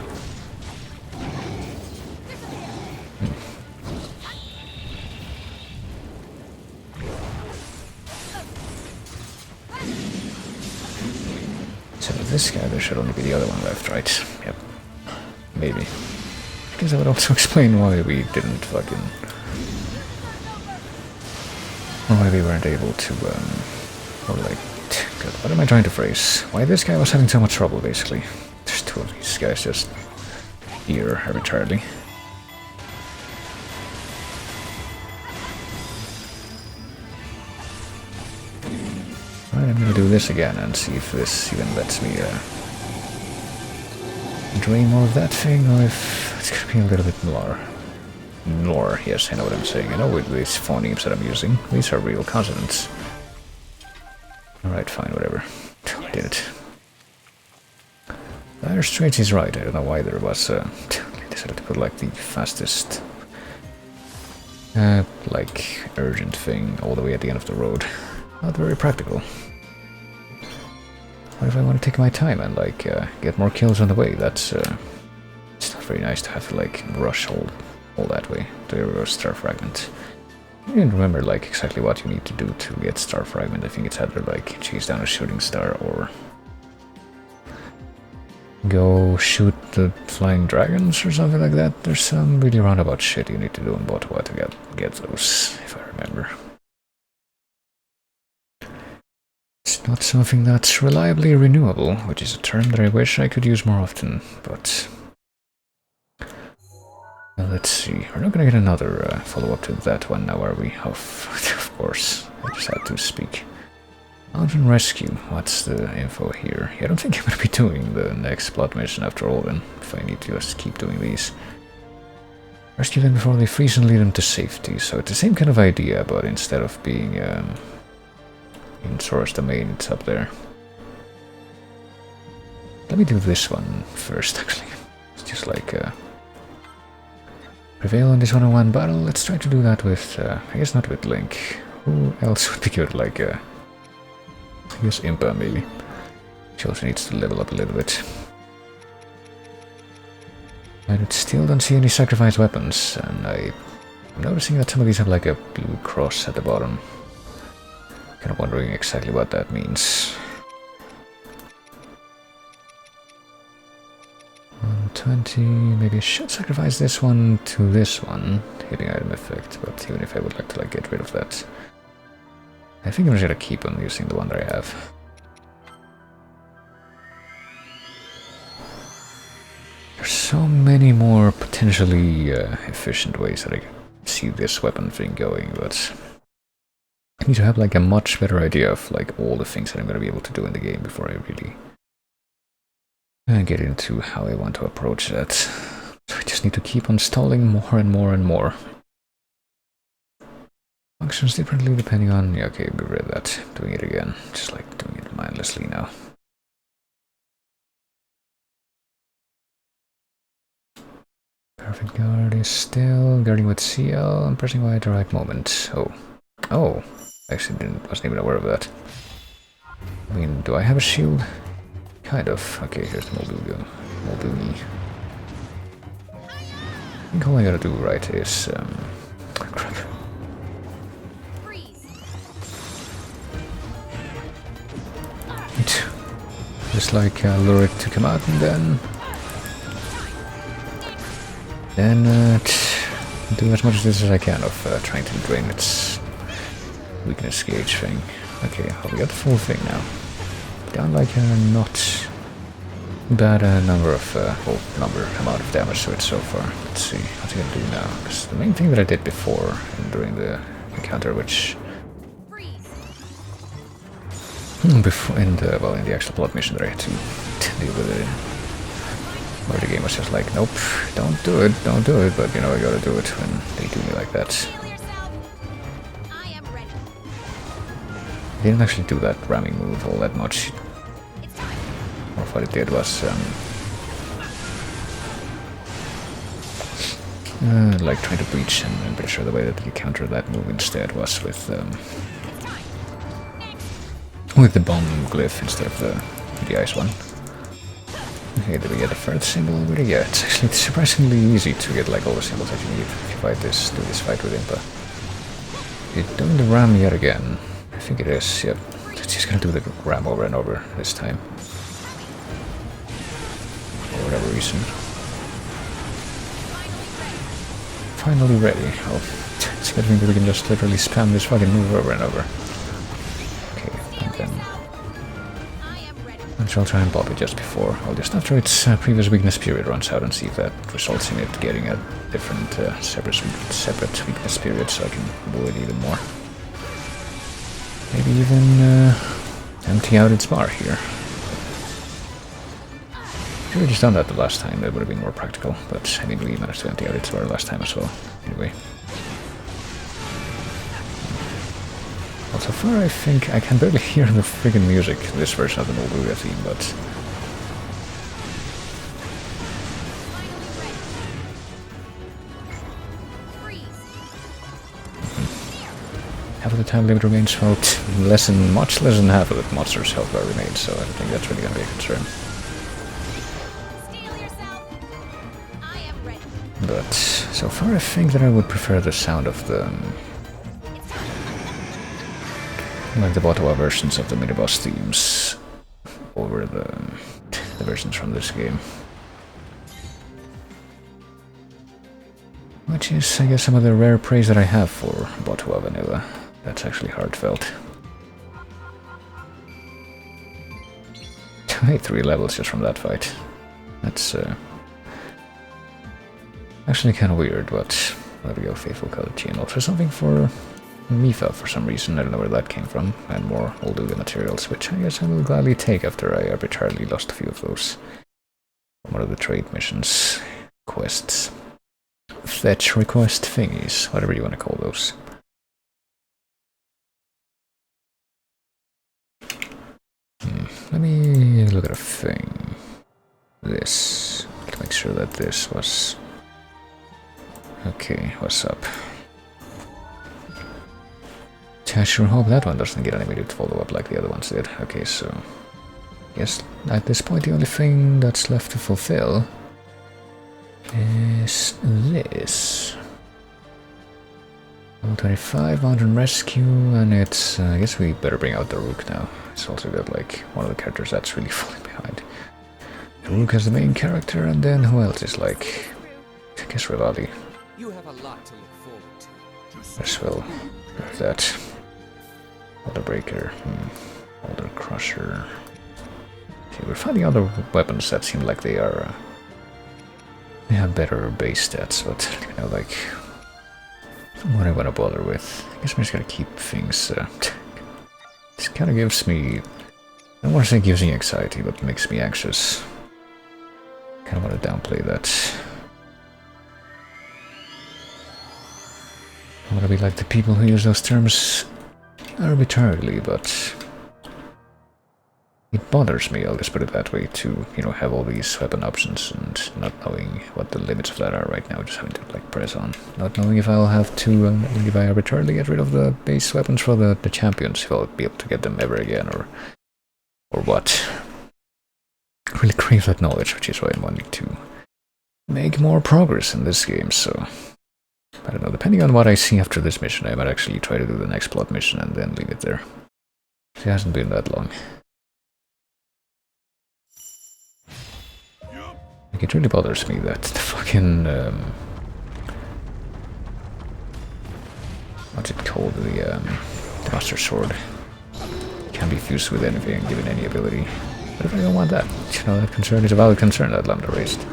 So with this guy, there should only be the other one left, right? Yep. Maybe. I guess that would also explain why we didn't fucking... why we weren't able to, or like... God, what am I trying to phrase? Why this guy was having so much trouble, basically. There's two of these guys just here arbitrarily. Alright, I'm gonna do this again and see if this even lets me drain more of that thing, or if it's gonna be a little bit more. Yes, I know what I'm saying. I know with these phonemes that I'm using. These are real consonants. Alright, fine, whatever. I did it. Dire Straits is right. I don't know why there was decided to put like the fastest like urgent thing all the way at the end of the road. Not very practical. What if I want to take my time and like get more kills on the way? That's It's not very nice to have to like rush all that way to your Star Fragment. I didn't remember like exactly what you need to do to get Star Fragment. I think it's either like chase down a shooting star or go shoot the flying dragons or something like that. There's some really roundabout shit you need to do in Botawa to get those, if I remember. It's not something that's reliably renewable, which is a term that I wish I could use more often, but... let's see, we're not gonna get another follow-up to that one now, are we? Of course, I just had to speak. Mountain Rescue, what's the info here? Yeah, I don't think I'm gonna be doing the next plot mission after all then, if I need to just keep doing these. Rescue them before they freeze and lead them to safety, so it's the same kind of idea, but instead of being in Sora's domain, it's up there. Let me do this one first, actually. It's just like prevail in this one-on-one battle. Let's try to do that with, I guess not with Link. Who else would be good? Like, I guess Impa, maybe. She also needs to level up a little bit. I still don't see any sacrifice weapons, and I'm noticing that some of these have like a blue cross at the bottom. Kind of wondering exactly what that means. 120, maybe I should sacrifice this one to this one, hitting item effect, but even if I would like to like get rid of that, I think I'm just gonna keep on using the one that I have. There's so many more potentially efficient ways that I can see this weapon thing going, but I need to have like a much better idea of like all the things that I'm gonna be able to do in the game before I really get into how I want to approach that. So I just need to keep on stalling more and more and more. Functions differently depending on... yeah, okay, we read that. Doing it again. Just like doing it mindlessly now. Perfect guard is still guarding with CL and pressing Y at the right moment. Oh, actually wasn't even aware of that. I mean, do I have a shield? Kind of. Okay, here's the Molduni. I think all I gotta do right is crap. Just like lure it to come out and then do as much of this as I can of trying to drain its weakness gauge thing. Okay, well, we got the full thing now. Down like a not bad amount of damage to it so far. Let's see what's it gonna do now. Because the main thing that I did before during the encounter, which in the actual plot mission that I had to deal with it, where the game was just like, nope, don't do it, but you know I gotta do it when they do me like that. I didn't actually do that ramming move all that much. Or what it did was like trying to breach, and I'm pretty sure the way that you counter that move instead was with the bomb glyph instead of the ice one. Okay, did we get a third symbol already? Yeah, it's actually surprisingly easy to get like all the symbols that you need if you do this fight with Impa. You're doing the ram yet again. I think it is, yep. It's just gonna do the ram over and over this time. For whatever reason. Finally ready. Oh, it's good that we can just literally spam this fucking move over and over. And so I'll try and pop it just before, or just after its previous weakness period runs out, and see if that results in it getting a different separate weakness period, so I can avoid even more. Maybe even empty out its bar here. Should have just done that the last time, that would have been more practical, but I mean we managed to empty out its bar last time as well, anyway. Well, so far I think I can barely hear the friggin' music, this version of the Molduga theme, but... half of the time limit remains, well, much less than half of the monster's health bar remains, so I don't think that's really gonna be a concern. But so far I think that I would prefer the sound of the... like the Ottawa versions of the mini-boss themes over the versions from this game. Which is, I guess, some of the rare praise that I have for Ottawa Vanilla. That's actually heartfelt. I made 3 levels just from that fight. That's actually kind of weird, but there we go, Faithful Calamity, and also something for Mifa for some reason. I don't know where that came from, and more Olduga materials, which I guess I will gladly take after I arbitrarily lost a few of those. One of the trade missions, quests, fetch request thingies, whatever you want to call those. Let me look at a thing. This. To make sure that this was... okay, what's up? I sure hope that one doesn't get an immediate follow-up like the other ones did. Okay, so... yes, at this point the only thing that's left to fulfill is this. Level 25, Mountain Rescue, and it's... I guess we better bring out the Rook now. It's also got like one of the characters that's really falling behind. The Rook as the main character, and then who else is like... I guess Rivali. You have a lot to look forward to. As well, that. Elder Breaker, Elder Crusher. Okay, we're finding other weapons that seem like they are... they have better base stats, but you know, like... what I want to bother with. I guess I'm just gonna keep things... this kind of gives me... I don't want to say gives me anxiety, but makes me anxious. Kind of want to downplay that. I want to be like the people who use those terms arbitrarily, but it bothers me, I'll just put it that way, to, you know, have all these weapon options and not knowing what the limits of that are right now, just having to like press on. Not knowing if I'll have to, if I arbitrarily get rid of the base weapons for the champions, if I'll be able to get them ever again, or what. I really crave that knowledge, which is why I'm wanting to make more progress in this game, so... I don't know, depending on what I see after this mission, I might actually try to do the next plot mission and then leave it there. It hasn't been that long. Like, it really bothers me that the fucking... what's it called? The Master Sword can be fused with anything and given any ability. But if I don't want that, you know, that concern is a valid concern that Lambda raised.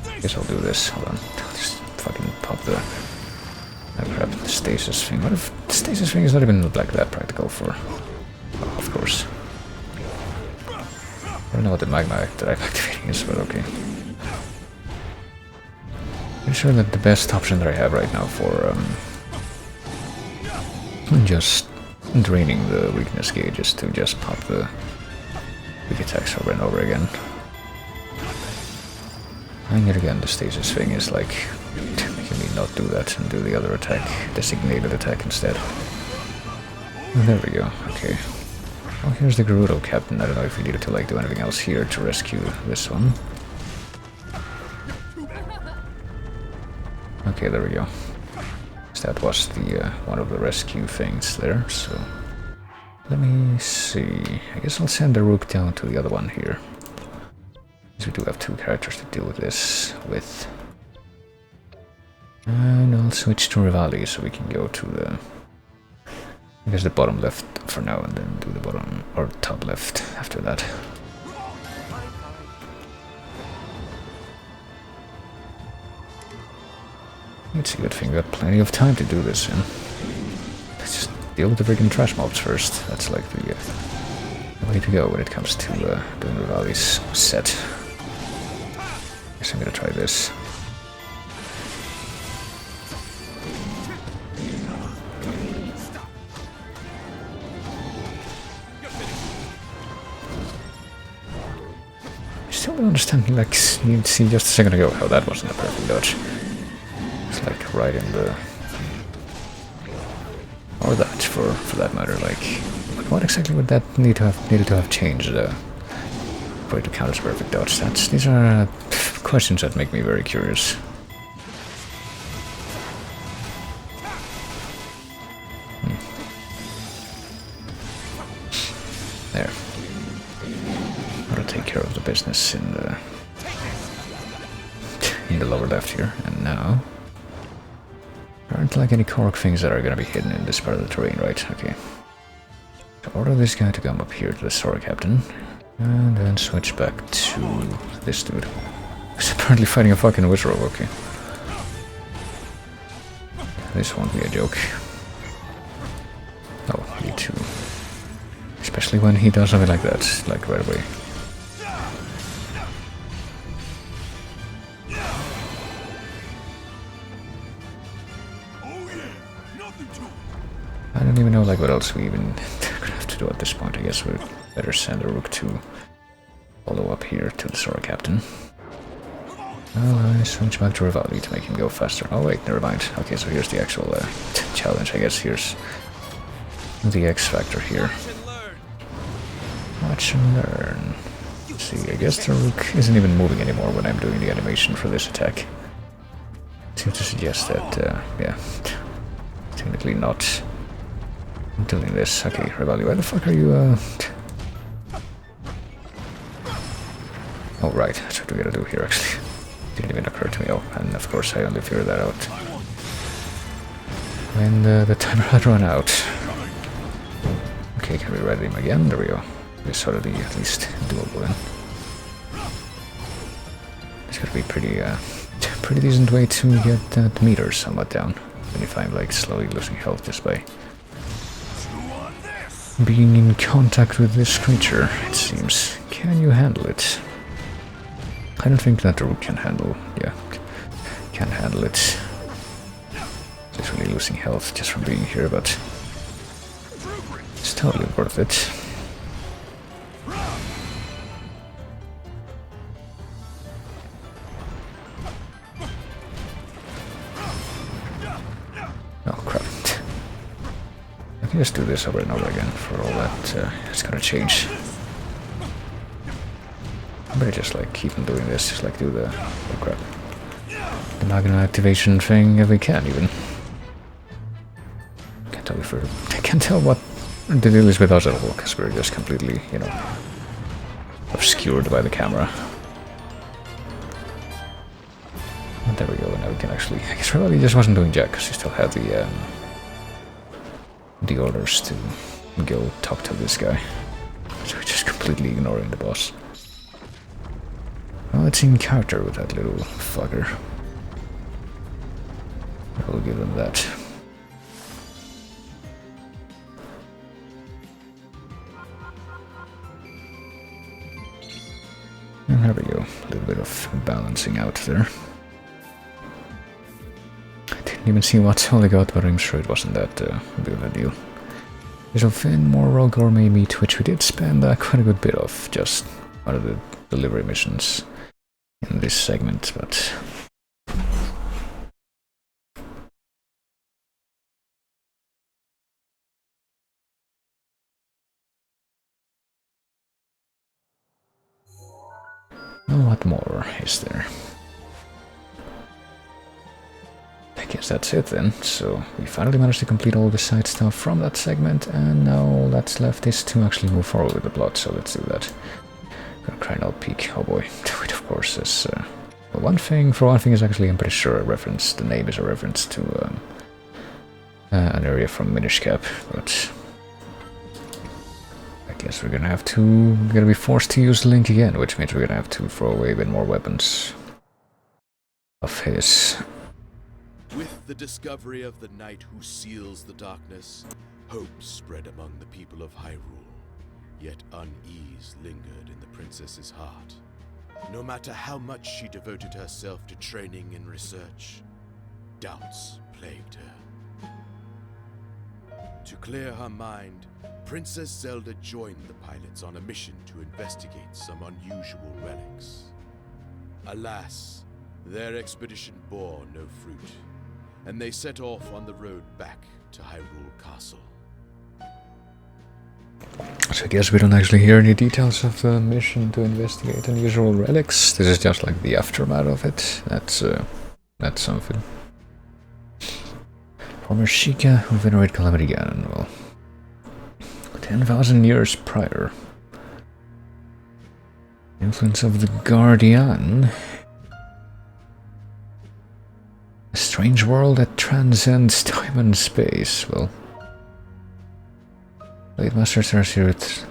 I guess I'll do this. Hold on. I'll just fucking pop the... oh crap, the stasis thing. What if the stasis thing is not even like that practical for... oh, of course. I don't know what the magma that I'm activating is, but okay. I'm sure that the best option that I have right now for just draining the weakness gauge is to just pop the weak attacks over and over again. And yet again, the stasis thing is like making me not do that and do the other attack, designated attack instead. Oh, there we go, okay. Well, here's the Gerudo Captain. I don't know if we needed to like do anything else here to rescue this one. Okay, there we go. So that was the one of the rescue things there, so... let me see... I guess I'll send the Rook down to the other one here. We do have 2 characters to deal with this with. And I'll switch to Rivali so we can go to the... I guess the bottom left for now and then do the bottom or top left after that. It's a good thing we got plenty of time to do this in. Let's just deal with the freaking trash mobs first. That's like the way to go when it comes to doing Rivali's set. Guess I'm gonna try this. I still don't understand, like, you see just a second ago how that wasn't a perfect dodge. It's like right in the... or that, for that matter, like... what exactly would that needed to have changed? way to count as perfect dodge? These are questions that make me very curious. There. Gotta take care of the business in the lower left here. And now, there aren't like any cork things that are gonna be hidden in this part of the terrain, right? Okay. So order this guy to come up here to the Sword Captain, and then switch back to this dude. He's apparently fighting a fucking wizard. Okay. This won't be a joke. Oh, you too. Especially when he does something like that, like right away. I don't even know like what else we even gonna have to do at this point. I guess we better send a rook to follow up here to the Sword Captain. I switch back to Rivali to make him go faster. Oh wait, never mind. Okay, so here's the actual challenge. I guess here's the X factor here. Watch and learn. Let's see, I guess the rook isn't even moving anymore when I'm doing the animation for this attack. Seems to suggest that, yeah, technically not doing this. Okay, Rivali, why the fuck are you, Oh right, that's what we gotta do here actually. Didn't even occur to me. Oh, and of course I only figured that out when the timer had run out. Okay, can we ready him again? There we go. This ought to be at least doable then. It's gotta be pretty decent way to get that meter somewhat down. Even if I'm like slowly losing health just by being in contact with this creature, it seems. Can you handle it? I don't think that the rook can handle, can handle it. Literally losing health just from being here, but it's totally worth it. Oh crap. I can just do this over and over again for all that it's gonna change. I better just like keep on doing this, just like do the oh crap. The magnet activation thing if we can even. Can't tell if I can't tell what the deal is with us at all, because we're just completely, you know, obscured by the camera. And there we go, now we can actually, I guess Rivali just wasn't doing jack because he still had the orders to go talk to this guy. So we're just completely ignoring the boss. Well, it's in character with that little fucker. I will give him that. And there we go. A little bit of balancing out there. I didn't even see what all I got, but I'm sure it wasn't that big of a deal. There's a Finn, more rogue gourmet meat, which we did spend quite a good bit of just out of the delivery missions in this segment, but what more is there? I guess that's it then. So we finally managed to complete all the side stuff from that segment, and now all that's left is to actually move forward with the plot, so let's do that. Gonna cry out peak, oh boy. Which of course is well, one thing is actually, I'm pretty sure, the name is a reference to an area from Minish Cap, but I guess we're gonna be forced to use Link again, which means we're gonna have to throw away a bit more weapons of his. With the discovery of the knight who seals the darkness, hope spread among the people of Hyrule. Yet unease lingered in the princess's heart. No matter how much she devoted herself to training and research, doubts plagued her. To clear her mind, Princess Zelda joined the pilots on a mission to investigate some unusual relics. Alas, their expedition bore no fruit, and they set off on the road back to Hyrule Castle. So I guess we don't actually hear any details of the mission to investigate unusual relics. This is just like the aftermath of it. That's something. Former Sheikah who venerate Calamity Ganon. Well, 10,000 years prior. Influence of the Guardian. A strange world that transcends time and space. Well, Blade Master starts here with...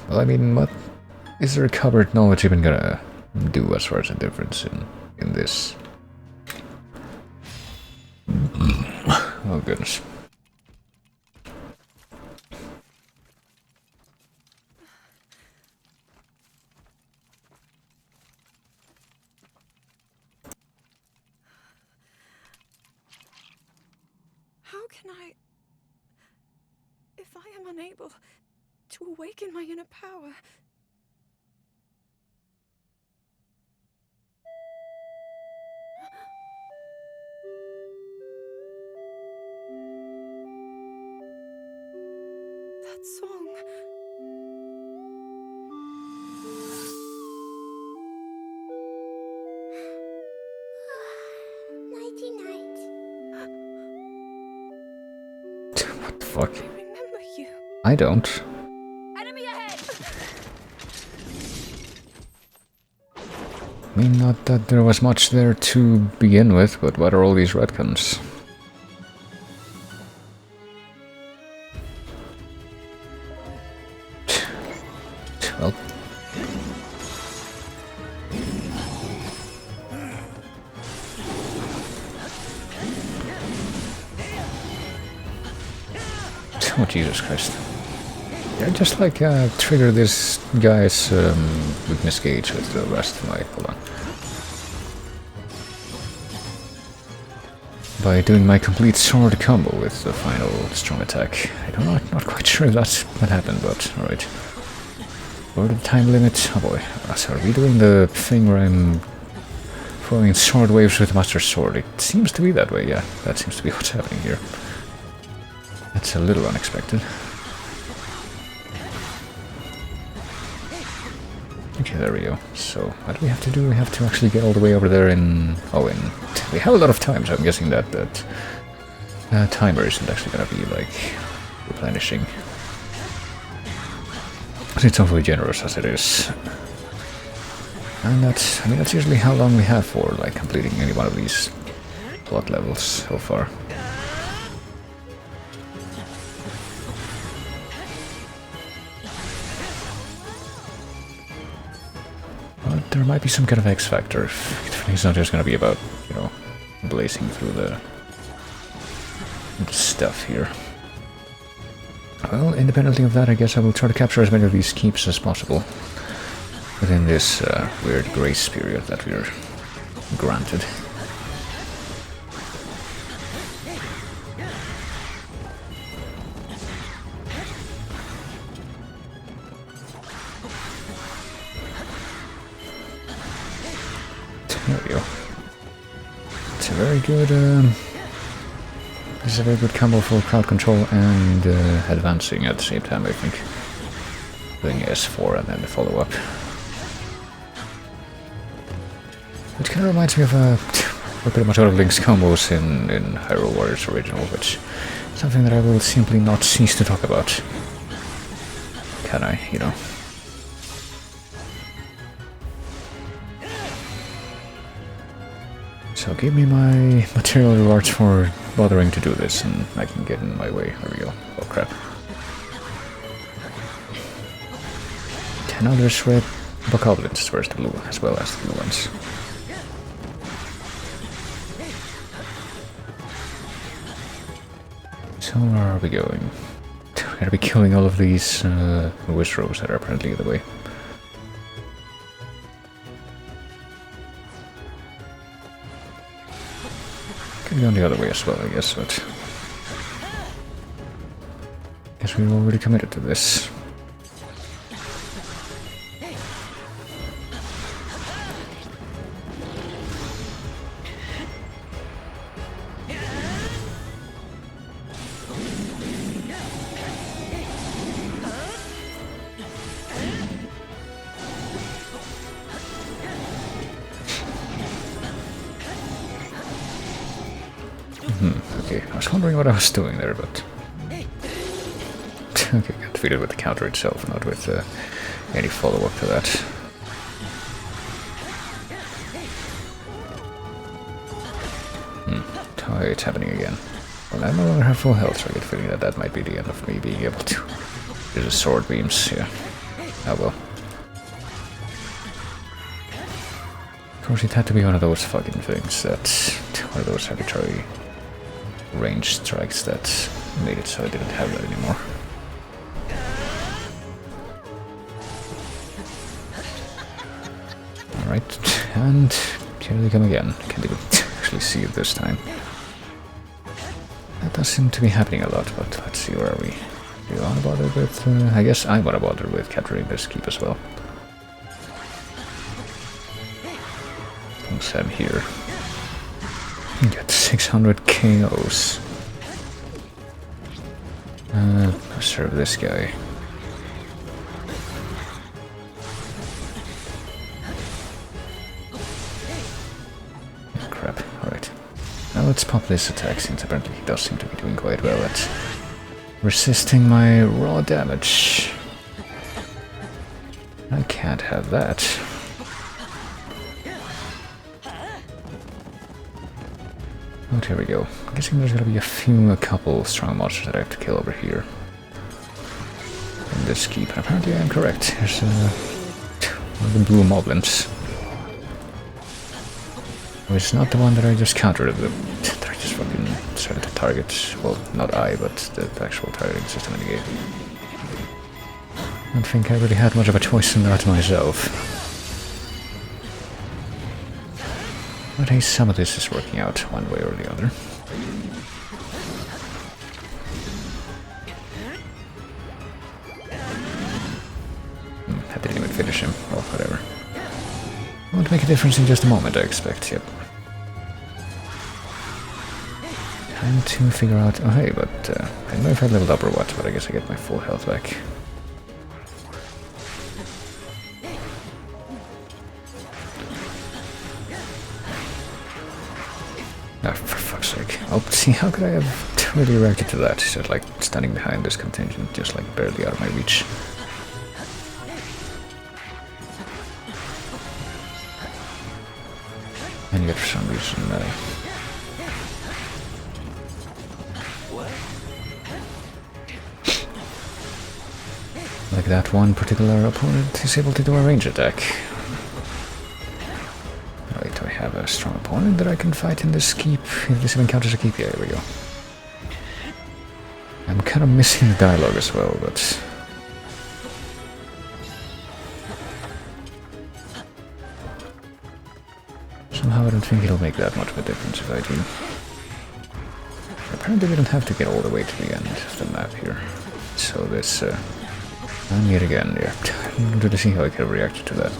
Well, I mean, what is the recovered knowledge even gonna do as far as a difference in this? Oh, goodness. How can I... If I am unable to awaken my inner power... That song... Nighty-night. What the fuck? I remember you. I don't. Enemy ahead! I mean, not that there was much there to begin with, but what are all these retcons? Well. Oh, Jesus Christ. Yeah, just like trigger this guy's weakness gauge with the rest of my... Hold on. By doing my complete sword combo with the final strong attack. I don't know, not quite sure if that's what happened, but alright. Over the time limit. Oh boy. So are we doing the thing where I'm throwing sword waves with Master Sword? It seems to be that way, yeah. That seems to be what's happening here. That's a little unexpected. Okay, there we go. So, what do we have to do? We have to actually get all the way over there in... Oh, we have a lot of time, so I'm guessing that timer isn't actually gonna be, like, replenishing. It's awfully generous as it is. And that's... I mean, that's usually how long we have for, like, completing any one of these plot levels so far. But there might be some kind of X factor. It's not just gonna be about, you know, blazing through the stuff here. Well, independently of that, I guess I will try to capture as many of these keeps as possible within this weird grace period that we're granted. There we go. It's a very good, this is a very good combo for crowd control and advancing at the same time, I think. Doing S4 and then the follow-up. It kind of reminds me of pretty much all of Link's combos in Hyrule Warriors Original, which is something that I will simply not cease to talk about. Can I, you know? So give me my material rewards for bothering to do this, and I can get in my way. There we go. Oh crap. 10 others red bokoblins, where's the blue, as well as the blue ones. So where are we going? We're gonna be killing all of these Wizrows that are apparently in the way. Could go the other way as well, I guess, but... guess we're already committed to this. Okay, I was wondering what I was doing there, but... okay, got defeated with the counter itself, not with any follow-up to that. Oh, it's happening again. Well, I no longer have full health, so I get the feeling that that might be the end of me being able to use the sword beams, yeah. Oh well. Of course, it had to be one of those fucking things that... one of those arbitrary range strikes that made it so I didn't have that anymore. Alright, and here they come again. Can't even actually see it this time. That does seem to be happening a lot, but let's see, where are we? Do you want to bother with... I guess I want to bother with capturing this keep as well. Once I'm here. Get 600 KOs. Serve this guy. Crap, alright. Now let's pop this attack, since apparently he does seem to be doing quite well at resisting my raw damage. I can't have that. But here we go. I'm guessing there's gonna be a couple strong monsters that I have to kill over here. In this keep, and apparently I am correct. There's one of the blue moblins. It's not the one that I just countered, that I just fucking started to target. Well, not I, but the actual targeting system in the game. I don't think I really had much of a choice in that myself. But hey, some of this is working out one way or the other. I didn't even finish him. Well, whatever. Won't make a difference in just a moment, I expect, yep. Time to figure out... oh hey, but I don't know if I leveled up or what, but I guess I get my full health back. Ah, for fuck's sake. Oh, see, how could I have really reacted to that? Is it like standing behind this contingent, just like barely out of my reach? And yet for some reason, like that one particular opponent is able to do a range attack. Right, do I have a strong opponent that I can fight in this keep? If this even counters a keep, yeah, here we go. I'm kind of missing the dialogue as well, but... somehow I don't think it'll make that much of a difference if I do. Apparently we don't have to get all the way to the end of the map here. So this... and yet again, yeah. I wanted to see how I could have reacted to that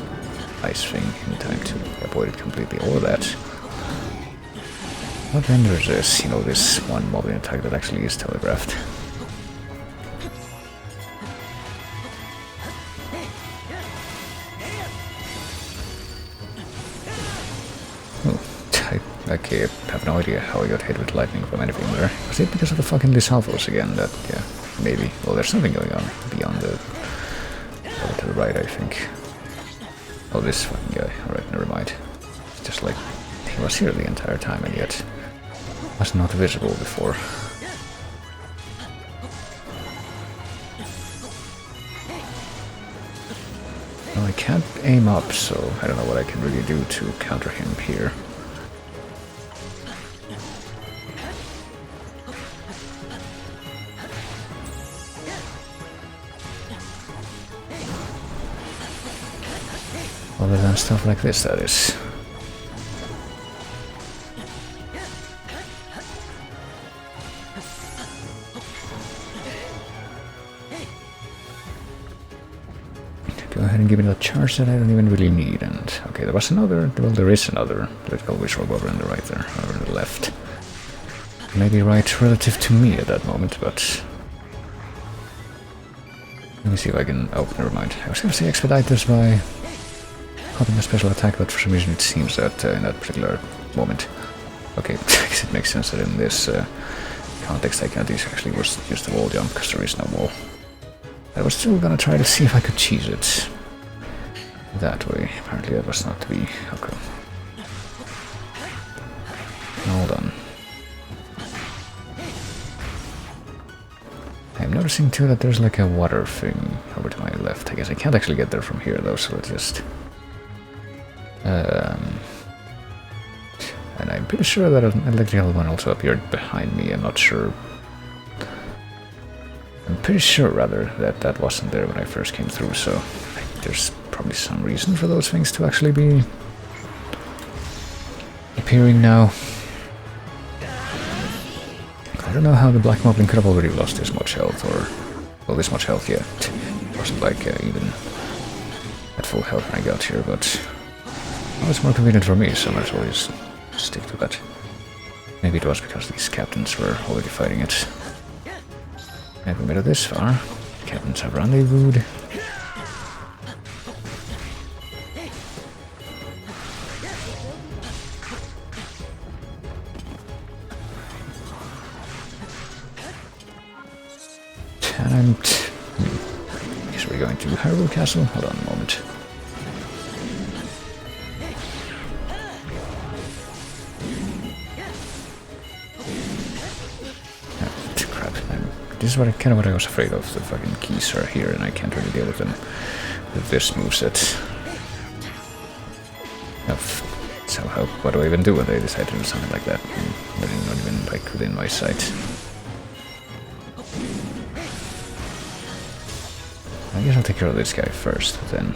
ice thing in time to avoid it completely. All of that. What renders this, you know, this one mobbing attack that actually is telegraphed? Okay, I have no idea how I got hit with lightning from anything there. Was it because of the fucking Lysalvos again? That, yeah, maybe. Well, there's something going on beyond the... over to the right, I think. Oh, this fucking guy. Alright, never mind. It's just like, he was here the entire time and yet was not visible before. Well, I can't aim up, so I don't know what I can really do to counter him here. Other than stuff like this, that is. Go ahead and give it a charge that I don't even really need, and... okay, there was another... well, there is another political visual over on the right there, or on the left. Maybe right relative to me at that moment, but... let me see if I can... oh, never mind. I was gonna say expedite this by... having a special attack, but for some reason it seems that in that particular moment Okay, it makes sense that in this context I can't actually use the wall jump because there is no wall. I was still gonna try to see if I could cheese it that way. Apparently that was not to be. Okay. Hold on. I'm noticing too that there's like a water thing over to my left. I guess I can't actually get there from here though, so let's just... And I'm pretty sure that an electrical one also appeared behind me. I'm not sure. I'm pretty sure, rather, that that wasn't there when I first came through, so there's probably some reason for those things to actually be appearing now. I don't know how the Black Moblin could have already lost this much health, or... well, this much health yet. It wasn't like even at full health when I got here, but... well, it's more convenient for me, so I might as well just stick to that. Maybe it was because these captains were already fighting it. And we made it this far. Captains have rendezvoused. And I'm... guess we're going to Hyrule Castle? Hold on a moment. This is kind of what I was afraid of. The fucking keys are here and I can't really deal with them with this moveset. So what do I even do when they decide to do something like that? They're not even like within my sight. I guess I'll take care of this guy first, but then...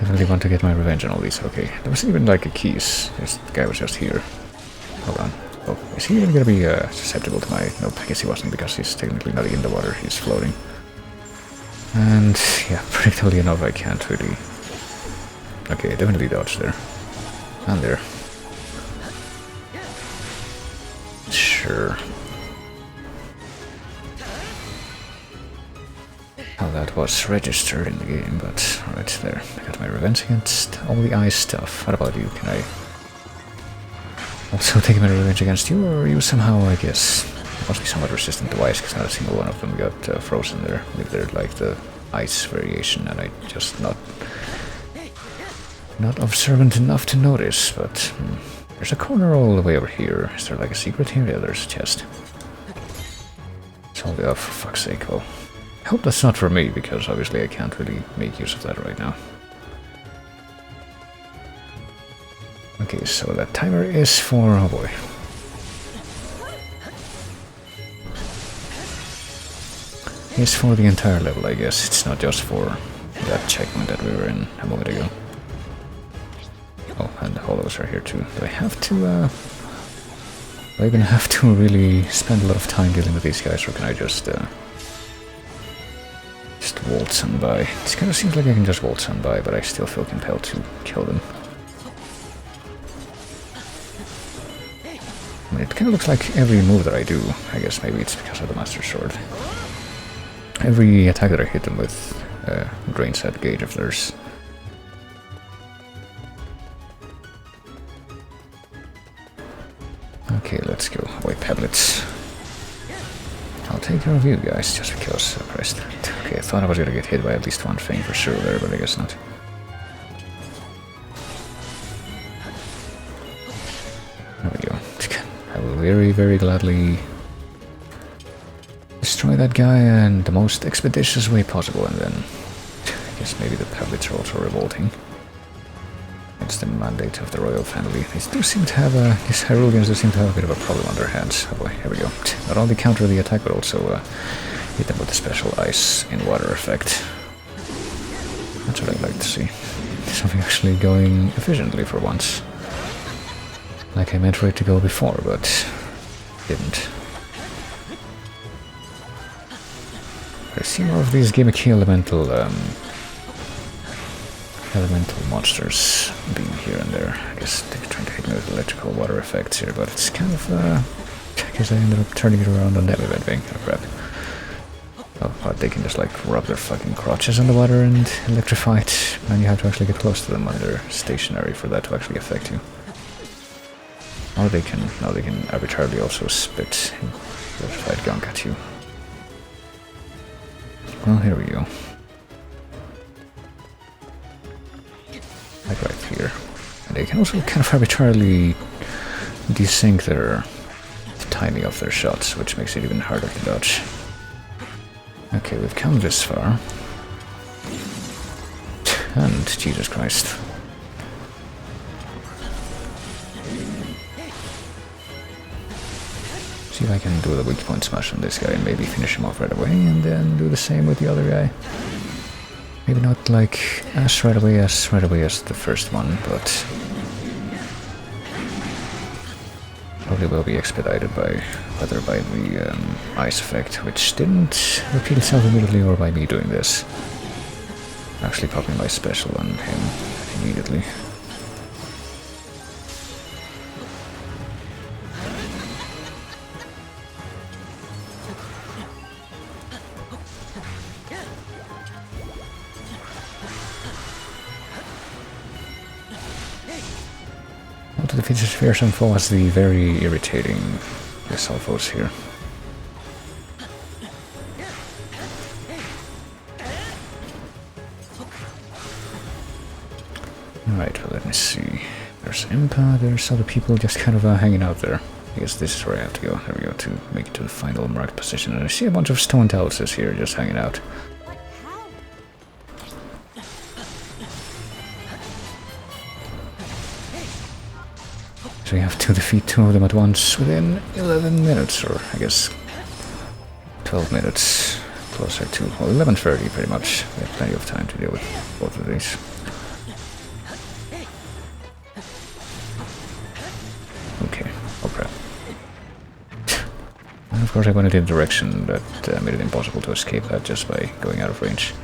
definitely want to get my revenge on all these. Okay, there wasn't even like a keys. This guy was just here. Hold on. Oh, is he even gonna be susceptible to my... nope, I guess he wasn't because he's technically not in the water, he's floating. And yeah, predictably enough I can't really... okay, definitely dodge there. And there. Sure. How that was registered in the game, but right there. I got my revenge against all the ice stuff. What about you? Can I... also take my revenge against you, or you somehow, I guess, must be somewhat resistant to ice, because not a single one of them got frozen there. Maybe they're like the ice variation, and I just not observant enough to notice, but there's a corner all the way over here. Is there like a secret here? Yeah, there's a chest. It's all the way up, for fuck's sake. Well, I hope that's not for me, because obviously I can't really make use of that right now. Okay, so that timer is for... oh boy. It's for the entire level, I guess. It's not just for that checkpoint that we were in a moment ago. Oh, and the hollows are here too. Do I have to, do I even have to really spend a lot of time dealing with these guys, or can I just waltz on by? It kind of seems like I can just waltz on by, but I still feel compelled to kill them. I mean, it kind of looks like every move that I do, I guess maybe it's because of the Master Sword. Every attack that I hit them with drains that gauge of theirs. Okay, let's go. Away, Peblets. I'll take care of you guys, just because, Christ. Okay, I thought I was gonna get hit by at least one thing for sure there, but I guess not. There we go. I will very, very gladly destroy that guy in the most expeditious way possible, and then I guess maybe the Peblets are also revolting. It's the mandate of the royal family. They do seem to have these Hyruleans do seem to have a bit of a problem on their hands. Oh boy, here we go. Not only counter the attack, but also hit them with the special ice in water effect. That's what I'd like to see. Something actually going efficiently for once. Like I meant for it to go before, but didn't. I see more of these gimmicky elemental monsters being here and there. I guess they're trying to hit me with electrical water effects here, but it's kind of I guess I ended up turning it around on them eventually. Oh crap. Oh, but they can just like rub their fucking crotches in the water and electrify it, and you have to actually get close to them when they're stationary for that to actually affect you. Or they can arbitrarily also spit the fight gunk at you. Well, here we go. Like right here. And they can also kind of arbitrarily desync the timing of their shots, which makes it even harder to dodge. Okay, we've come this far. And Jesus Christ. See if I can do the weak point smash on this guy and maybe finish him off right away, and then do the same with the other guy. Maybe not like as right away as the first one, but probably will be expedited by whether by the ice effect, which didn't repeat itself immediately, or by me doing this. Actually popping my special on him immediately. Now to defeat this fearsome foe has the very irritating salvos here. Alright, well, let me see. There's Impa, there's other people just kind of hanging out there. I guess this is where I have to go. There we go, to make it to the final marked position. And I see a bunch of stone houses here just hanging out. So we have to defeat two of them at once within 11 minutes, or I guess 12 minutes. Closer to, well, 11:30 pretty much. We have plenty of time to deal with both of these. Okay, okay. And of course I went in a direction that made it impossible to escape that just by going out of range.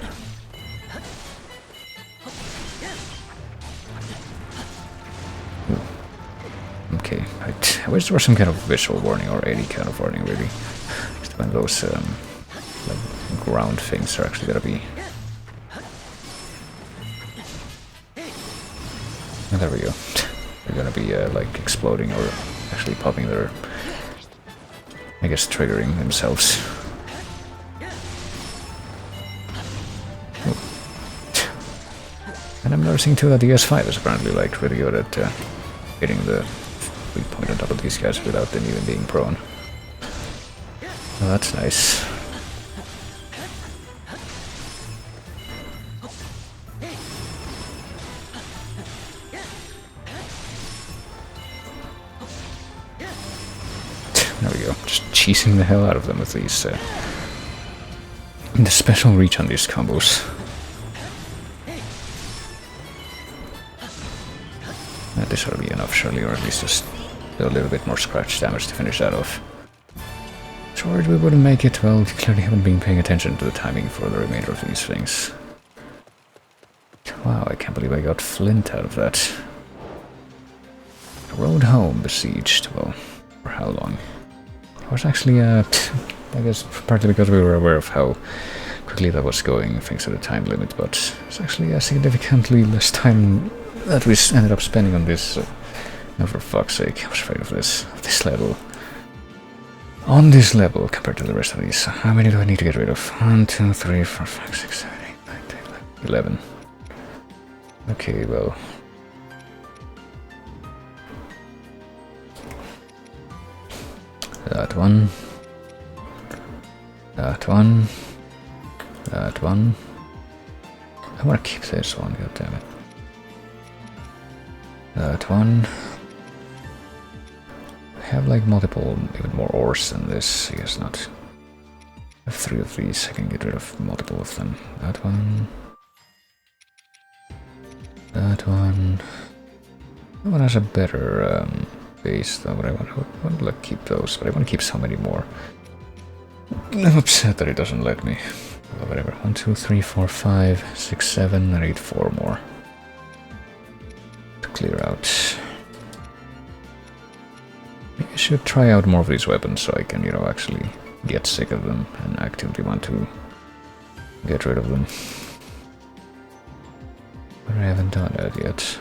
Ooh. Okay, I wish there was some kind of visual warning or any kind of warning really. Just when those like ground things are actually gonna be. And there we go. They're gonna be like exploding or actually popping their, I guess, triggering themselves. Ooh. And I'm noticing too that the S5 is apparently like really good at hitting the weak point on top of these guys without them even being prone. Well, that's nice. There we go, just cheesing the hell out of them with these, the special reach on these combos. This ought to be enough surely, or at least just a little bit more scratch damage to finish that off. Sorry we wouldn't make it, well, we clearly haven't been paying attention to the timing for the remainder of these things. Wow, I can't believe I got Flint out of that. Road home besieged, well, for how long? I was actually, I guess partly because we were aware of how quickly that was going, thanks to the time limit, but it's actually significantly less time that we ended up spending on this. No, for fuck's sake, I was afraid of this level. On this level, compared to the rest of these, how many do I need to get rid of? 1, 2, 3, 4, 5, 6, 7, 8, 9, 10, 11. Okay, well. That one. That one. That one. I want to keep this one, goddammit. That one. I have like multiple, even more ores than this, I guess not. I have 3 of these, I can get rid of multiple of them. That one. That one. That one has a better base though, but I want to like, keep those, but I want to keep so many more. I'm upset that it doesn't let me. Well, whatever. 1, 2, 3, 4, 5, 6, 7, I need 4 more to clear out. Maybe I should try out more of these weapons so I can, you know, actually get sick of them and actively want to get rid of them. But I haven't done that yet.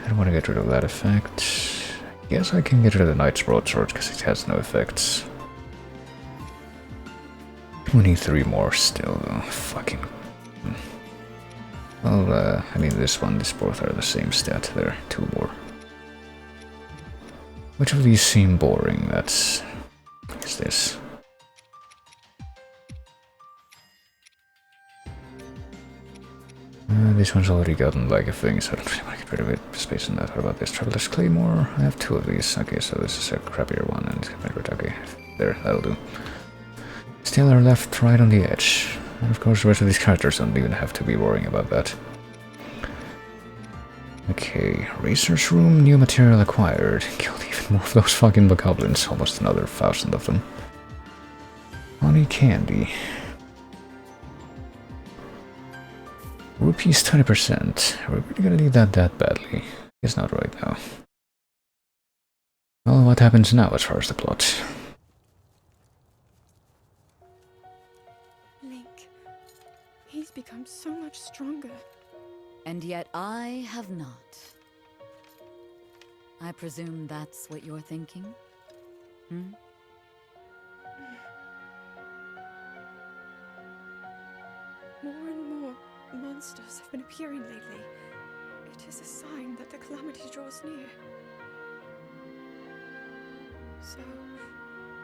I don't want to get rid of that effect. Yes, I can get rid of the Knight's Broadsword because it has no effects. We need 3 more still, though. Fucking. Well, I mean, this both are the same stat. There, 2 more. Which of these seem boring? That's. Is this? This one's already gotten like a thing, so I don't really want to get rid of it. Space on that. What about this? Traveler's Claymore? I have 2 of these. Okay, so this is a crappier one, and okay, there, that'll do. Still are left right on the edge. And of course the rest of these characters don't even have to be worrying about that. Okay, research room, new material acquired. Killed even more of those fucking bokoblins, almost another 1,000 of them. Honey candy. Rupees 20%. We're really gonna need that badly. Guess not right now. Well, what happens now as far as the plot? Link, he's become so much stronger. And yet I have not. I presume that's what you're thinking? Hmm? More and more monsters have been appearing lately. It is a sign that the Calamity draws near. So,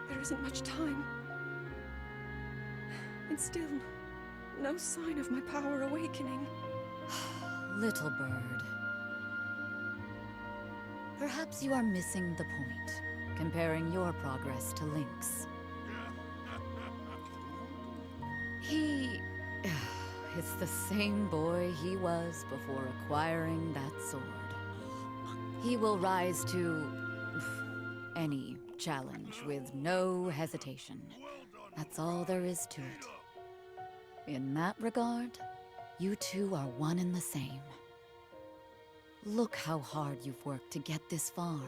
there isn't much time. And still, no sign of my power awakening. Little bird. Perhaps you are missing the point, comparing your progress to Link's. It's the same boy he was before acquiring that sword. He will rise to any challenge with no hesitation. That's all there is to it. In that regard, you two are one and the same. Look how hard you've worked to get this far.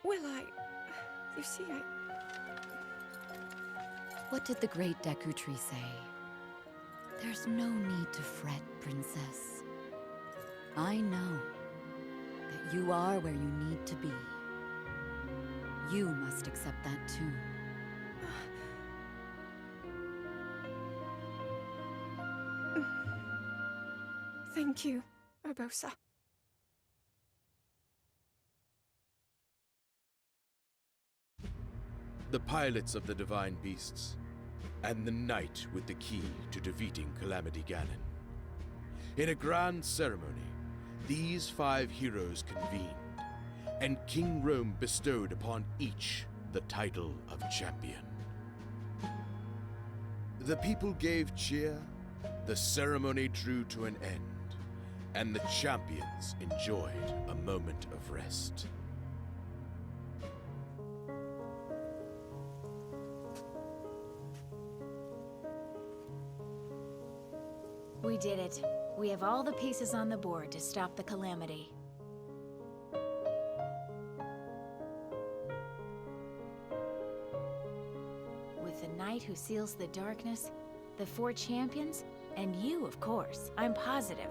Well, you see, What did the great Deku Tree say? There's no need to fret, princess. I know that you are where you need to be. You must accept that too. Thank you, Urbosa. The pilots of the divine beasts, and the knight with the key to defeating Calamity Ganon. In a grand ceremony, these 5 heroes convened, and King Rome bestowed upon each the title of champion. The people gave cheer, the ceremony drew to an end, and the champions enjoyed a moment of rest. We did it. We have all the pieces on the board to stop the Calamity. With the Knight who seals the darkness, the 4 champions, and you, of course, I'm positive.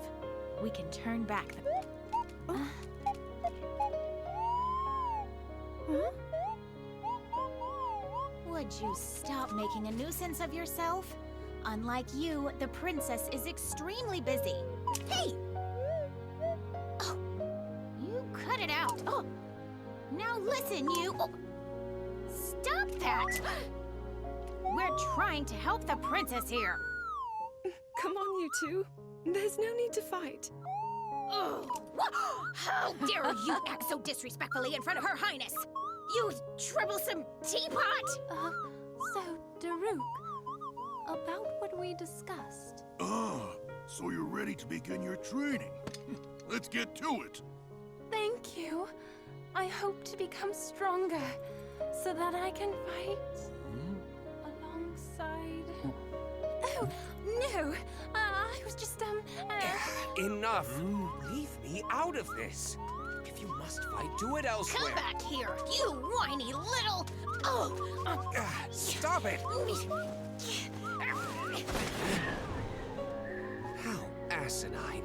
We can turn back the... Huh? Would you stop making a nuisance of yourself? Unlike you, the princess is extremely busy. Hey! Oh, you cut it out. Oh, now listen, you... Oh. Stop that! We're trying to help the princess here. Come on, you two. There's no need to fight. Oh, how dare you act so disrespectfully in front of Her Highness! You troublesome teapot! So, Daruk, about what we discussed. So you're ready to begin your training. Let's get to it. Thank you. I hope to become stronger, so that I can fight alongside... Oh, no! I was just, Enough! Leave me out of this. If you must fight, do it elsewhere. Come back here, you whiny little... Oh! Stop it! How asinine.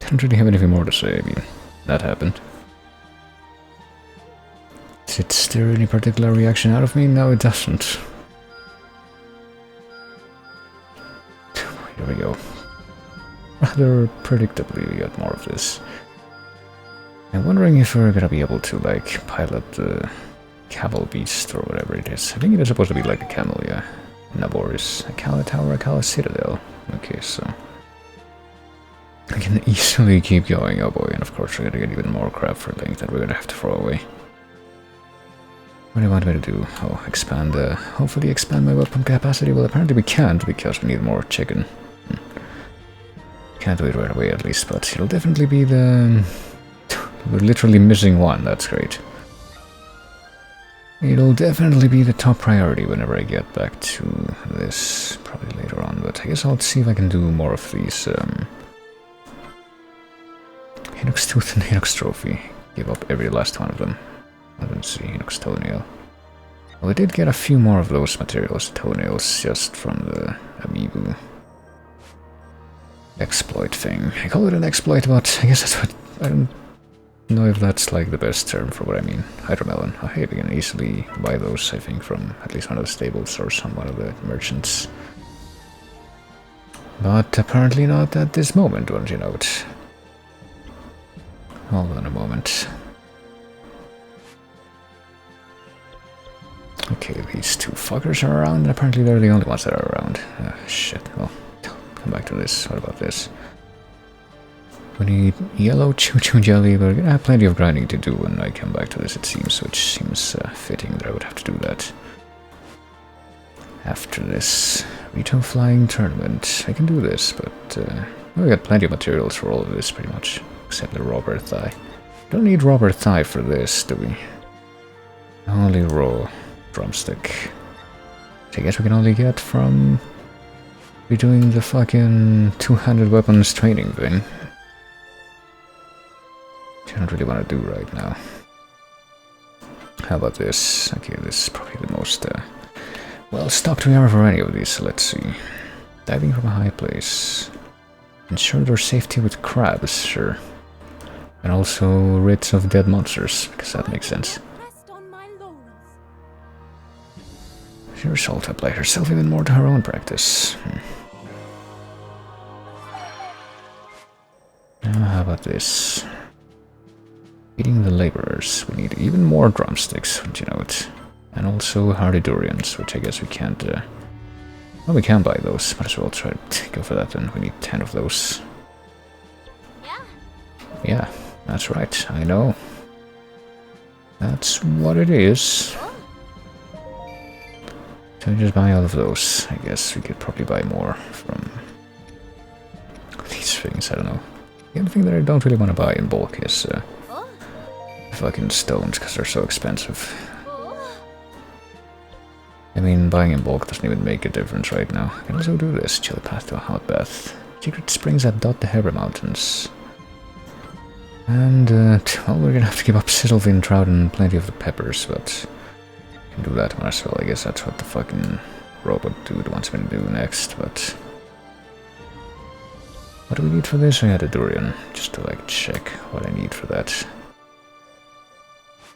don't really have anything more to say. I mean, that happened. Does it stir any particular reaction out of me? No, it doesn't. Here we go. Rather predictably, we got more of this. I'm wondering if we're gonna be able to, like, pilot the camel beast or whatever it is. I think it is supposed to be like a camel, yeah. Nabor is a Kala Tower, a Kala Citadel. Okay, so I can easily keep going. Oh boy, and of course we're gonna get even more crap for Link that we're gonna have to throw away. What do you want me to do? Oh, expand, hopefully expand my weapon capacity. Well, apparently we can't because we need more chicken. Can't do it right away at least, but it'll definitely be the... We're literally missing one, that's great. It'll definitely be the top priority whenever I get back to this, probably later on, but I guess I'll see if I can do more of these, Hinox Tooth and Hinox Trophy. Give up every last one of them. Let's see, Hinox Toenail. Well, I did get a few more of those materials, toenails, just from the amiibo exploit thing. I call it an exploit, but I guess that's what... I don't know if that's like the best term for what I mean. Hydromelon. Oh, hey, we can easily buy those, I think, from at least one of the stables or some one of the merchants. But apparently not at this moment, don't you know it? Hold on a moment. Okay, these two fuckers are around, and apparently they're the only ones that are around. Shit, well, come back to this. What about this? We need yellow choo-choo jelly, but we're gonna have plenty of grinding to do when I come back to this, it seems, which seems fitting that I would have to do that. After this Rito Flying Tournament, I can do this, but we got plenty of materials for all of this, pretty much, except the rubber thigh. Don't need rubber thigh for this, do we? Only raw drumstick. I guess we can only get from redoing the fucking two-handed weapons training thing. I don't really want to do right now. How about this? Okay, this is probably the most well stocked we are for any of these, so let's see. Diving from a high place. Ensure their safety with crabs, sure. And also rid of dead monsters, because that makes sense. She resolved to apply herself even more to her own practice. Now, how about this? Feeding the laborers. We need even more drumsticks, don't you know it? And also hardy durians, which I guess we can't... well, we can buy those. Might as well try to go for that, and we need 10 of those. Yeah, that's right. I know. That's what it is. So we just buy all of those. I guess we could probably buy more from these things. I don't know. The only thing that I don't really want to buy in bulk is fucking stones, because they're so expensive. I mean, buying in bulk doesn't even make a difference right now. I can also do this. Chill path to a hot bath. Secret springs that dot the Hebra Mountains. And, well, we're gonna have to give up Sizzlevin Trout and plenty of the peppers, but I can do that one as well. I guess that's what the fucking robot dude wants me to do next, but... What do we need for this? I had a durian, just to, like, check what I need for that.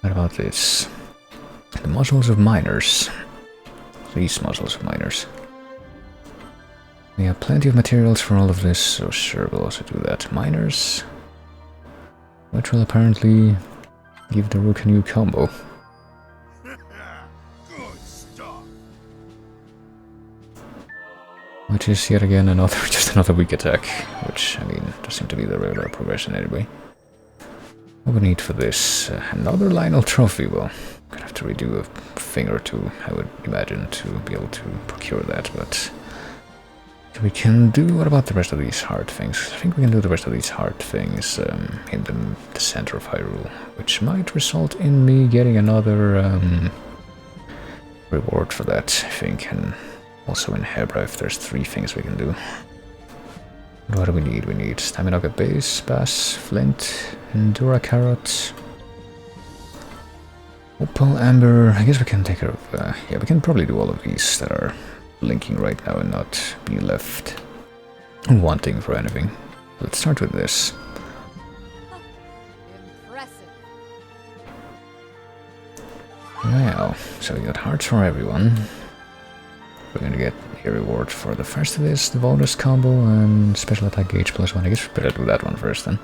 What about this? The muzzles of miners. These muzzles of miners. We have plenty of materials for all of this, so sure, we'll also do that. Miners, which will apparently give the Rook a new combo. Good stuff. Which is yet again another, just another weak attack, which, I mean, does seem to be the regular progression anyway. What we need for this? Another Lionel trophy. Well, gonna have to redo a thing or two, I would imagine, to be able to procure that, but we can do... What about the rest of these hard things? I think we can do the rest of these hard things in the center of Hyrule, which might result in me getting another reward for that, I think, and also in Hebra if there's 3 things we can do. What do we need? We need Staminaga Base, Bass, Flint, Endura Carrot, Opal, Amber. I guess we can take care of... yeah, we can probably do all of these that are linking right now and not be left wanting for anything. Let's start with this. Well, so we got hearts for everyone. We're gonna get a reward for the first of this, the bonus combo, and special attack gauge +1. I guess we better do that one first then.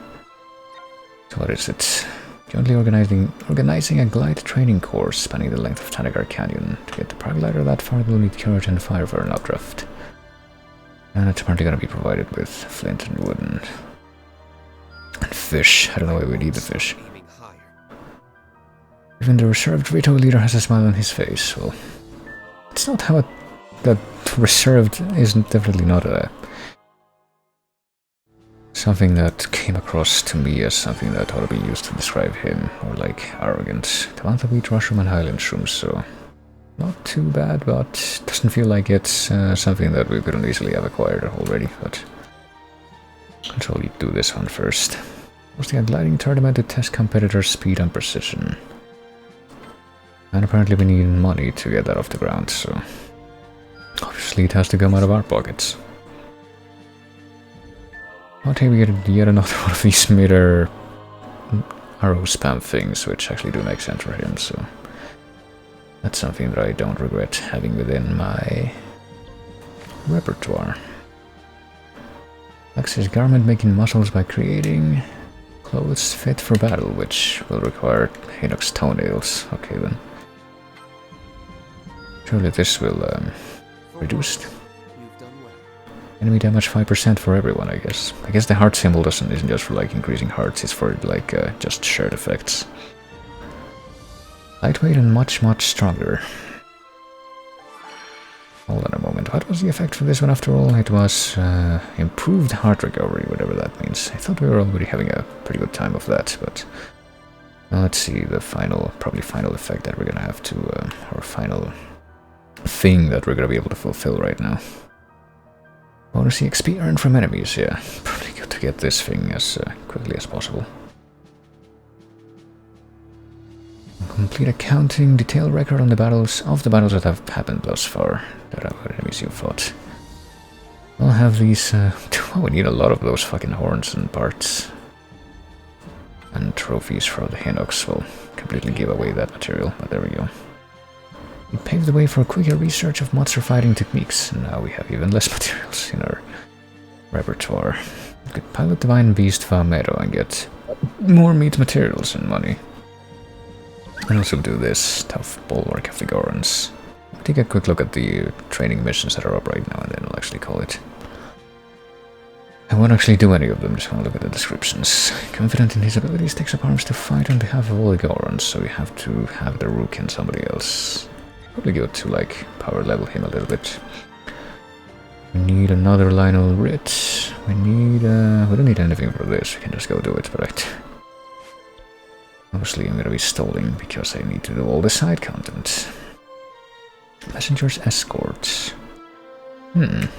So what is it? Jointly organizing a glide training course spanning the length of Tanagar Canyon. To get the paraglider that far, we'll need courage and fire for an updraft. And it's apparently gonna be provided with flint and wooden. And fish. I don't know why we need the fish. Even the reserved Rito leader has a smile on his face. Well, it's not how that reserved isn't definitely not a something that came across to me as something that ought to be used to describe him, or like arrogant. Tavanta wheat, mushroom, and highland shrooms, so not too bad, but doesn't feel like it's something that we couldn't easily have acquired already. But let's only do this one first. Hosting a gliding tournament to test competitors' speed and precision. And apparently we need money to get that off the ground, so obviously it has to come out of our pockets. Okay, we get yet another one of these meter arrow spam things, which actually do make sense for him, so that's something that I don't regret having within my repertoire. Alexis garment making muscles by creating clothes fit for battle, which will require Hinox's toenails. Okay then. Surely this will reduce enemy damage 5% for everyone, I guess. I guess the heart symbol isn't just for like increasing hearts, it's for like just shared effects. Lightweight and much stronger. Hold on a moment, what was the effect for this one after all? It was improved heart recovery, whatever that means. I thought we were already having a pretty good time of that, but let's see the probably final effect that we're gonna have to, or final thing that we're gonna be able to fulfill right now. Bonus XP earned from enemies, yeah. Probably good to get this thing as quickly as possible. Complete accounting, detailed record on the battles that have happened thus far. That are enemies you fought. We'll have these, we need a lot of those fucking horns and parts. And trophies for the Hinox will completely give away that material, but there we go. We paved the way for quicker research of monster fighting techniques, and now we have even less materials in our repertoire. We could pilot Divine Beast Valmero and get more meat materials and money. And also do this tough bulwark of the Gorons. I'll take a quick look at the training missions that are up right now, and then I'll actually call it. I won't actually do any of them, just want to look at the descriptions. Confident in his abilities, takes up arms to fight on behalf of all the Gorons, so we have to have the Rook and somebody else. Probably go to like power level him a little bit. We need another Lionel Rit. We don't need anything for this, we can just go do it, but obviously I'm gonna be stalling because I need to do all the side content. Messenger's Escort. So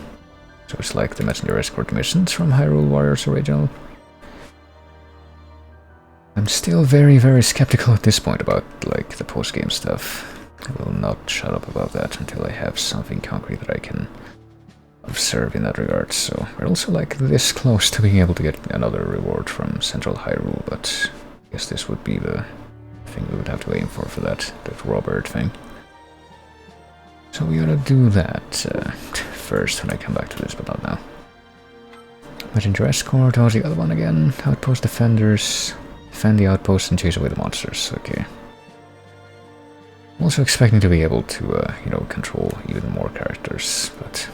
it's like the Messenger Escort missions from Hyrule Warriors Original. I'm still very skeptical at this point about like the post-game stuff. I will not shut up about that until I have something concrete that I can observe in that regard. So we're also like this close to being able to get another reward from Central Hyrule, but I guess this would be the thing we would have to aim for that Robert thing. So we gotta do that first when I come back to this, but not now. Messenger Escort, how's the other one again? Outpost Defenders. Defend the outpost and chase away the monsters, okay. I'm also expecting to be able to, control even more characters, but...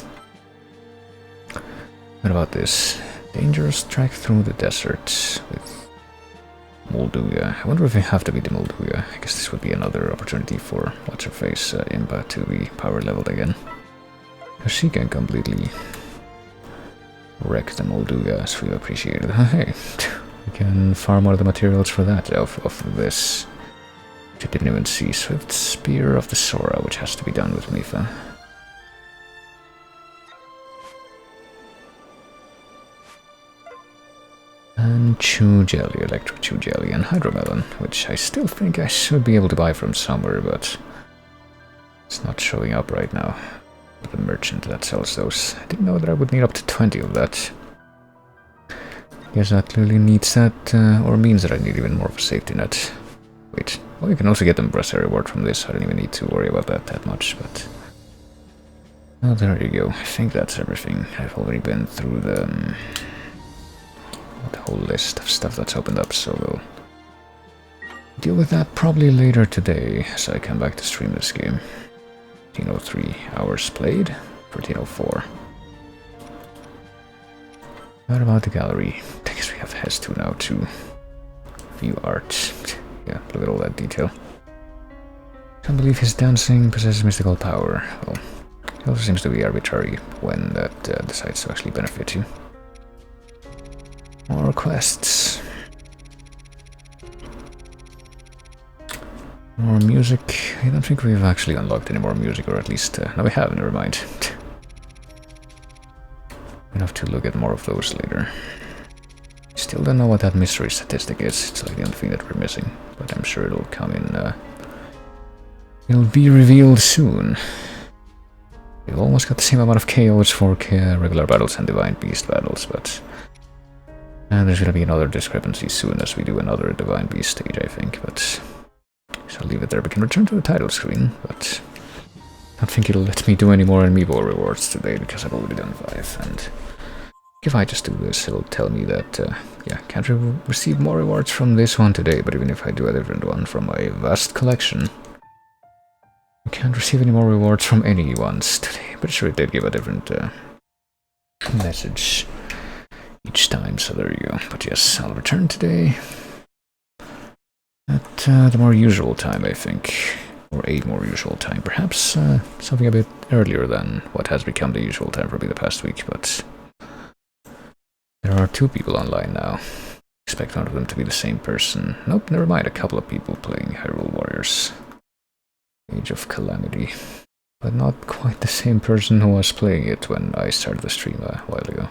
What about this? Dangerous trek through the desert with Molduga. I wonder if we have to be the Molduga. I guess this would be another opportunity for What's-Her-Face Impa to be power leveled again. Because she can completely wreck the Molduga as we've appreciated. Hey, we can farm out the materials for that of this. I didn't even see. Swift Spear of the Sora, which has to be done with Mipha. And Chew Jelly, Electro Chew Jelly, and Hydromelon, which I still think I should be able to buy from somewhere, but it's not showing up right now. The merchant that sells those. I didn't know that I would need up to 20 of that. Guess that clearly needs that, or means that I need even more of a safety net. Wait, well, you can also get the Impressor reward from this. I don't even need to worry about that much, but... Well, there you go. I think that's everything. I've already been through the whole list of stuff that's opened up, so we'll deal with that probably later today, as I come back to stream this game. 1303 hours played, 1304. What about the gallery? I guess we have Hes 2 now to view art. Yeah, look at all that detail. Can't believe his dancing possesses mystical power. Well, it also seems to be arbitrary when that decides to actually benefit you. More quests. More music. I don't think we've actually unlocked any more music, or at least... no, we have, never mind. We'll have to look at more of those later. Still don't know what that mystery statistic is. It's like the only thing that we're missing. But I'm sure it'll come in... it'll be revealed soon. We've almost got the same amount of KOs for regular battles and Divine Beast battles, but... And there's gonna be another discrepancy soon as we do another Divine Beast stage, I think, but... So I'll leave it there. We can return to the title screen, but... I don't think it'll let me do any more Amiibo rewards today, because I've already done 5, and... If I just do this, it'll tell me that, yeah, can't receive more rewards from this one today, but even if I do a different one from my vast collection... I can't receive any more rewards from any ones today. Pretty sure it did give a different message each time, so there you go. But yes, I'll return today at the more usual time, I think. Or a more usual time. Perhaps something a bit earlier than what has become the usual time for me the past week, but... There are 2 people online now. Expect one of them to be the same person. Nope, never mind, a couple of people playing Hyrule Warriors. Age of Calamity. But not quite the same person who was playing it when I started the stream a while ago.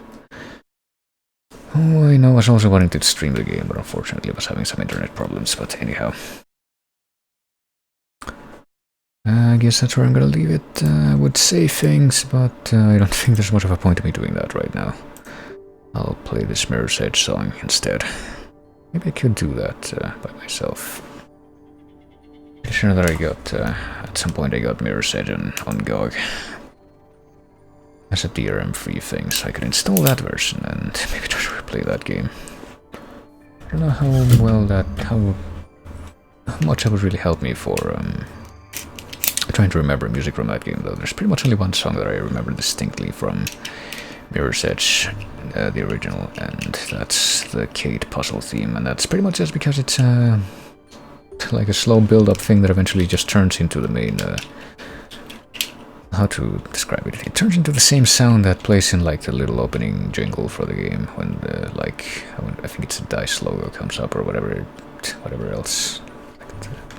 Oh, I know, I was also wanting to stream the game, but unfortunately I was having some internet problems, but anyhow. I guess that's where I'm gonna leave it. I would say things, but I don't think there's much of a point to me doing that right now. I'll play this Mirror's Edge song instead. Maybe I could do that by myself. Pretty sure that I got, at some point I got Mirror's Edge on GOG. As a DRM-free thing, so I could install that version and maybe try to replay that game. I don't know how well that, how much that would really help me for trying to remember music from that game, though. There's pretty much only one song that I remember distinctly from Mirror's Edge, the original, and that's the Kate puzzle theme, and that's pretty much just because it's like a slow build-up thing that eventually just turns into the main, how to describe it? It turns into the same sound that plays in like the little opening jingle for the game when I think it's a DICE logo comes up or whatever else.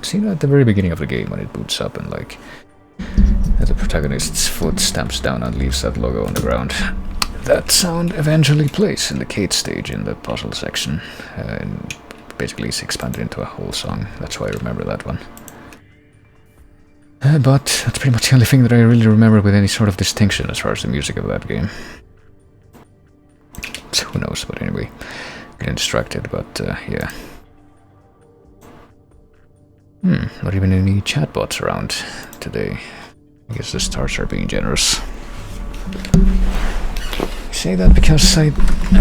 See that at the very beginning of the game when it boots up and like the protagonist's foot stamps down and leaves that logo on the ground. That sound eventually plays in the Kate stage in the puzzle section. And basically it's expanded into a whole song. That's why I remember that one. But that's pretty much the only thing that I really remember with any sort of distinction as far as the music of that game. So who knows, but anyway, getting distracted, but yeah. Not even any chatbots around today. I guess the stars are being generous. I say that because I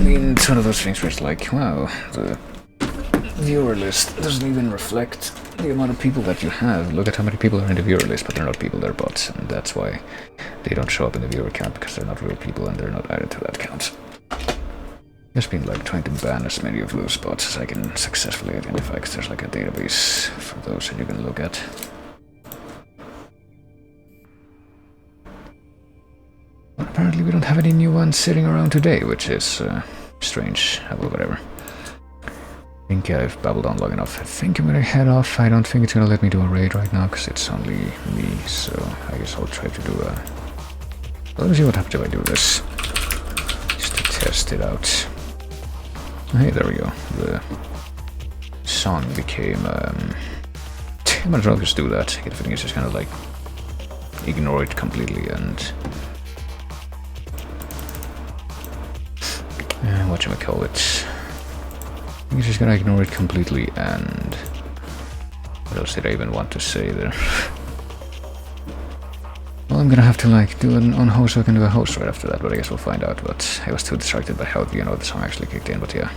mean, it's one of those things where it's like, wow, the viewer list doesn't even reflect the amount of people that you have. Look at how many people are in the viewer list, but they're not people, they're bots, and that's why they don't show up in the viewer count, because they're not real people and they're not added to that count. Just been like trying to ban as many of those bots as I can successfully identify, because there's like a database for those that you can look at. But apparently we don't have any new ones sitting around today, which is strange. Well, whatever. I think I've babbled on long enough. I think I'm gonna head off. I don't think it's gonna let me do a raid right now because it's only me, so I guess I'll try to do a... Let me see what happens if I do this. Just to test it out. Hey, there we go. The song became... I might as well just do that. I get the feeling it's just kind of like... ignore it completely and... whatchamacallit. I think it's just gonna ignore it completely and What else did I even want to say there? Well, I'm gonna have to like do an on host so I can do a host right after that, but I guess we'll find out. But I was too distracted by how the song actually kicked in, but yeah.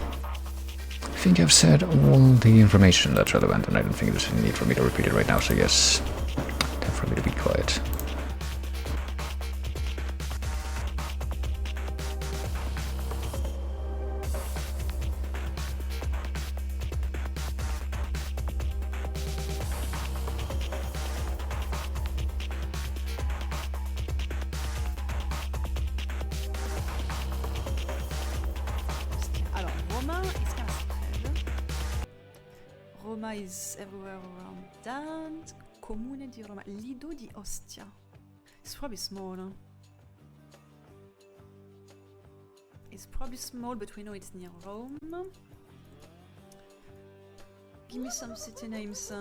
I think I've said all the information that's relevant, and I don't think there's any need for me to repeat it right now, so yes, time for me to be quiet. Alors, Roma is kind of spread. Roma is everywhere around that. Comune di Roma. Lido di Ostia. It's probably small. It's probably small, but we know it's near Rome. Give me some city names.